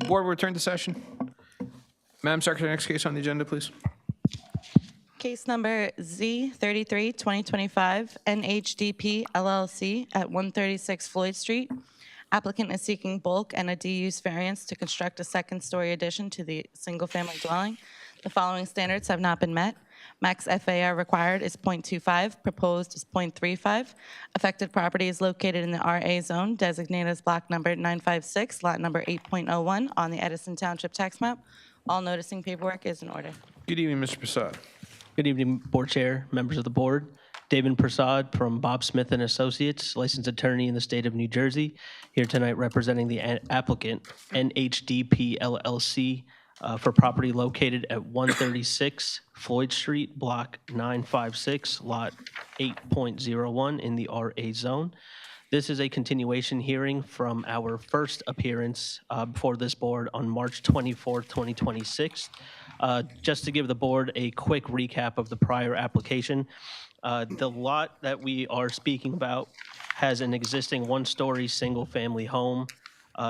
Board will return to session. Madam Secretary, next case on the agenda, please. Case number Z33, 2025, NHDP LLC at 136 Floyd Street. Applicant is seeking bulk and a D-use variance to construct a second-story addition to the single-family dwelling. The following standards have not been met. Max FAR required is .25, proposed is .35. Affected property is located in the RA zone, designated as block number 956, lot number 8.01 on the Edison Township tax map. All noticing paperwork is in order. Good evening, Mr. Prasad. Good evening, Board Chair, members of the board. David Prasad from Bob Smith and Associates, licensed attorney in the state of New Jersey, here tonight representing the applicant, NHDP LLC, for property located at 136 Floyd Street, block 956, lot 8.01 in the RA zone. This is a continuation hearing from our first appearance before this board on March 24th, 2026. Just to give the board a quick recap of the prior application, the lot that we are speaking about has an existing one-story single-family home.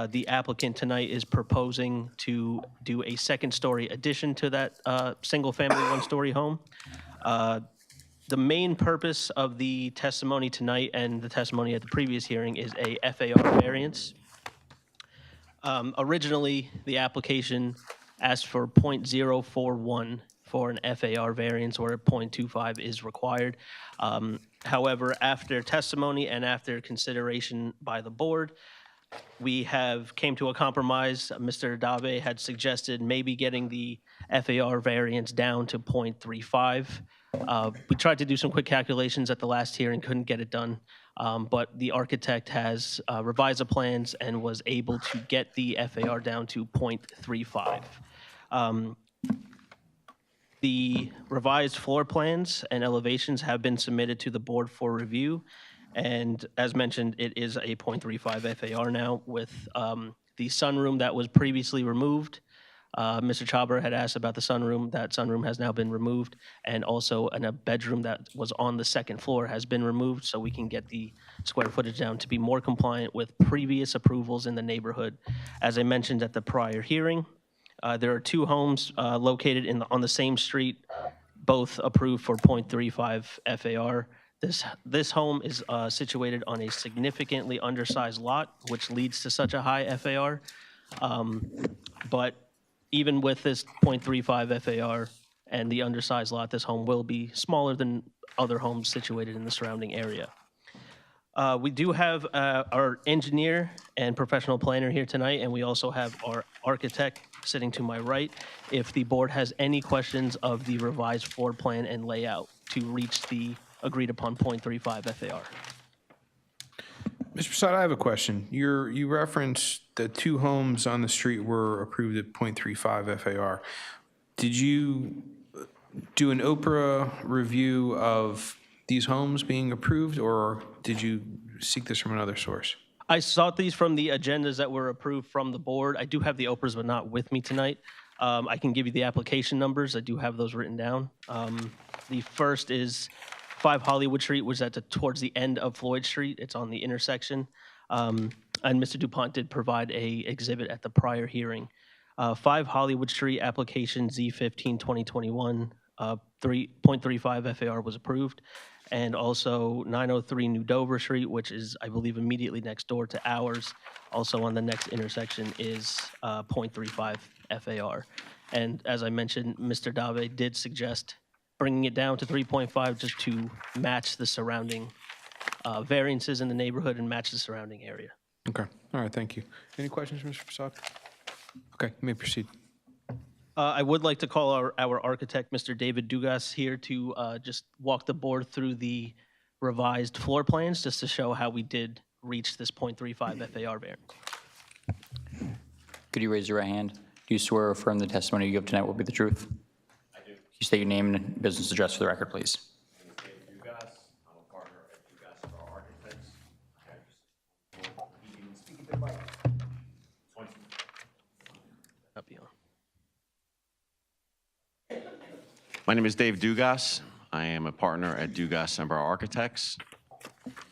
The applicant tonight is proposing to do a second-story addition to that single-family one-story home. The main purpose of the testimony tonight and the testimony at the previous hearing is a FAR variance. Originally, the application asked for .041 for an FAR variance, where .25 is required. However, after testimony and after consideration by the board, we have came to a compromise. Mr. Dave had suggested maybe getting the FAR variance down to .35. We tried to do some quick calculations at the last hearing, couldn't get it done, but the architect has revised the plans and was able to get the FAR down to .35. The revised floor plans and elevations have been submitted to the board for review. And as mentioned, it is a .35 FAR now with the sunroom that was previously removed. Mr. Chhabra had asked about the sunroom. That sunroom has now been removed. And also a bedroom that was on the second floor has been removed, so we can get the square footage down to be more compliant with previous approvals in the neighborhood. As I mentioned at the prior hearing, there are two homes located on the same street, both approved for .35 FAR. This home is situated on a significantly undersized lot, which leads to such a high FAR. But even with this .35 FAR and the undersized lot, this home will be smaller than other homes situated in the surrounding area. We do have our engineer and professional planner here tonight, and we also have our architect sitting to my right. If the board has any questions of the revised floor plan and layout to reach the agreed upon .35 FAR. Mr. Prasad, I have a question. You referenced the two homes on the street were approved at .35 FAR. Did you do an Oprah review of these homes being approved, or did you seek this from another source? I sought these from the agendas that were approved from the board. I do have the Oprahs, but not with me tonight. I can give you the application numbers. I do have those written down. The first is 5 Hollywood Street, which is towards the end of Floyd Street. It's on the intersection. And Mr. DuPont did provide a exhibit at the prior hearing. 5 Hollywood Street, application Z15 2021, 3.35 FAR was approved. And also 903 New Dover Street, which is, I believe, immediately next door to ours. Also on the next intersection is .35 FAR. And as I mentioned, Mr. Dave did suggest bringing it down to 3.5 just to match the surrounding variances in the neighborhood and match the surrounding area. Okay. All right. Thank you. Any questions, Mr. Prasad? Okay. You may proceed. I would like to call our architect, Mr. David Dugas, here to just walk the board through the revised floor plans just to show how we did reach this .35 FAR variance. Could you raise your right hand? Do you swear or affirm the testimony you give tonight will be the truth? I do. Can you state your name and business address for the record, please? My name is Dave Dugas. I am a partner at Dugas Ember Architects.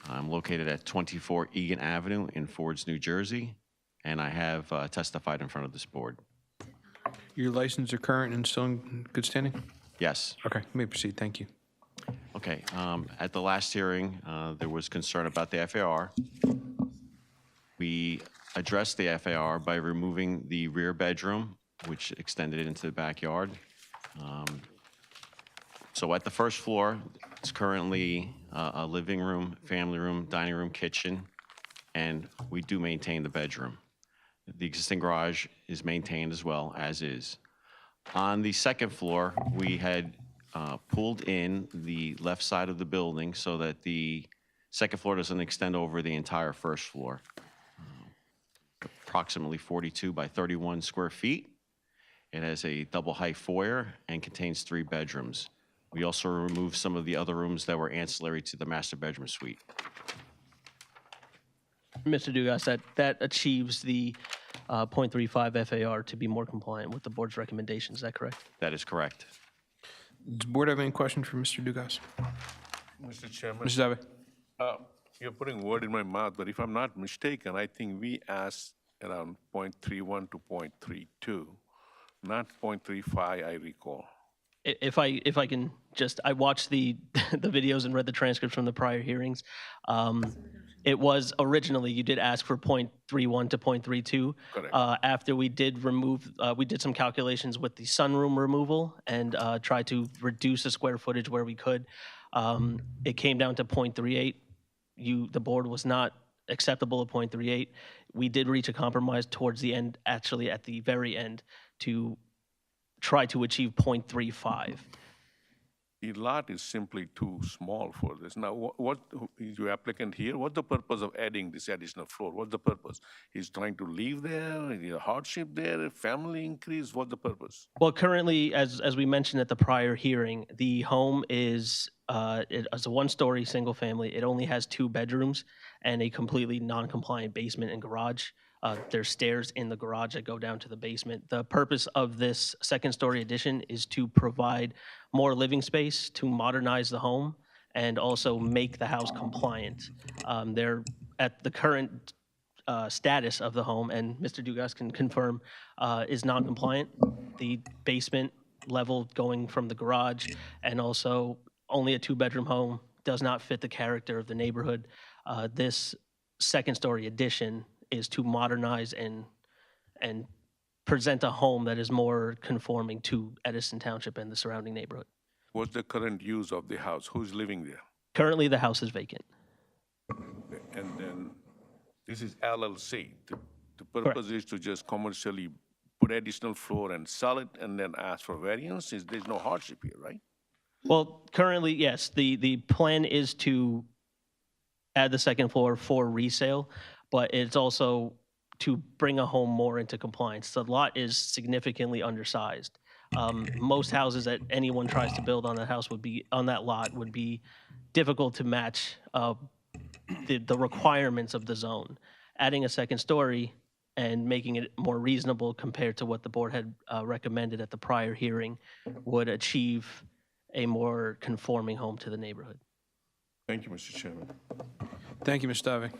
I'm located at 24 Egan Avenue in Fords, New Jersey, and I have testified in front of this board. Your license are current and still in good standing? Yes. Okay, you may proceed. Thank you. Okay. At the last hearing, there was concern about the FAR. We addressed the FAR by removing the rear bedroom, which extended into the backyard. So at the first floor, it's currently a living room, family room, dining room, kitchen, and we do maintain the bedroom. The existing garage is maintained as well, as is. On the second floor, we had pulled in the left side of the building so that the second floor doesn't extend over the entire first floor. Approximately 42 by 31 square feet. It has a double height foyer and contains 3 bedrooms. We also removed some of the other rooms that were ancillary to the master bedroom suite. Mr. Dugas, that achieves the 0.35 FAR to be more compliant with the board's recommendations. Is that correct? That is correct. Does the board have any question for Mr. Dugas? Mr. Chairman. Mr. Zave? You're putting word in my mouth, but if I'm not mistaken, I think we asked around 0.31 to 0.32, not 0.35, I recall. If I can just, I watched the videos and read the transcripts from the prior hearings. It was originally, you did ask for 0.31 to 0.32. Correct. After we did remove, we did some calculations with the sunroom removal and tried to reduce the square footage where we could. It came down to 0.38. The board was not acceptable at 0.38. We did reach a compromise towards the end, actually at the very end, to try to achieve 0.35. The lot is simply too small for this. Now, what is your applicant here? What's the purpose of adding this additional floor? What's the purpose? He's trying to live there, is there a hardship there, family increase? What's the purpose? Well, currently, as we mentioned at the prior hearing, the home is it's a one-story single family. It only has 2 bedrooms and a completely non-compliant basement and garage. There's stairs in the garage that go down to the basement. The purpose of this second-story addition is to provide more living space, to modernize the home, and also make the house compliant. They're at the current status of the home, and Mr. Dugas can confirm, is non-compliant. The basement level going from the garage, and also only a 2-bedroom home, does not fit the character of the neighborhood. This second-story addition is to modernize and present a home that is more conforming to Edison Township and the surrounding neighborhood. What's the current use of the house? Who's living there? Currently, the house is vacant. And then this is LLC. The purpose is to just commercially put additional floor and sell it and then ask for variance? There's no hardship here, right? Well, currently, yes. The plan is to add the second floor for resale, but it's also to bring a home more into compliance. The lot is significantly undersized. Most houses that anyone tries to build on that lot would be difficult to match the requirements of the zone. Adding a second story and making it more reasonable compared to what the board had recommended at the prior hearing would achieve a more conforming home to the neighborhood. Thank you, Mr. Chairman. Thank you, Mr. Dave.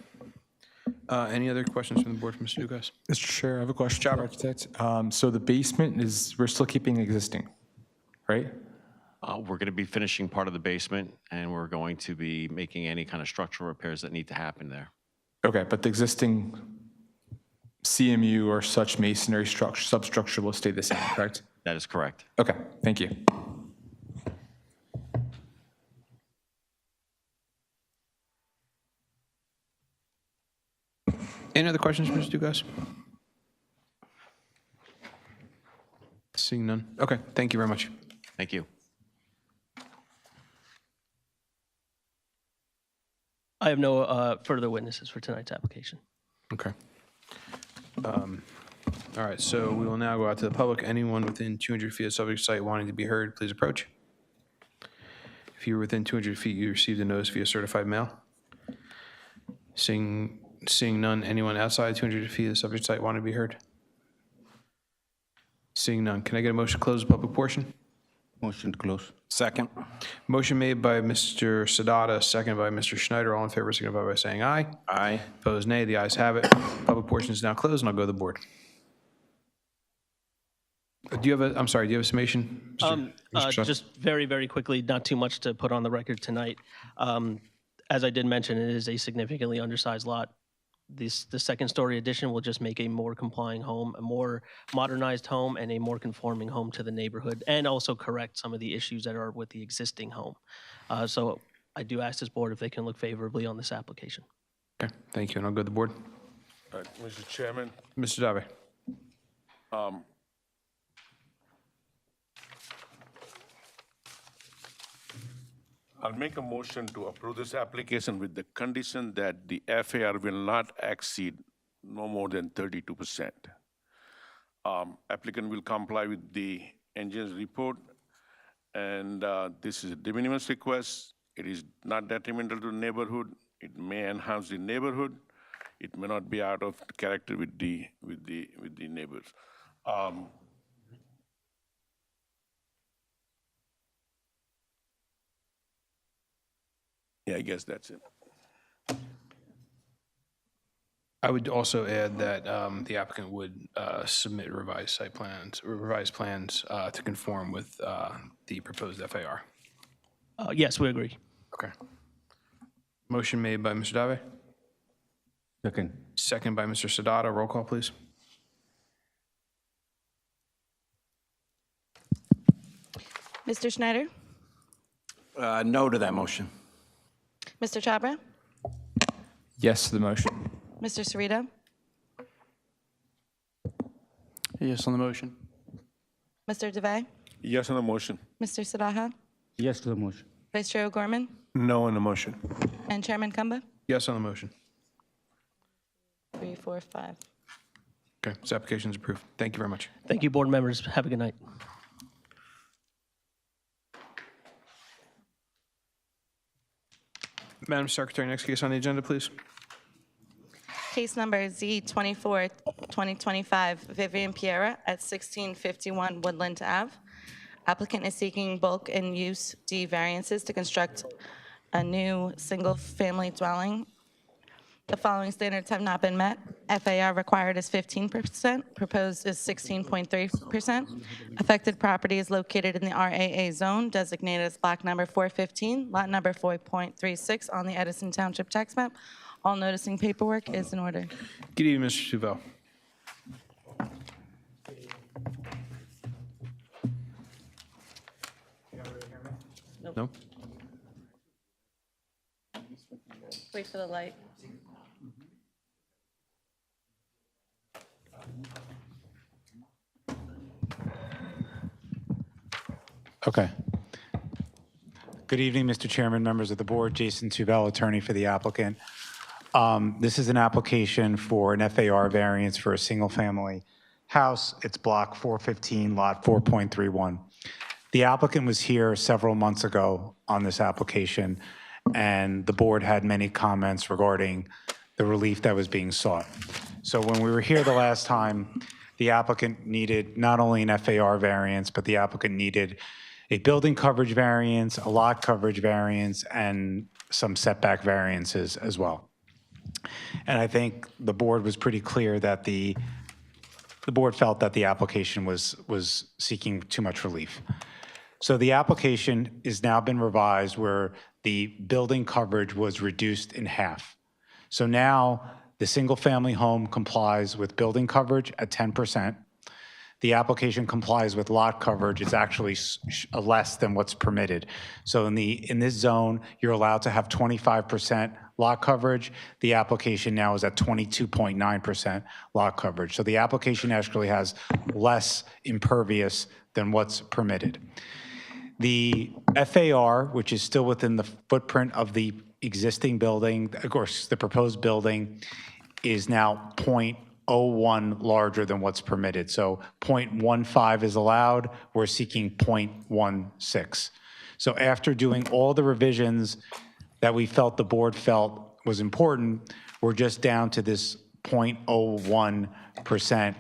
Any other questions from the board from Mr. Dugas? Mr. Chair, I have a question for the architect. So the basement we're still keeping existing, right? We're going to be finishing part of the basement, and we're going to be making any kind of structural repairs that need to happen there. Okay, but the existing CMU or such masonry substructure will stay the same, correct? That is correct. Okay, thank you. Any other questions, Mr. Dugas? Seeing none. Okay, thank you very much. Thank you. I have no further witnesses for tonight's application. Okay. All right, so we will now go out to the public. Anyone within 200 feet of subject site wanting to be heard, please approach. If you were within 200 feet, you received a notice via certified mail. Seeing none, anyone outside 200 feet of the subject site want to be heard? Seeing none, can I get a motion to close the public portion? Motion to close. Second. Motion made by Mr. Sadada, second by Mr. Schneider. All in favor, signify by saying aye. Aye. Opposed, nay. The ayes have it. Public portion is now closed, and I'll go to the board. Do you have a summation? Mr. Schneider? Just very, very quickly, not too much to put on the record tonight. As I did mention, it is a significantly undersized lot. The second story addition will just make a more complying home, a more modernized home, and a more conforming home to the neighborhood, and also correct some of the issues that are with the existing home. So I do ask this board if they can look favorably on this application. Okay, thank you, and I'll go to the board. All right, Mr. Chairman, Mr. Dave. I'll make a motion to approve this application with the condition that the FAR will not exceed no more than 32%. Applicant will comply with the engineer's report, and this is a de minimis request. It is not detrimental to the neighborhood. It may enhance the neighborhood. It may not be out of character with the neighbors. Yeah, I guess that's it. I would also add that the applicant would submit revised plans to conform with the proposed FAR. Yes, we agree. Okay. Motion made by Mr. Dave. Second. Second by Mr. Sadada. Roll call, please. Mr. Schneider? No to that motion. Mr. Chabra? Yes to the motion. Mr. Sarita? Yes on the motion. Mr. DeVay? Yes on the motion. Mr. Sadaha? Yes to the motion. Vice Chair O'Gorman? No on the motion. And Chairman Kumba? Yes on the motion. 3, 4, 5. Okay, this application is approved. Thank you very much. Thank you, board members. Have a good night. Madam Secretary, next case on the agenda, please. Case number Z24-2025, Vivian Piera at 1651 Woodland Ave. Applicant is seeking bulk and use D variances to construct a new single-family dwelling. The following standards have not been met. FAR required is 15%, proposed is 16.3%. Affected property is located in the RAA zone, designated as block number 415, lot number 4.36 on the Edison Township tax map. All noticing paperwork is in order. Good evening, Mr. Duval. No? Wait for the light. Okay. Good evening, Mr. Chairman, members of the board. Jason Tuvell, attorney for the applicant. This is an application for an FAR variance for a single-family house. It's block 415, lot 4.31. The applicant was here several months ago on this application, and the board had many comments regarding the relief that was being sought. So when we were here the last time, the applicant needed not only an FAR variance, but the applicant needed a building coverage variance, a lot coverage variance, and some setback variances as well. And I think the board was pretty clear that the board felt that the application was seeking too much relief. So the application has now been revised where the building coverage was reduced in half. So now the single-family home complies with building coverage at 10%. The application complies with lot coverage. It's actually less than what's permitted. So in this zone, you're allowed to have 25% lot coverage. The application now is at 22.9% lot coverage. So the application actually has less impervious than what's permitted. The FAR, which is still within the footprint of the existing building, of course, the proposed building, is now 0.01 larger than what's permitted. So 0.15 is allowed, we're seeking 0.16. So after doing all the revisions that we felt the board felt was important, we're just down to this 0.01%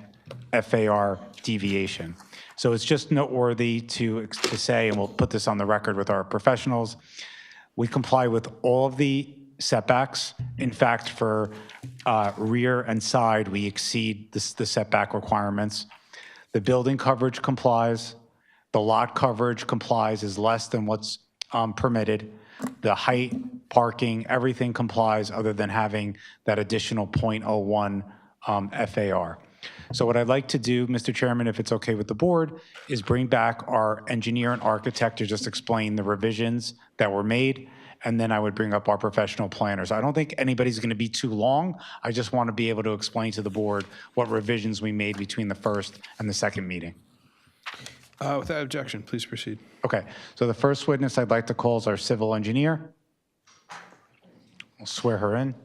FAR deviation. So it's just noteworthy to say, and we'll put this on the record with our professionals, we comply with all of the setbacks. In fact, for rear and side, we exceed the setback requirements. The building coverage complies. The lot coverage complies, is less than what's permitted. The height, parking, everything complies other than having that additional 0.01 FAR. So what I'd like to do, Mr. Chairman, if it's okay with the board, is bring back our engineer and architect to just explain the revisions that were made, and then I would bring up our professional planners. I don't think anybody's going to be too long. I just want to be able to explain to the board what revisions we made between the first and the second meeting. Without objection, please proceed. Okay, so the first witness I'd like to call is our civil engineer. We'll swear her in.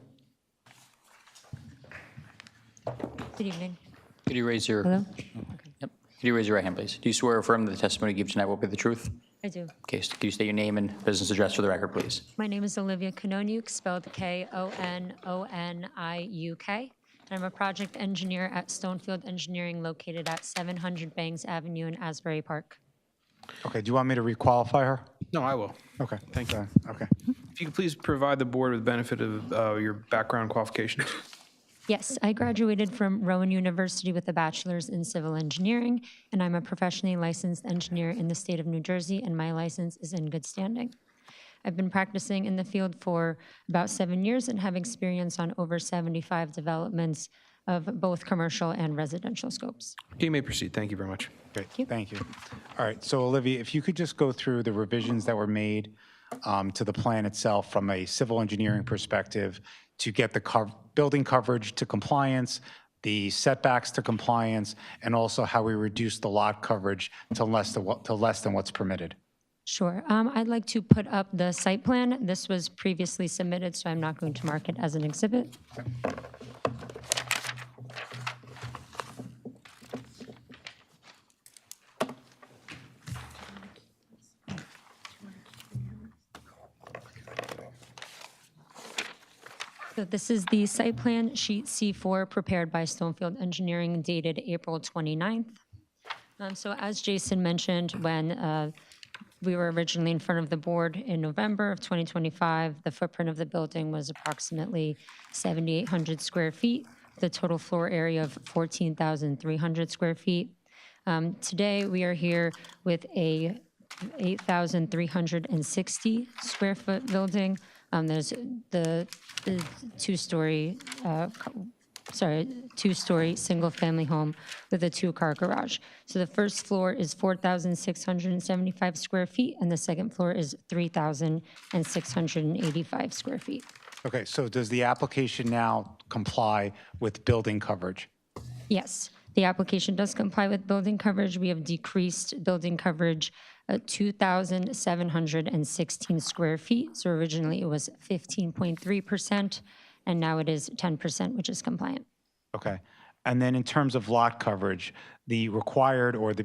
Good evening. Could you raise your... Hello? Yep. Could you raise your right hand, please? Do you swear or affirm that the testimony you give tonight will be the truth? I do. Okay, so could you state your name and business address for the record, please? My name is Olivia Kononiuk, spelled K-O-N-O-N-I-U-K. I'm a project engineer at Stonefield Engineering located at 700 Bangs Avenue in Asbury Park. Okay, do you want me to requalify her? No, I will. Okay. Thank you. Okay. If you could please provide the board with the benefit of your background qualifications. Yes, I graduated from Rowan University with a bachelor's in civil engineering, and I'm a professionally licensed engineer in the state of New Jersey, and my license is in good standing. I've been practicing in the field for about 7 years and have experience on over 75 developments of both commercial and residential scopes. You may proceed. Thank you very much. Great, thank you. All right, so Olivia, if you could just go through the revisions that were made to the plan itself from a civil engineering perspective to get the building coverage to compliance, the setbacks to compliance, and also how we reduce the lot coverage to less than what's permitted. Sure. I'd like to put up the site plan. This was previously submitted, so I'm not going to mark it as an exhibit. So this is the site plan, sheet C4, prepared by Stonefield Engineering, dated April 29th. So as Jason mentioned, when we were originally in front of the board in November of 2025, the footprint of the building was approximately 7,800 square feet, with a total floor area of 14,300 square feet. Today, we are here with a 8,360 square foot building. There's the two-story single-family home with a two-car garage. So the first floor is 4,675 square feet, and the second floor is 3,685 square feet. Okay, so does the application now comply with building coverage? Yes, the application does comply with building coverage. We have decreased building coverage 2,716 square feet. So originally it was 15.3%, and now it is 10%, which is compliant. Okay. And then in terms of lot coverage, the required or the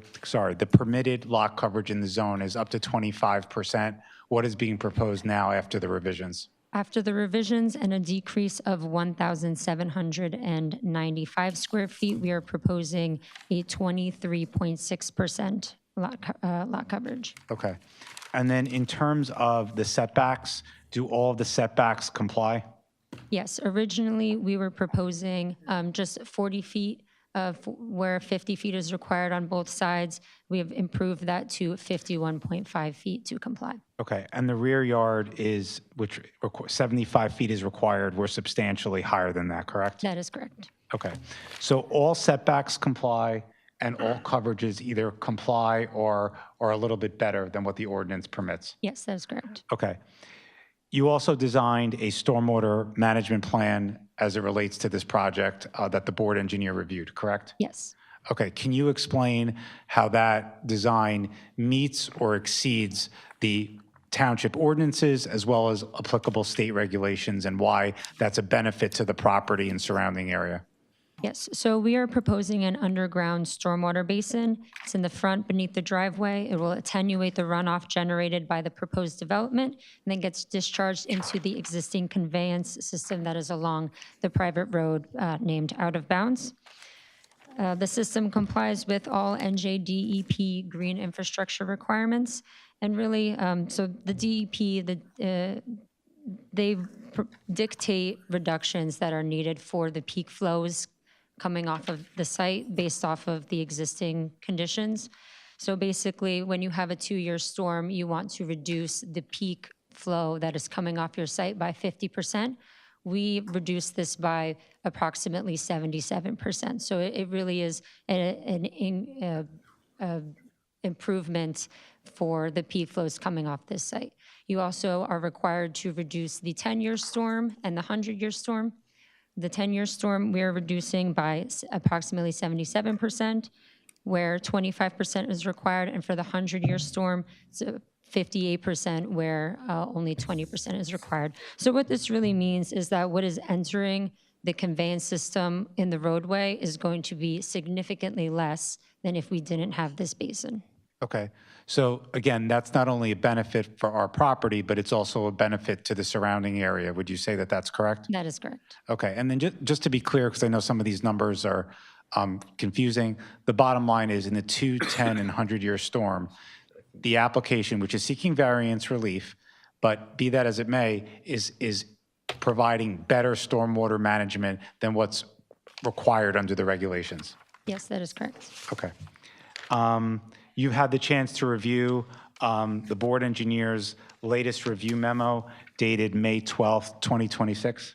permitted lot coverage in the zone is up to 25%. What is being proposed now after the revisions? After the revisions and a decrease of 1,795 square feet, we are proposing a 23.6% lot coverage. Okay. And then in terms of the setbacks, do all of the setbacks comply? Yes, originally we were proposing just 40 feet where 50 feet is required on both sides. We have improved that to 51.5 feet to comply. Okay, and the rear yard is, which 75 feet is required, we're substantially higher than that, correct? That is correct. Okay, so all setbacks comply and all coverages either comply or are a little bit better than what the ordinance permits? Yes, that is correct. Okay. You also designed a stormwater management plan as it relates to this project that the board engineer reviewed, correct? Yes. Okay, can you explain how that design meets or exceeds the township ordinances as well as applicable state regulations and why that's a benefit to the property and surrounding area? Yes, so we are proposing an underground stormwater basin. It's in the front beneath the driveway. It will attenuate the runoff generated by the proposed development and then gets discharged into the existing conveyance system that is along the private road named Out of Bounds. The system complies with all NJDEP green infrastructure requirements. And really, so the DEP, they dictate reductions that are needed for the peak flows coming off of the site based off of the existing conditions. So basically, when you have a 2-year storm, you want to reduce the peak flow that is coming off your site by 50%. We reduce this by approximately 77%. So it really is an improvement for the peak flows coming off this site. You also are required to reduce the 10-year storm and the 100-year storm. The 10-year storm, we are reducing by approximately 77%, where 25% is required, and for the 100-year storm, it's 58%, where only 20% is required. So what this really means is that what is entering the conveyance system in the roadway is going to be significantly less than if we didn't have this basin. Okay, so again, that's not only a benefit for our property, but it's also a benefit to the surrounding area. Would you say that that's correct? That is correct. Okay, and then just to be clear, because I know some of these numbers are confusing, the bottom line is in the 2, 10, and 100-year storm, the application, which is seeking variance relief, but be that as it may, is providing better stormwater management than what's required under the regulations. Yes, that is correct. Okay. You've had the chance to review the board engineer's latest review memo dated May 12th, 2026?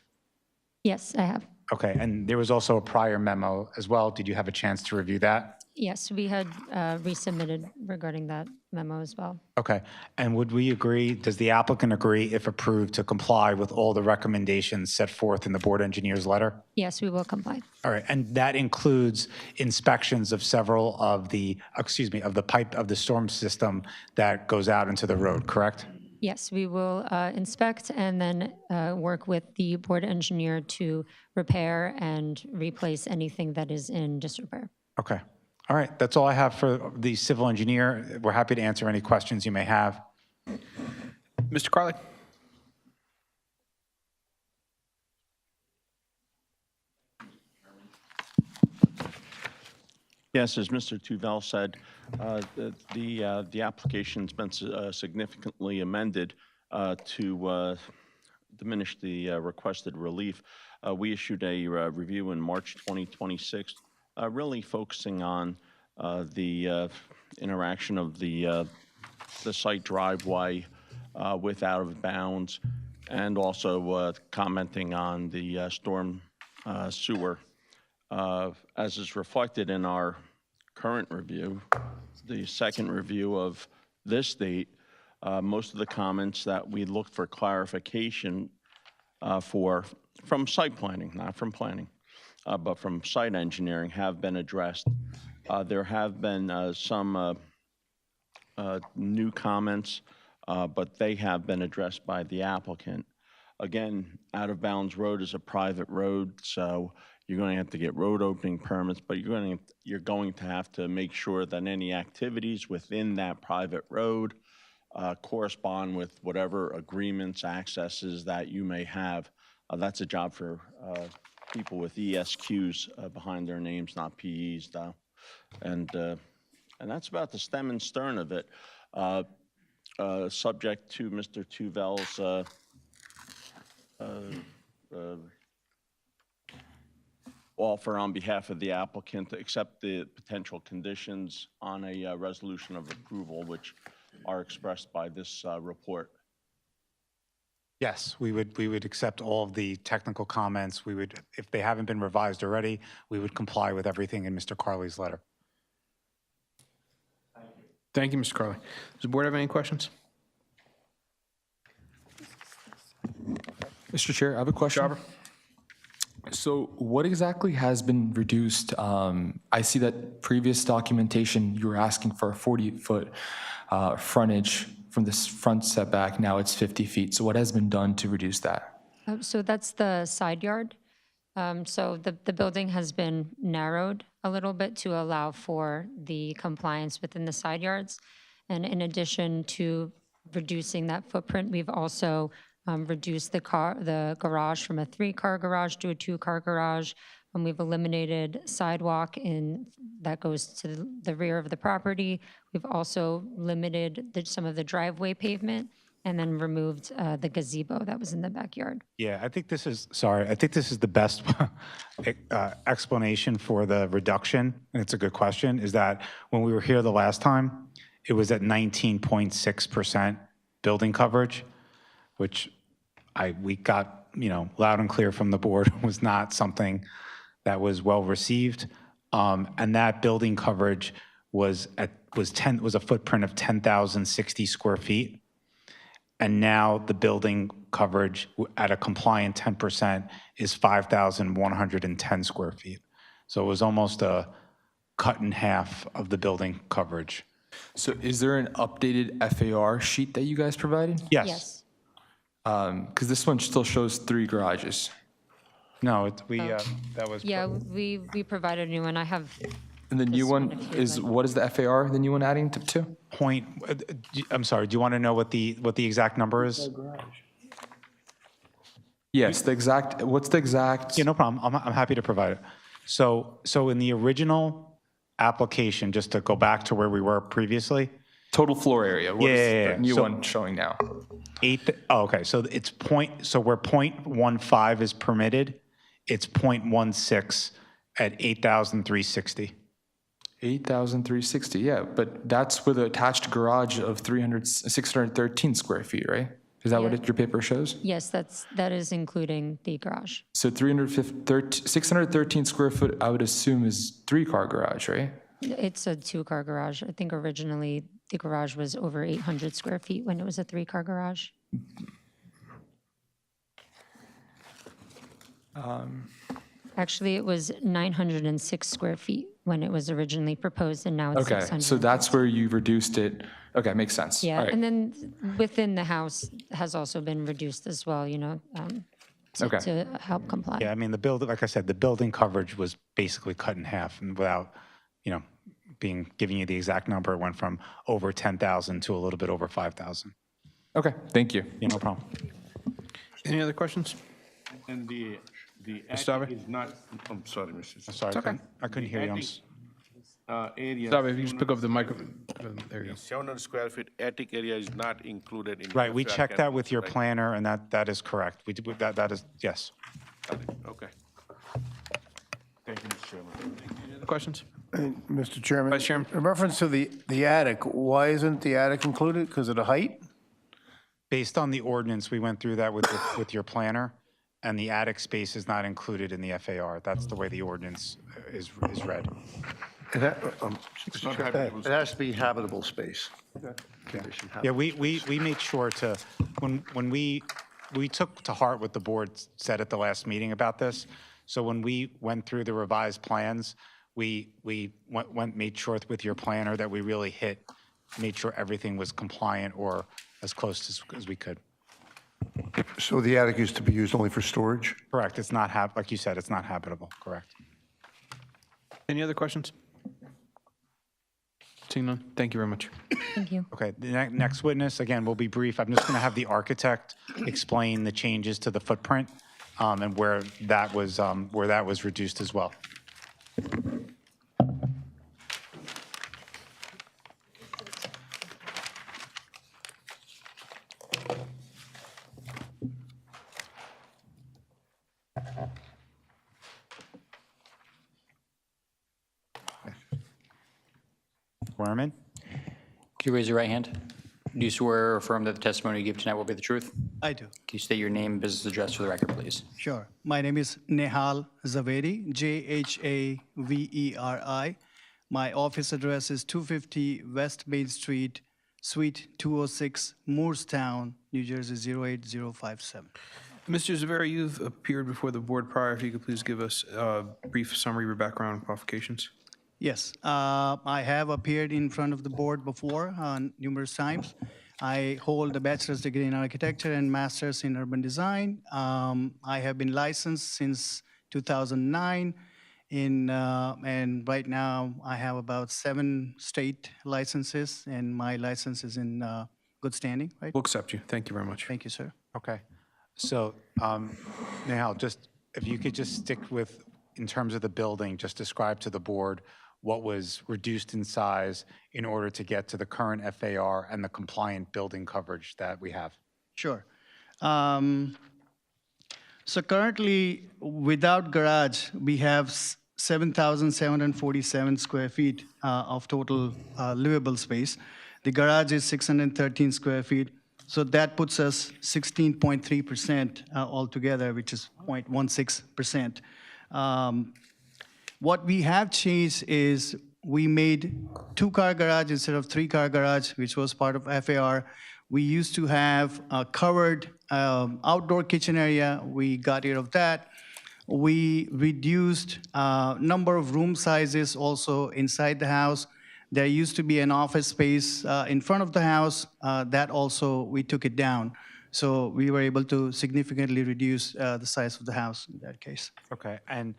Yes, I have. Okay, and there was also a prior memo as well. Did you have a chance to review that? Yes, we had resubmitted regarding that memo as well. Okay, and would we agree, does the applicant agree, if approved, to comply with all the recommendations set forth in the board engineer's letter? Yes, we will comply. All right, and that includes inspections of several of the, of the pipe of the storm system that goes out into the road, correct? Yes, we will inspect and then work with the board engineer to repair and replace anything that is in disrepair. Okay. All right, that's all I have for the civil engineer. We're happy to answer any questions you may have. Mr. Carley? Yes, as Mr. Tuvell said, the application's been significantly amended to diminish the requested relief. We issued a review in March 2026, really focusing on the interaction of the site driveway with out of bounds, and also commenting on the storm sewer. As is reflected in our current review, the second review of this date, most of the comments that we looked for clarification from site planning, not from planning, but from site engineering, have been addressed. There have been some new comments, but they have been addressed by the applicant. Again, Out of Bounds Road is a private road, so you're going to have to get road opening permits, but you're going to have to make sure that any activities within that private road correspond with whatever agreements, accesses that you may have. That's a job for people with ESQs behind their names, not PEs, though. And that's about the stem and stern of it. Subject to Mr. Tuvell's offer on behalf of the applicant to accept the potential conditions on a resolution of approval, which are expressed by this report. Yes, we would accept all of the technical comments. We would, if they haven't been revised already, we would comply with everything in Mr. Carley's letter. Thank you, Mr. Carley. Does the board have any questions? Mr. Chair, I have a question. Jobber? So what exactly has been reduced? I see that previous documentation, you were asking for a 40-foot frontage from this front setback. Now it's 50 feet. So what has been done to reduce that? So that's the side yard. So the building has been narrowed a little bit to allow for the compliance within the side yards. And in addition to reducing that footprint, we've also reduced the garage from a 3-car garage to a 2-car garage. And we've eliminated sidewalk that goes to the rear of the property. We've also limited some of the driveway pavement and then removed the gazebo that was in the backyard. Yeah, I think this is the best explanation for the reduction, and it's a good question, is that when we were here the last time, it was at 19.6% building coverage, which we got, loud and clear from the board was not something that was well received. And that building coverage was a footprint of 10,060 square feet. And now the building coverage at a compliant 10% is 5,110 square feet. So it was almost a cut in half of the building coverage. So is there an updated FAR sheet that you guys provided? Yes. Because this one still shows 3 garages. No, that was. Yeah, we provided a new one. I have. And the new one is, what is the FAR, the new one adding to? I'm sorry, do you want to know what the exact number is? Yes, what's the exact? Yeah, no problem. I'm happy to provide it. So in the original application, just to go back to where we were previously. Total floor area. What is the new one showing now? Okay, so where 0.15 is permitted, it's 0.16 at 8,360. 8,360, yeah, but that's with an attached garage of 613 square feet, right? Is that what your paper shows? Yes, that is including the garage. So 613 square foot, I would assume, is 3-car garage, right? It's a 2-car garage. I think originally the garage was over 800 square feet when it was a 3-car garage. Actually, it was 906 square feet when it was originally proposed, and now it's 600. So that's where you reduced it. Okay, makes sense. Yeah, All right. and then within the house has also been reduced as well, to help comply. Yeah, I mean, like I said, the building coverage was basically cut in half, and without, giving you the exact number, it went from over 10,000 to a little bit over 5,000. Okay, thank you. Yeah, no problem. Any other questions? And the Stop attic is not, I'm sorry, Mr. I'm sorry, I couldn't hear you. Area. Stop, if you just pick up the microphone. There you go. 700 square feet attic area is not included in. Right, we FAR checked that with your calculation, planner, and that is correct. That is, yes. right? Okay. Thank you, Mr. Chairman. Questions? Mr. Chairman? Vice Chairman? In reference to the attic, why isn't the attic included? Because of the height? Based on the ordinance, we went through that with your planner, and the attic space is not included in the FAR. That's the way the ordinance is read. Mr. Chairman, it has to be habitable space. Yeah, we made sure to, when we took to heart what the board said at the last meeting about this. So when we went through the revised plans, we made sure with your planner that we really made sure everything was compliant or as close as we could. So the attic is to be used only for storage? Correct. It's not, like you said, it's not habitable. Correct. Any other questions? Seeing none, thank you very much. Thank you. Okay, the next witness, again, will be brief. I'm just going to have the architect explain the changes to the footprint and where that was reduced as well. Swearman? Can you raise your right hand? Do you swear or affirm that the testimony you give tonight will be the truth? I do. Can you state your name and business address for the record, please? Sure. My name is Nehal Zaveri, Jhaveri. My office address is 250 West Main Street, Suite 206, Moorestown, New Jersey 08057. Mr. Zaveri, you've appeared before the board prior. If you could please give us a brief summary of your background and qualifications. Yes, I have appeared in front of the board before numerous times. I hold a bachelor's degree in architecture and master's in urban design. I have been licensed since 2009. And right now, I have about 7 state licenses, and my license is in good standing, right? We'll accept you. Thank you very much. Thank you, sir. Okay. So, Nehal, just, if you could just stick with, in terms of the building, just describe to the board what was reduced in size in order to get to the current FAR and the compliant building coverage that we have. Sure. So currently, without garage, we have 7,747 square feet of total livable space. The garage is 613 square feet. So that puts us 16.3% altogether, which is 0.16%. What we have changed is we made 2-car garage instead of 3-car garage, which was part of FAR. We used to have a covered outdoor kitchen area. We got rid of that. We reduced number of room sizes also inside the house. There used to be an office space in front of the house. That also, we took it down. So we were able to significantly reduce the size of the house in that case. Okay, and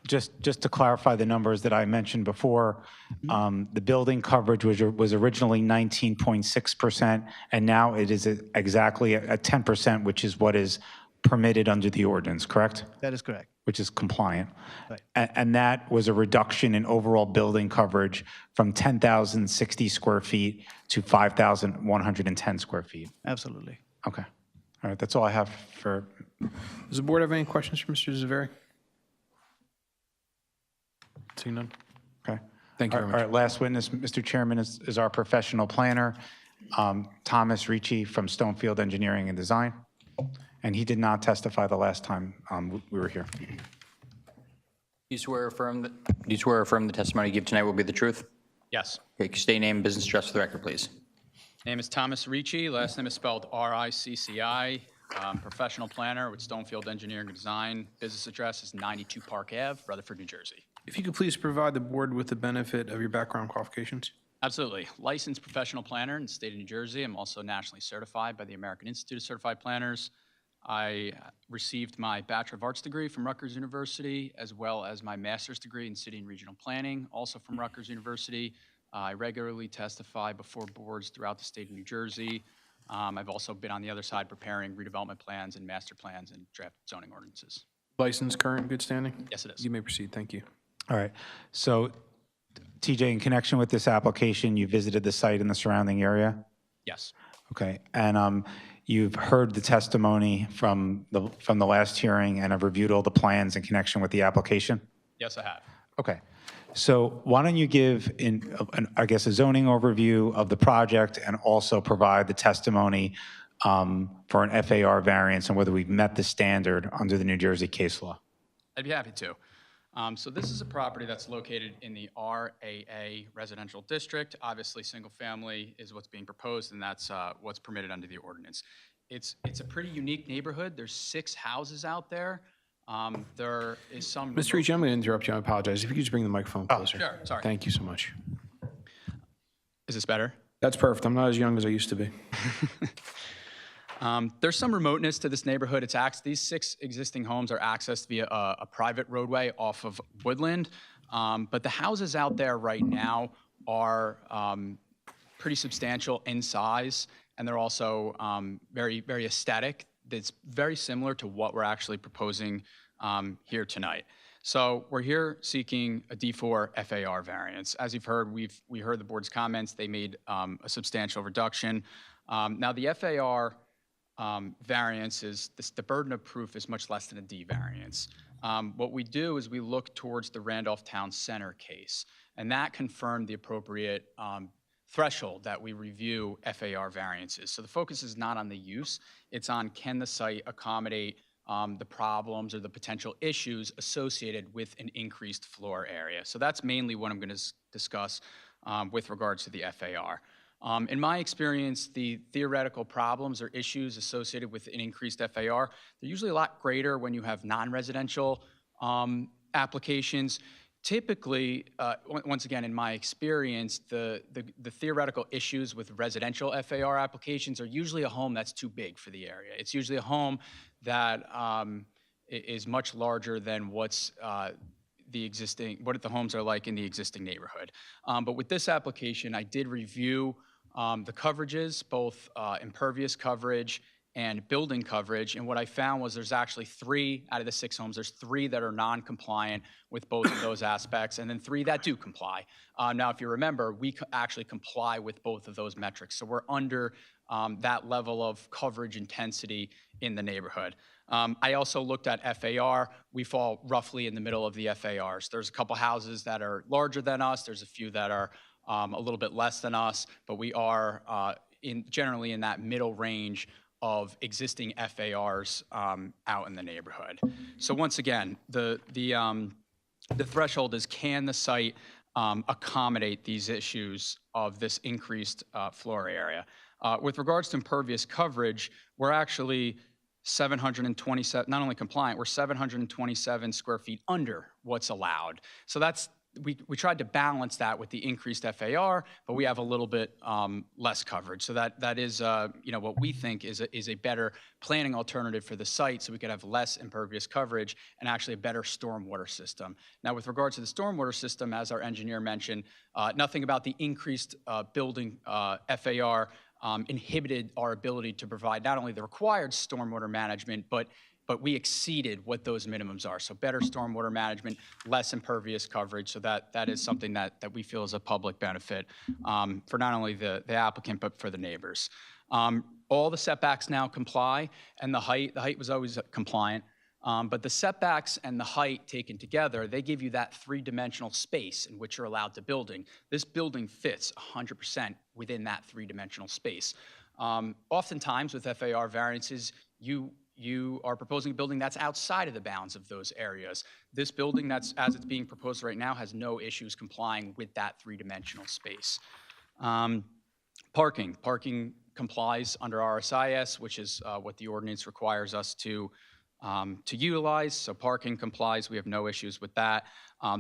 just to clarify the numbers that I mentioned before, the building coverage was originally 19.6%, and now it is exactly at 10%, which is what is permitted under the ordinance, correct? That is correct. Which is compliant. Right. And that was a reduction in overall building coverage from 10,060 square feet to 5,110 square feet. Absolutely. Okay. All right, that's all I have for... Does the board have any questions for Mr. Zaveri? Seeing none? Okay. Thank you very much. All right, last witness, Mr. Chairman, is our professional planner, Thomas Ricci from Stonefield Engineering and Design, and he did not testify the last time we were here. Do you swear or affirm the testimony you give tonight will be the truth? Yes. Okay, could you state your name and business address for the record, please? Name is Thomas Ricci. Last name is spelled R-I-C-C-I. Professional planner with Stonefield Engineering and Design. Business address is 92 Park Ave, Rutherford, New Jersey. If you could please provide the board with the benefit of your background qualifications. Absolutely. Licensed professional planner in the state of New Jersey. I'm also nationally certified by the American Institute of Certified Planners. I received my Bachelor of Arts degree from Rutgers University, as well as my master's degree in city and regional planning, also from Rutgers University. I regularly testify before boards throughout the state of New Jersey. I've also been on the other side preparing redevelopment plans and master plans and draft zoning ordinances. License current, good standing? Yes, it is. You may proceed. Thank you. All right. So, TJ, in connection with this application, you visited the site and the surrounding area? Yes. Okay. And you've heard the testimony from the last hearing and have reviewed all the plans in connection with the application? Yes, I have. Okay. So why don't you give, I guess, a zoning overview of the project and also provide the testimony for an FAR variance and whether we've met the standard under the New Jersey case law? I'd be happy to. So this is a property that's located in the RAA residential district. Obviously, single family is what's being proposed, and that's what's permitted under the ordinance. It's a pretty unique neighborhood. There's 6 houses out there. There is some... Mr. Ricci, I'm going to interrupt you. I apologize. If you could just bring the microphone closer. Sure, sorry. Thank you so much. Is this better? That's perfect. I'm not as young as I used to be. There's some remoteness to this neighborhood. These 6 existing homes are accessed via a private roadway off of Woodland. But the houses out there right now are pretty substantial in size, and they're also very, very aesthetic. That's very similar to what we're actually proposing here tonight. So we're here seeking a D4 FAR variance. As you've heard, we heard the board's comments. They made a substantial reduction. Now the FAR variance is, the burden of proof is much less than a D variance. What we do is we look towards the Randolph Town Center case, and that confirmed the appropriate threshold that we review FAR variances. So the focus is not on the use, it's on can the site accommodate the problems or the potential issues associated with an increased floor area. So that's mainly what I'm going to discuss with regards to the FAR. In my experience, the theoretical problems or issues associated with an increased FAR, they're usually a lot greater when you have non-residential applications. Typically, once again, in my experience, the theoretical issues with residential FAR applications are usually a home that's too big for the area. It's usually a home that is much larger than what's what the homes are like in the existing neighborhood. But with this application, I did review the coverages, both impervious coverage and building coverage, and what I found was there's actually 3 out of the 6 homes, there's 3 that are non-compliant with both of those aspects, and then 3 that do comply. Now, if you remember, we actually comply with both of those metrics, so we're under that level of coverage intensity in the neighborhood. I also looked at FAR. We fall roughly in the middle of the FARs. There's a couple houses that are larger than us. There's a few that are a little bit less than us, but we are generally in that middle range of existing FARs out in the neighborhood. So once again, the threshold is, can the site accommodate these issues of this increased floor area? With regards to impervious coverage, we're actually 727, not only compliant, we're 727 square feet under what's allowed. So that's, we tried to balance that with the increased FAR, but we have a little bit less coverage. So that is, what we think is a better planning alternative for the site, so we could have less impervious coverage and actually a better stormwater system. Now, with regards to the stormwater system, as our engineer mentioned, nothing about the increased building FAR inhibited our ability to provide not only the required stormwater management, but we exceeded what those minimums are. So better stormwater management, less impervious coverage. So that is something that we feel is a public benefit for not only the applicant, but for the neighbors. All the setbacks now comply, and the height was always compliant. But the setbacks and the height taken together, they give you that 3-dimensional space in which you're allowed to building. This building fits 100% within that 3-dimensional space. Oftentimes with FAR variances, you are proposing a building that's outside of the bounds of those areas. This building, that's as it's being proposed right now, has no issues complying with that 3-dimensional space. Parking complies under RSIS, which is what the ordinance requires us to utilize. So parking complies. We have no issues with that.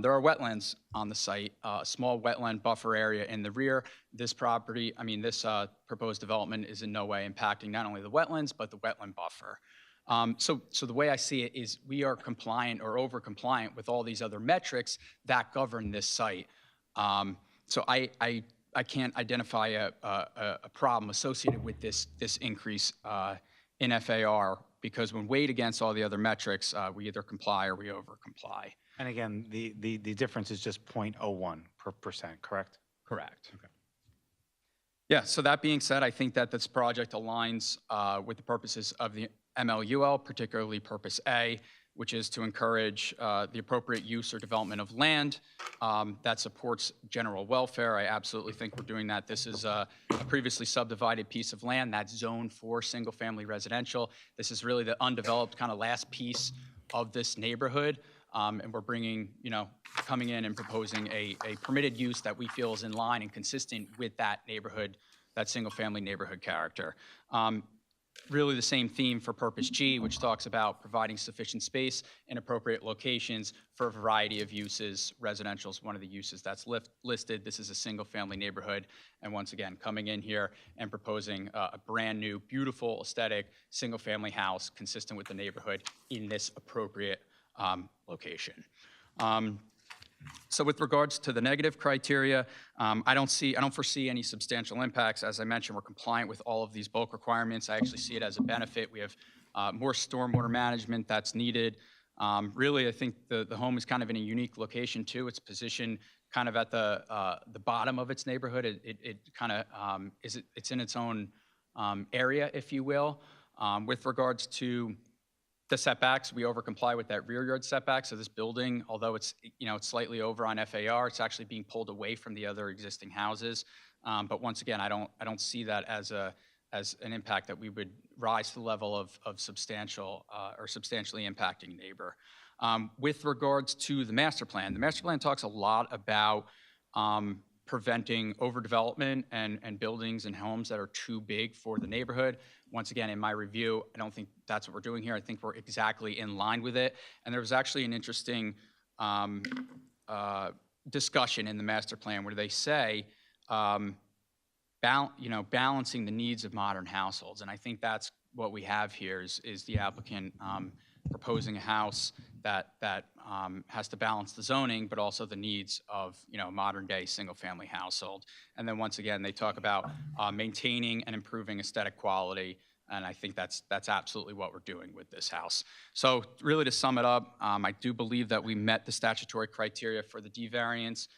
There are wetlands on the site, a small wetland buffer area in the rear. This property, this proposed development is in no way impacting not only the wetlands, but the wetland buffer. So the way I see it is we are compliant or over compliant with all these other metrics that govern this site. So I can't identify a problem associated with this increase in FAR, because when weighed against all the other metrics, we either comply or we over comply. And again, the difference is just 0.01%, correct? Correct. Okay. Yeah, so that being said, I think that this project aligns with the purposes of the MLUL, particularly Purpose A, which is to encourage the appropriate use or development of land that supports general welfare. I absolutely think we're doing that. This is a previously subdivided piece of land that's zoned for single-family residential. This is really the undeveloped kind of last piece of this neighborhood. And we're coming in and proposing a permitted use that we feel is in line and consistent with that neighborhood, that single-family neighborhood character. Really the same theme for Purpose G, which talks about providing sufficient space in appropriate locations for a variety of uses. Residential is one of the uses that's listed. This is a single-family neighborhood. And once again, coming in here and proposing a brand-new, beautiful, aesthetic, single-family house consistent with the neighborhood in this appropriate location. So with regards to the negative criteria, I don't foresee any substantial impacts. As I mentioned, we're compliant with all of these bulk requirements. I actually see it as a benefit. We have more stormwater management that's needed. Really, I think the home is kind of in a unique location too. It's positioned kind of at the bottom of its neighborhood. It kind of it's in its own area, if you will. With regards to the setbacks, we over comply with that rear yard setback. So this building, although it's slightly over on FAR, it's actually being pulled away from the other existing houses. But once again, I don't see that as an impact that we would rise to the level of substantial or substantially impacting neighbor. With regards to the master plan talks a lot about preventing overdevelopment and buildings and homes that are too big for the neighborhood. Once again, in my review, I don't think that's what we're doing here. I think we're exactly in line with it. And there was actually an interesting discussion in the master plan where they say, balancing the needs of modern households. And I think that's what we have here is the applicant proposing a house that has to balance the zoning, but also the needs of, a modern-day single-family household. And then once again, they talk about maintaining and improving aesthetic quality, and I think that's absolutely what we're doing with this house. So really, to sum it up, I do believe that we met the statutory criteria for the D variance.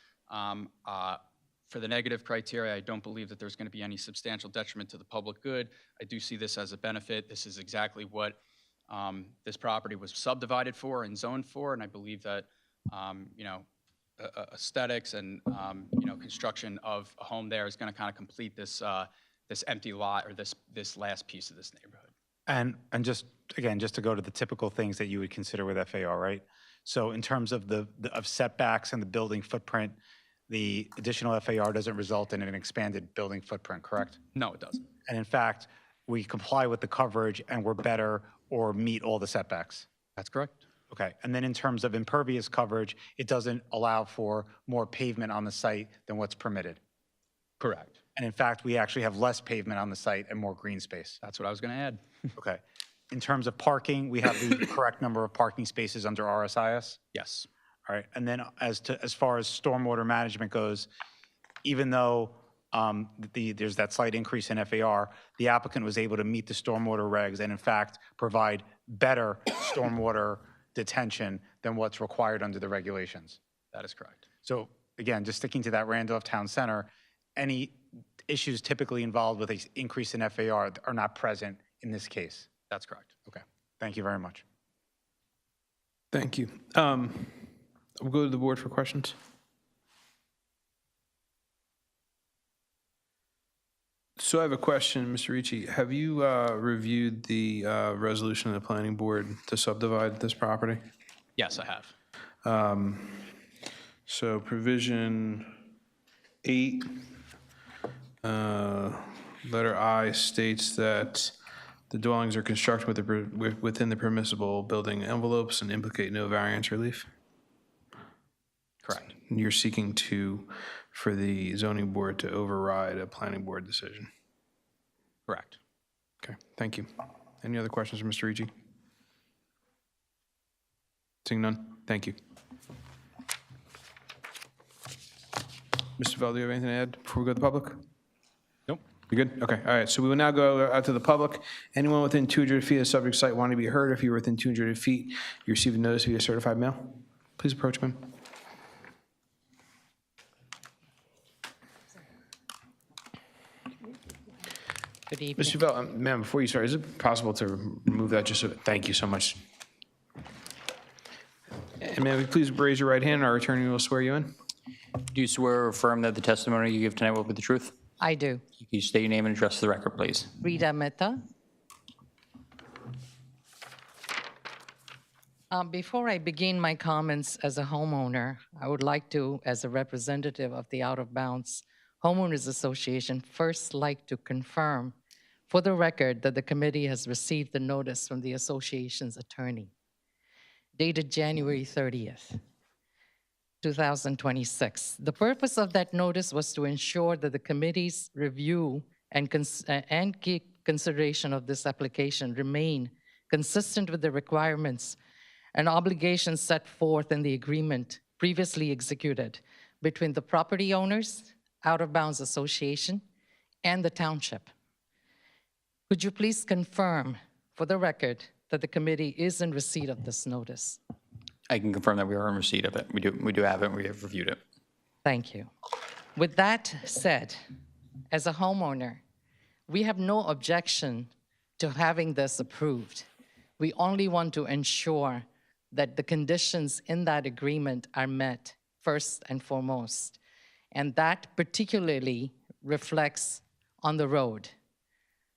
For the negative criteria, I don't believe that there's going to be any substantial detriment to the public good. I do see this as a benefit. This is exactly what this property was subdivided for and zoned for, and I believe that aesthetics and construction of a home there is going to kind of complete this this empty lot, or this last piece of this neighborhood. And just, again, just to go to the typical things that you would consider with FAR, right? So in terms of of setbacks and the building footprint, the additional FAR doesn't result in an expanded building footprint, correct? No, it doesn't. And in fact, we comply with the coverage and we're better or meet all the setbacks. That's correct. Okay, and then in terms of impervious coverage, it doesn't allow for more pavement on the site than what's permitted. Correct. And in fact, we actually have less pavement on the site and more green space. That's what I was going to add. Okay. In terms of parking, we have the correct number of parking spaces under RSIS? Yes. All right, and then as far as stormwater management goes, even though there's that slight increase in FAR, the applicant was able to meet the stormwater regs and in fact provide better stormwater detention than what's required under the regulations. That is correct. So again, just sticking to that Randolph Town Center, any issues typically involved with an increase in FAR are not present in this case. That's correct. Okay, thank you very much. Thank you. We'll go to the board for questions. So I have a question, Mr. Ricci. Have you reviewed the resolution of the planning board to subdivide this property? Yes, I have. So provision 8, letter I states that the dwellings are constructed within the permissible building envelopes and implicate no variance relief? Correct. You're seeking for the zoning board to override a planning board decision? Correct. Okay, thank you. Any other questions for Mr. Ricci? Seeing none, thank you. Mr. Vell, do you have anything to add before we go to the public? Nope. You good? Okay, all right, so we will now go out to the public. Anyone within 200 feet of the subject site wanting to be heard, if you're within 200 feet, you received a notice via certified mail. Please approach him. Good evening. Mr. Vell, ma'am, before you start, is it possible to remove that just so, thank you so much. And ma'am, please raise your right hand, our attorney will swear you in. Do you swear or affirm that the testimony you give tonight will be the truth? I do. Can you state your name and address to the record, please? Rita Mehta. Before I begin my comments as a homeowner, I would like to, as a representative of the Out of Bounds Homeowners Association, first like to confirm for the record that the committee has received the notice from the association's attorney, dated January 30th, 2026. The purpose of that notice was to ensure that the committee's review and consideration of this application remain consistent with the requirements and obligations set forth in the agreement previously executed between the property owners, Out of Bounds Association, and the township. Could you please confirm for the record that the committee is in receipt of this notice? I can confirm that we are in receipt of it. We do have it, and we have reviewed it. Thank you. With that said, as a homeowner, we have no objection to having this approved. We only want to ensure that the conditions in that agreement are met first and foremost. And that particularly reflects on the road.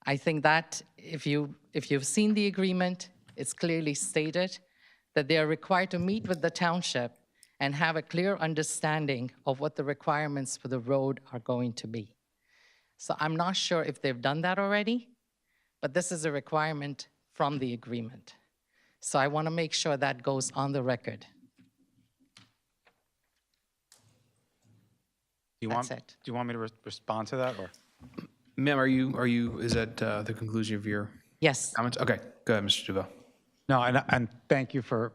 I think that if you've seen the agreement, it's clearly stated that they are required to meet with the township and have a clear understanding of what the requirements for the road are going to be. So I'm not sure if they've done that already, but this is a requirement from the agreement. So I want to make sure that goes on the record. Do you want me to respond to that, or? Ma'am, is that the conclusion of your Yes. comments? Okay, go ahead, Mr. Duval. No, and thank you for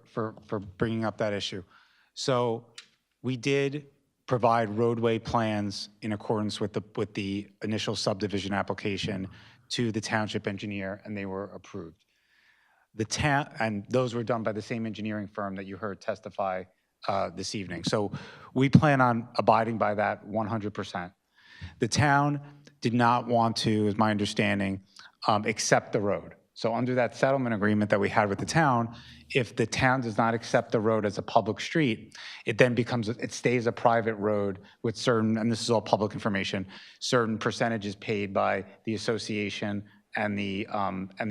bringing up that issue. So we did provide roadway plans in accordance with the initial subdivision application to the township engineer, and they were approved. The town, and those were done by the same engineering firm that you heard testify this evening. So we plan on abiding by that 100%. The town did not want to, is my understanding, accept the road. So under that settlement agreement that we had with the town, if the town does not accept the road as a public street, it then becomes, it stays a private road with certain, and this is all public information, certain percentages paid by the association and the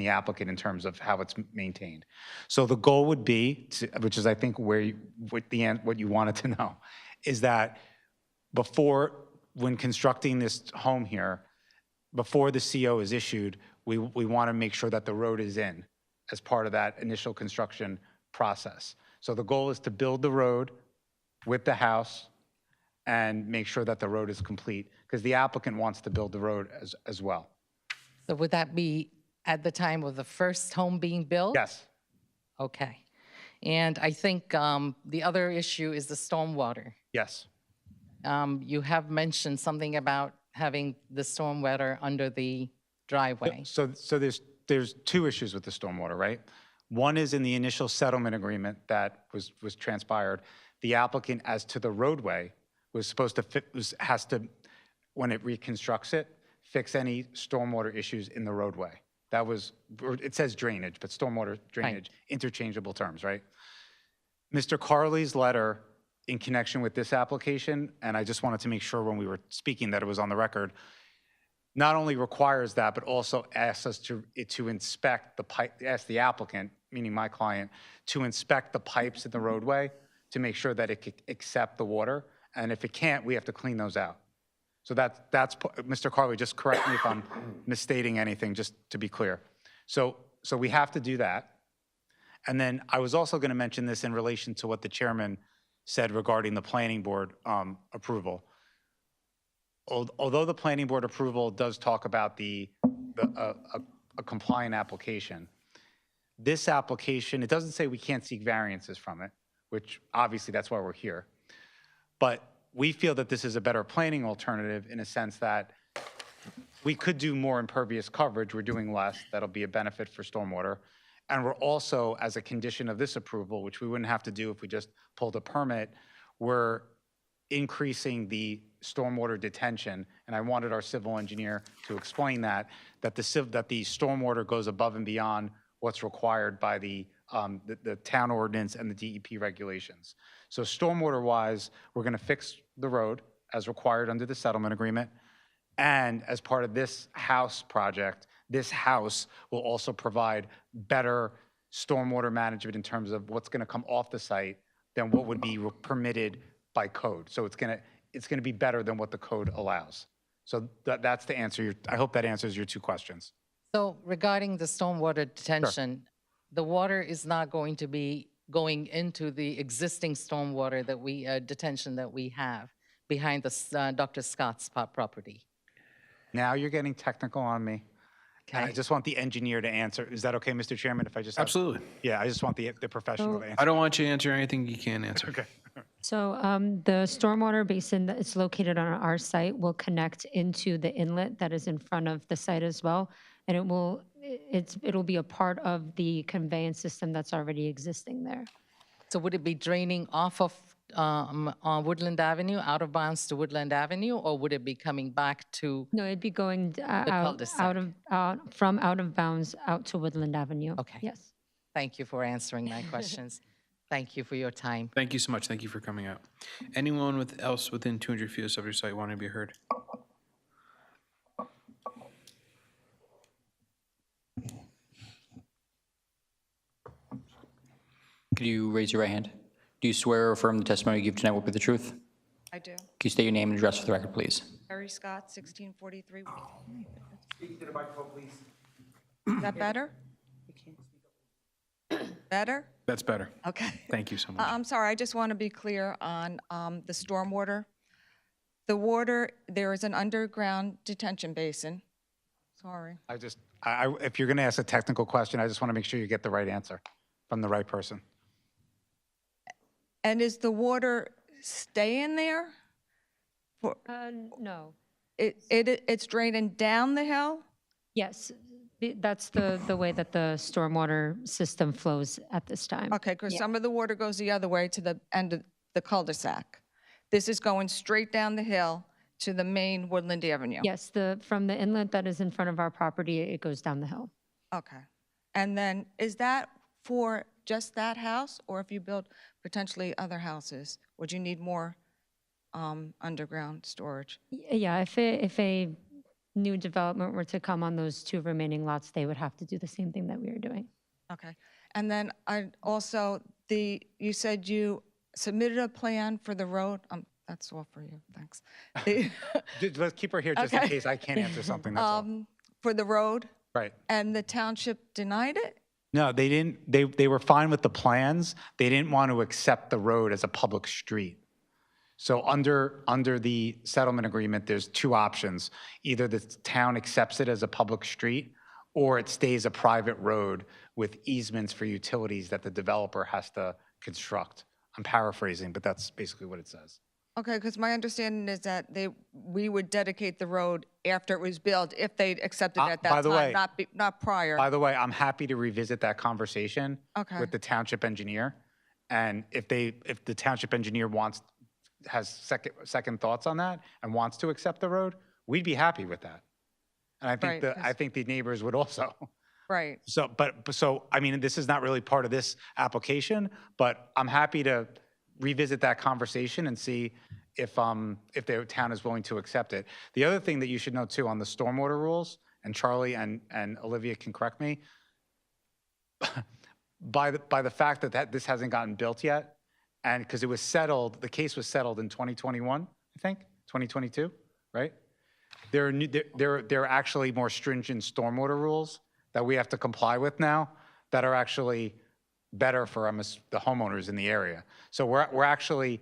applicant in terms of how it's maintained. So the goal would be, which is I think what you wanted to know, is that when constructing this home here, before the CO is issued, we want to make sure that the road is in as part of that initial construction process. So the goal is to build the road with the house and make sure that the road is complete, because the applicant wants to build the road as well. So would that be at the time of the first home being built? Yes. Okay. And I think the other issue is the stormwater. Yes. You have mentioned something about having the stormwater under the driveway. So there's two issues with the stormwater, right? One is in the initial settlement agreement that was transpired. The applicant, as to the roadway, was supposed to has to, when it reconstructs it, fix any stormwater issues in the roadway. That was, it says drainage, but stormwater, drainage, interchangeable terms, right? Mr. Carley's letter in connection with this application, and I just wanted to make sure when we were speaking that it was on the record, not only requires that, but also asks us to inspect the pipe, ask the applicant, meaning my client, to inspect the pipes in the roadway to make sure that it could accept the water. And if it can't, we have to clean those out. So that's Mr. Carley, just correct me if I'm misstating anything, just to be clear. So we have to do that. And then I was also going to mention this in relation to what the chairman said regarding the planning board approval. Although the planning board approval does talk about a compliant application, this application, it doesn't say we can't seek variances from it, which obviously that's why we're here. But we feel that this is a better planning alternative in a sense that we could do more impervious coverage. We're doing less. That'll be a benefit for stormwater. And we're also, as a condition of this approval, which we wouldn't have to do if we just pulled a permit, we're increasing the stormwater detention. And I wanted our civil engineer to explain that the stormwater goes above and beyond what's required by the town ordinance and the DEP regulations. So stormwater-wise, we're going to fix the road as required under the settlement agreement. And as part of this house project, this house will also provide better stormwater management in terms of what's going to come off the site than what would be permitted by code. So it's going to be better than what the code allows. So that's the answer. I hope that answers your two questions. So regarding the stormwater detention, the water is not going to be going into the existing stormwater that detention that we have behind the Dr. Scott's property. Now you're getting technical on me. Okay. And I just want the engineer to answer. Is that okay, Mr. Chairman, if I just Absolutely. Yeah, I just want the professional to answer. I don't want you to answer anything you can't answer. Okay. So the stormwater basin that is located on our site will connect into the inlet that is in front of the site as well. And it'll be a part of the conveyance system that's already existing there. So would it be draining off of on Woodland Avenue, out of bounds to Woodland Avenue, or would it be coming back to? No, it'd be going cul-de-sac. from out of bounds out to Woodland Avenue. Okay. Yes. Thank you for answering my questions. Thank you for your time. Thank you so much. Thank you for coming out. Anyone else within 200 feet of subject site want to be heard? Could you raise your right hand? Do you swear or affirm the testimony you give tonight will be the truth? I do. Can you state your name and address for the record, please? Harry Scott, 1643. Speak to the microphone, please. Is that better? Better? That's better. Okay. Thank you so much. I'm sorry, I just want to be clear on the stormwater. The water, there is an underground detention basin. Sorry. If you're going to ask a technical question, I just want to make sure you get the right answer. from the right person. And is the water staying there? No. It's draining down the hill? Yes, that's the way that the stormwater system flows at this time. Okay, because some of the water goes the other way to the end of the cul-de-sac. This is going straight down the hill to the main Woodland Avenue? Yes, from the inlet that is in front of our property, it goes down the hill. Okay. And then, is that for just that house, or if you build potentially other houses, would you need more underground storage? Yeah, if a new development were to come on those 2 remaining lots, they would have to do the same thing that we are doing. Okay. And then also, you said you submitted a plan for the road. That's all for you, thanks. Let's keep her here just in Okay. case I can't answer something, that's all. For the road? Right. And the township denied it? No, they didn't, they were fine with the plans. They didn't want to accept the road as a public street. So under the settlement agreement, there's 2 options. Either the town accepts it as a public street, or it stays a private road with easements for utilities that the developer has to construct. I'm paraphrasing, but that's basically what it says. Okay, because my understanding is that we would dedicate the road after it was built if they accepted it at that by the time, way- not prior. By the way, I'm happy to revisit that conversation Okay. with the township engineer. And if the township engineer has second thoughts on that and wants to accept the road, we'd be happy with that. And I think Right, I think the neighbors would also. Right. So I mean, this is not really part of this application, but I'm happy to revisit that conversation and see if the town is willing to accept it. The other thing that you should know too on the stormwater rules, and Charlie and Olivia can correct me, by the fact that this hasn't gotten built yet, and because it was settled, the case was settled in 2021, I think, 2022, right? There are actually more stringent stormwater rules that we have to comply with now that are actually better for the homeowners in the area. So we're actually,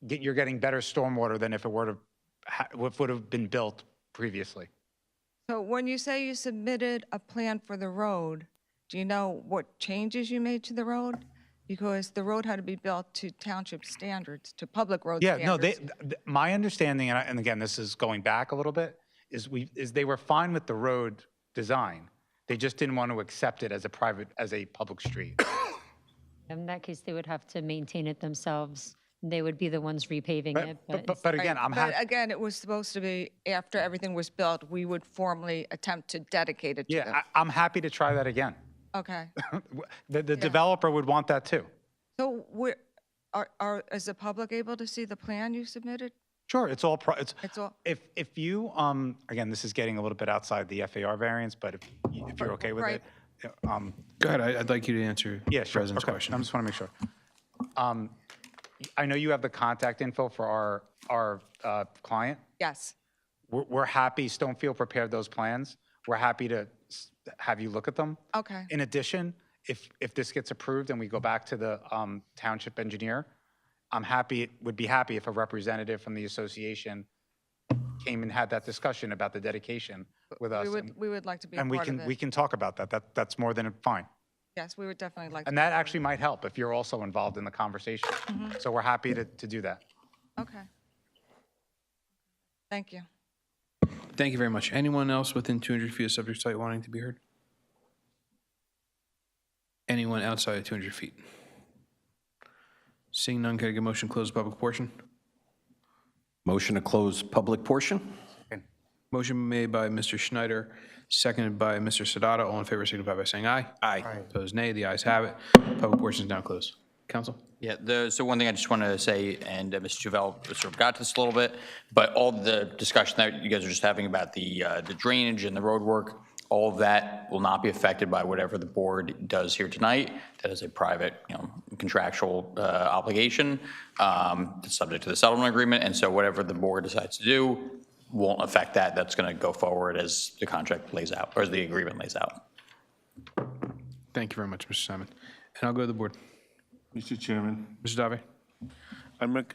you're getting better stormwater than if it would have been built previously. So when you say you submitted a plan for the road, do you know what changes you made to the road? Because the road had to be built to township standards, to public road standards. No, my understanding, and again, this is going back a little bit, is they were fine with the road design. They just didn't want to accept it as a public street. In that case, they would have to maintain it themselves. They would be the ones repaving it. But again, But again, it was supposed to be, after everything was built, we would formally attempt to dedicate it to them. I'm happy to try that again. Okay. The developer would want that too. So is the public able to see the plan you submitted? Sure, it's all, It's all, if you, again, this is getting a little bit outside the FAR variance, but if you're okay with Right. it. Go ahead, I'd like you to answer the Yeah, sure. President's Okay. question. I just want to make sure. I know you have the contact info for our client. yes. We're happy, Stonefield prepared those plans. We're happy to have you look at them. Okay. In addition, if this gets approved and we go back to the township engineer, would be happy if a representative from the association came and had that discussion about the dedication with us. We would like to be a And part of it. we can talk about that. That's more than fine. Yes, we would definitely like to. And that actually might help if you're also involved in the conversation. So we're happy to do that. Okay. Thank you. Thank you very much. Anyone else within 200 feet of subject site wanting to be heard? Anyone outside of 200 feet? Seeing none, can I get a motion to close the public portion? Motion to close public portion? Motion made by Mr. Schneider, seconded by Mr. Sadata. All in favor signify by saying aye. Aye. Opposed, nay. The ayes have it. Public portion is now closed. Counsel? Yeah, so one thing I just want to say, and Mr. Javell sort of got to this a little bit, but all the discussion that you guys are just having about the drainage and the road work, all of that will not be affected by whatever the board does here tonight. That is a private, contractual obligation that's subject to the settlement agreement, and so whatever the board decides to do won't affect that. That's going to go forward as the contract lays out, or as the agreement lays out. Thank you very much, Mr. Simon. And I'll go to the board. Mr. Chairman, Mr. Dave?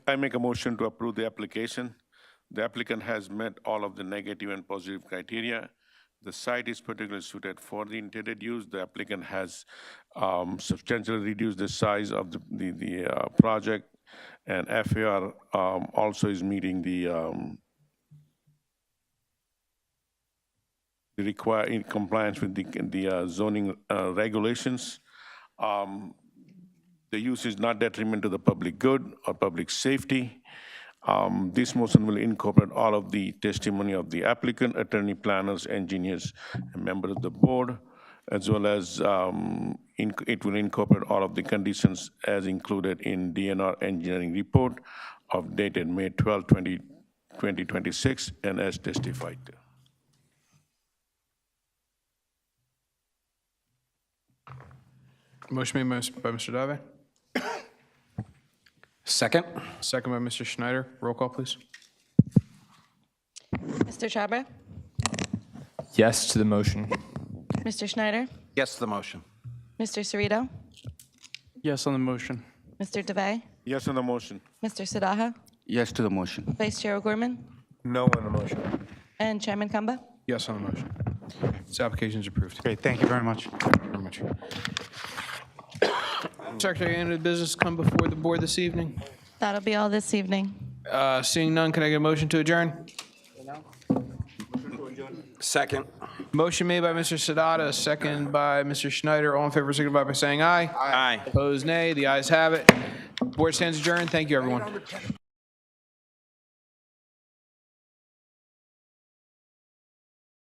I make a motion to approve the application. The applicant has met all of the negative and positive criteria. The site is particularly suited for the intended use. The applicant has substantially reduced the size of the project, and FAR also is meeting the require in compliance with the zoning regulations. The use is not detriment to the public good or public safety. This motion will incorporate all of the testimony of the applicant, attorney, planners, engineers, and members of the board, as well as it will incorporate all of the conditions as included in DNR engineering report of dated May 12, 2026, and as testified to. Motion made by Mr. Dave. Second. Second by Mr. Schneider. Roll call, please. Mr. Chabra? Yes to the motion. Mr. Schneider? Yes to the motion. Mr. Cerrito? Yes on the motion. Mr. DeVay? Yes on the motion. Mr. Sadaha? Yes to the motion. Vice Chair O'Gorman? No on the motion. And Chairman Kamba? Yes on the motion. This application is approved. Great, thank you very much. Very much. Secretary, any other business come before the board this evening? That'll be all this evening. Seeing none, can I get a motion to adjourn? Second. Motion made by Mr. Sadata, second by Mr. Schneider. All in favor, signify by saying aye. Aye. Opposed, nay. The ayes have it. Board stands adjourned. Thank you, everyone.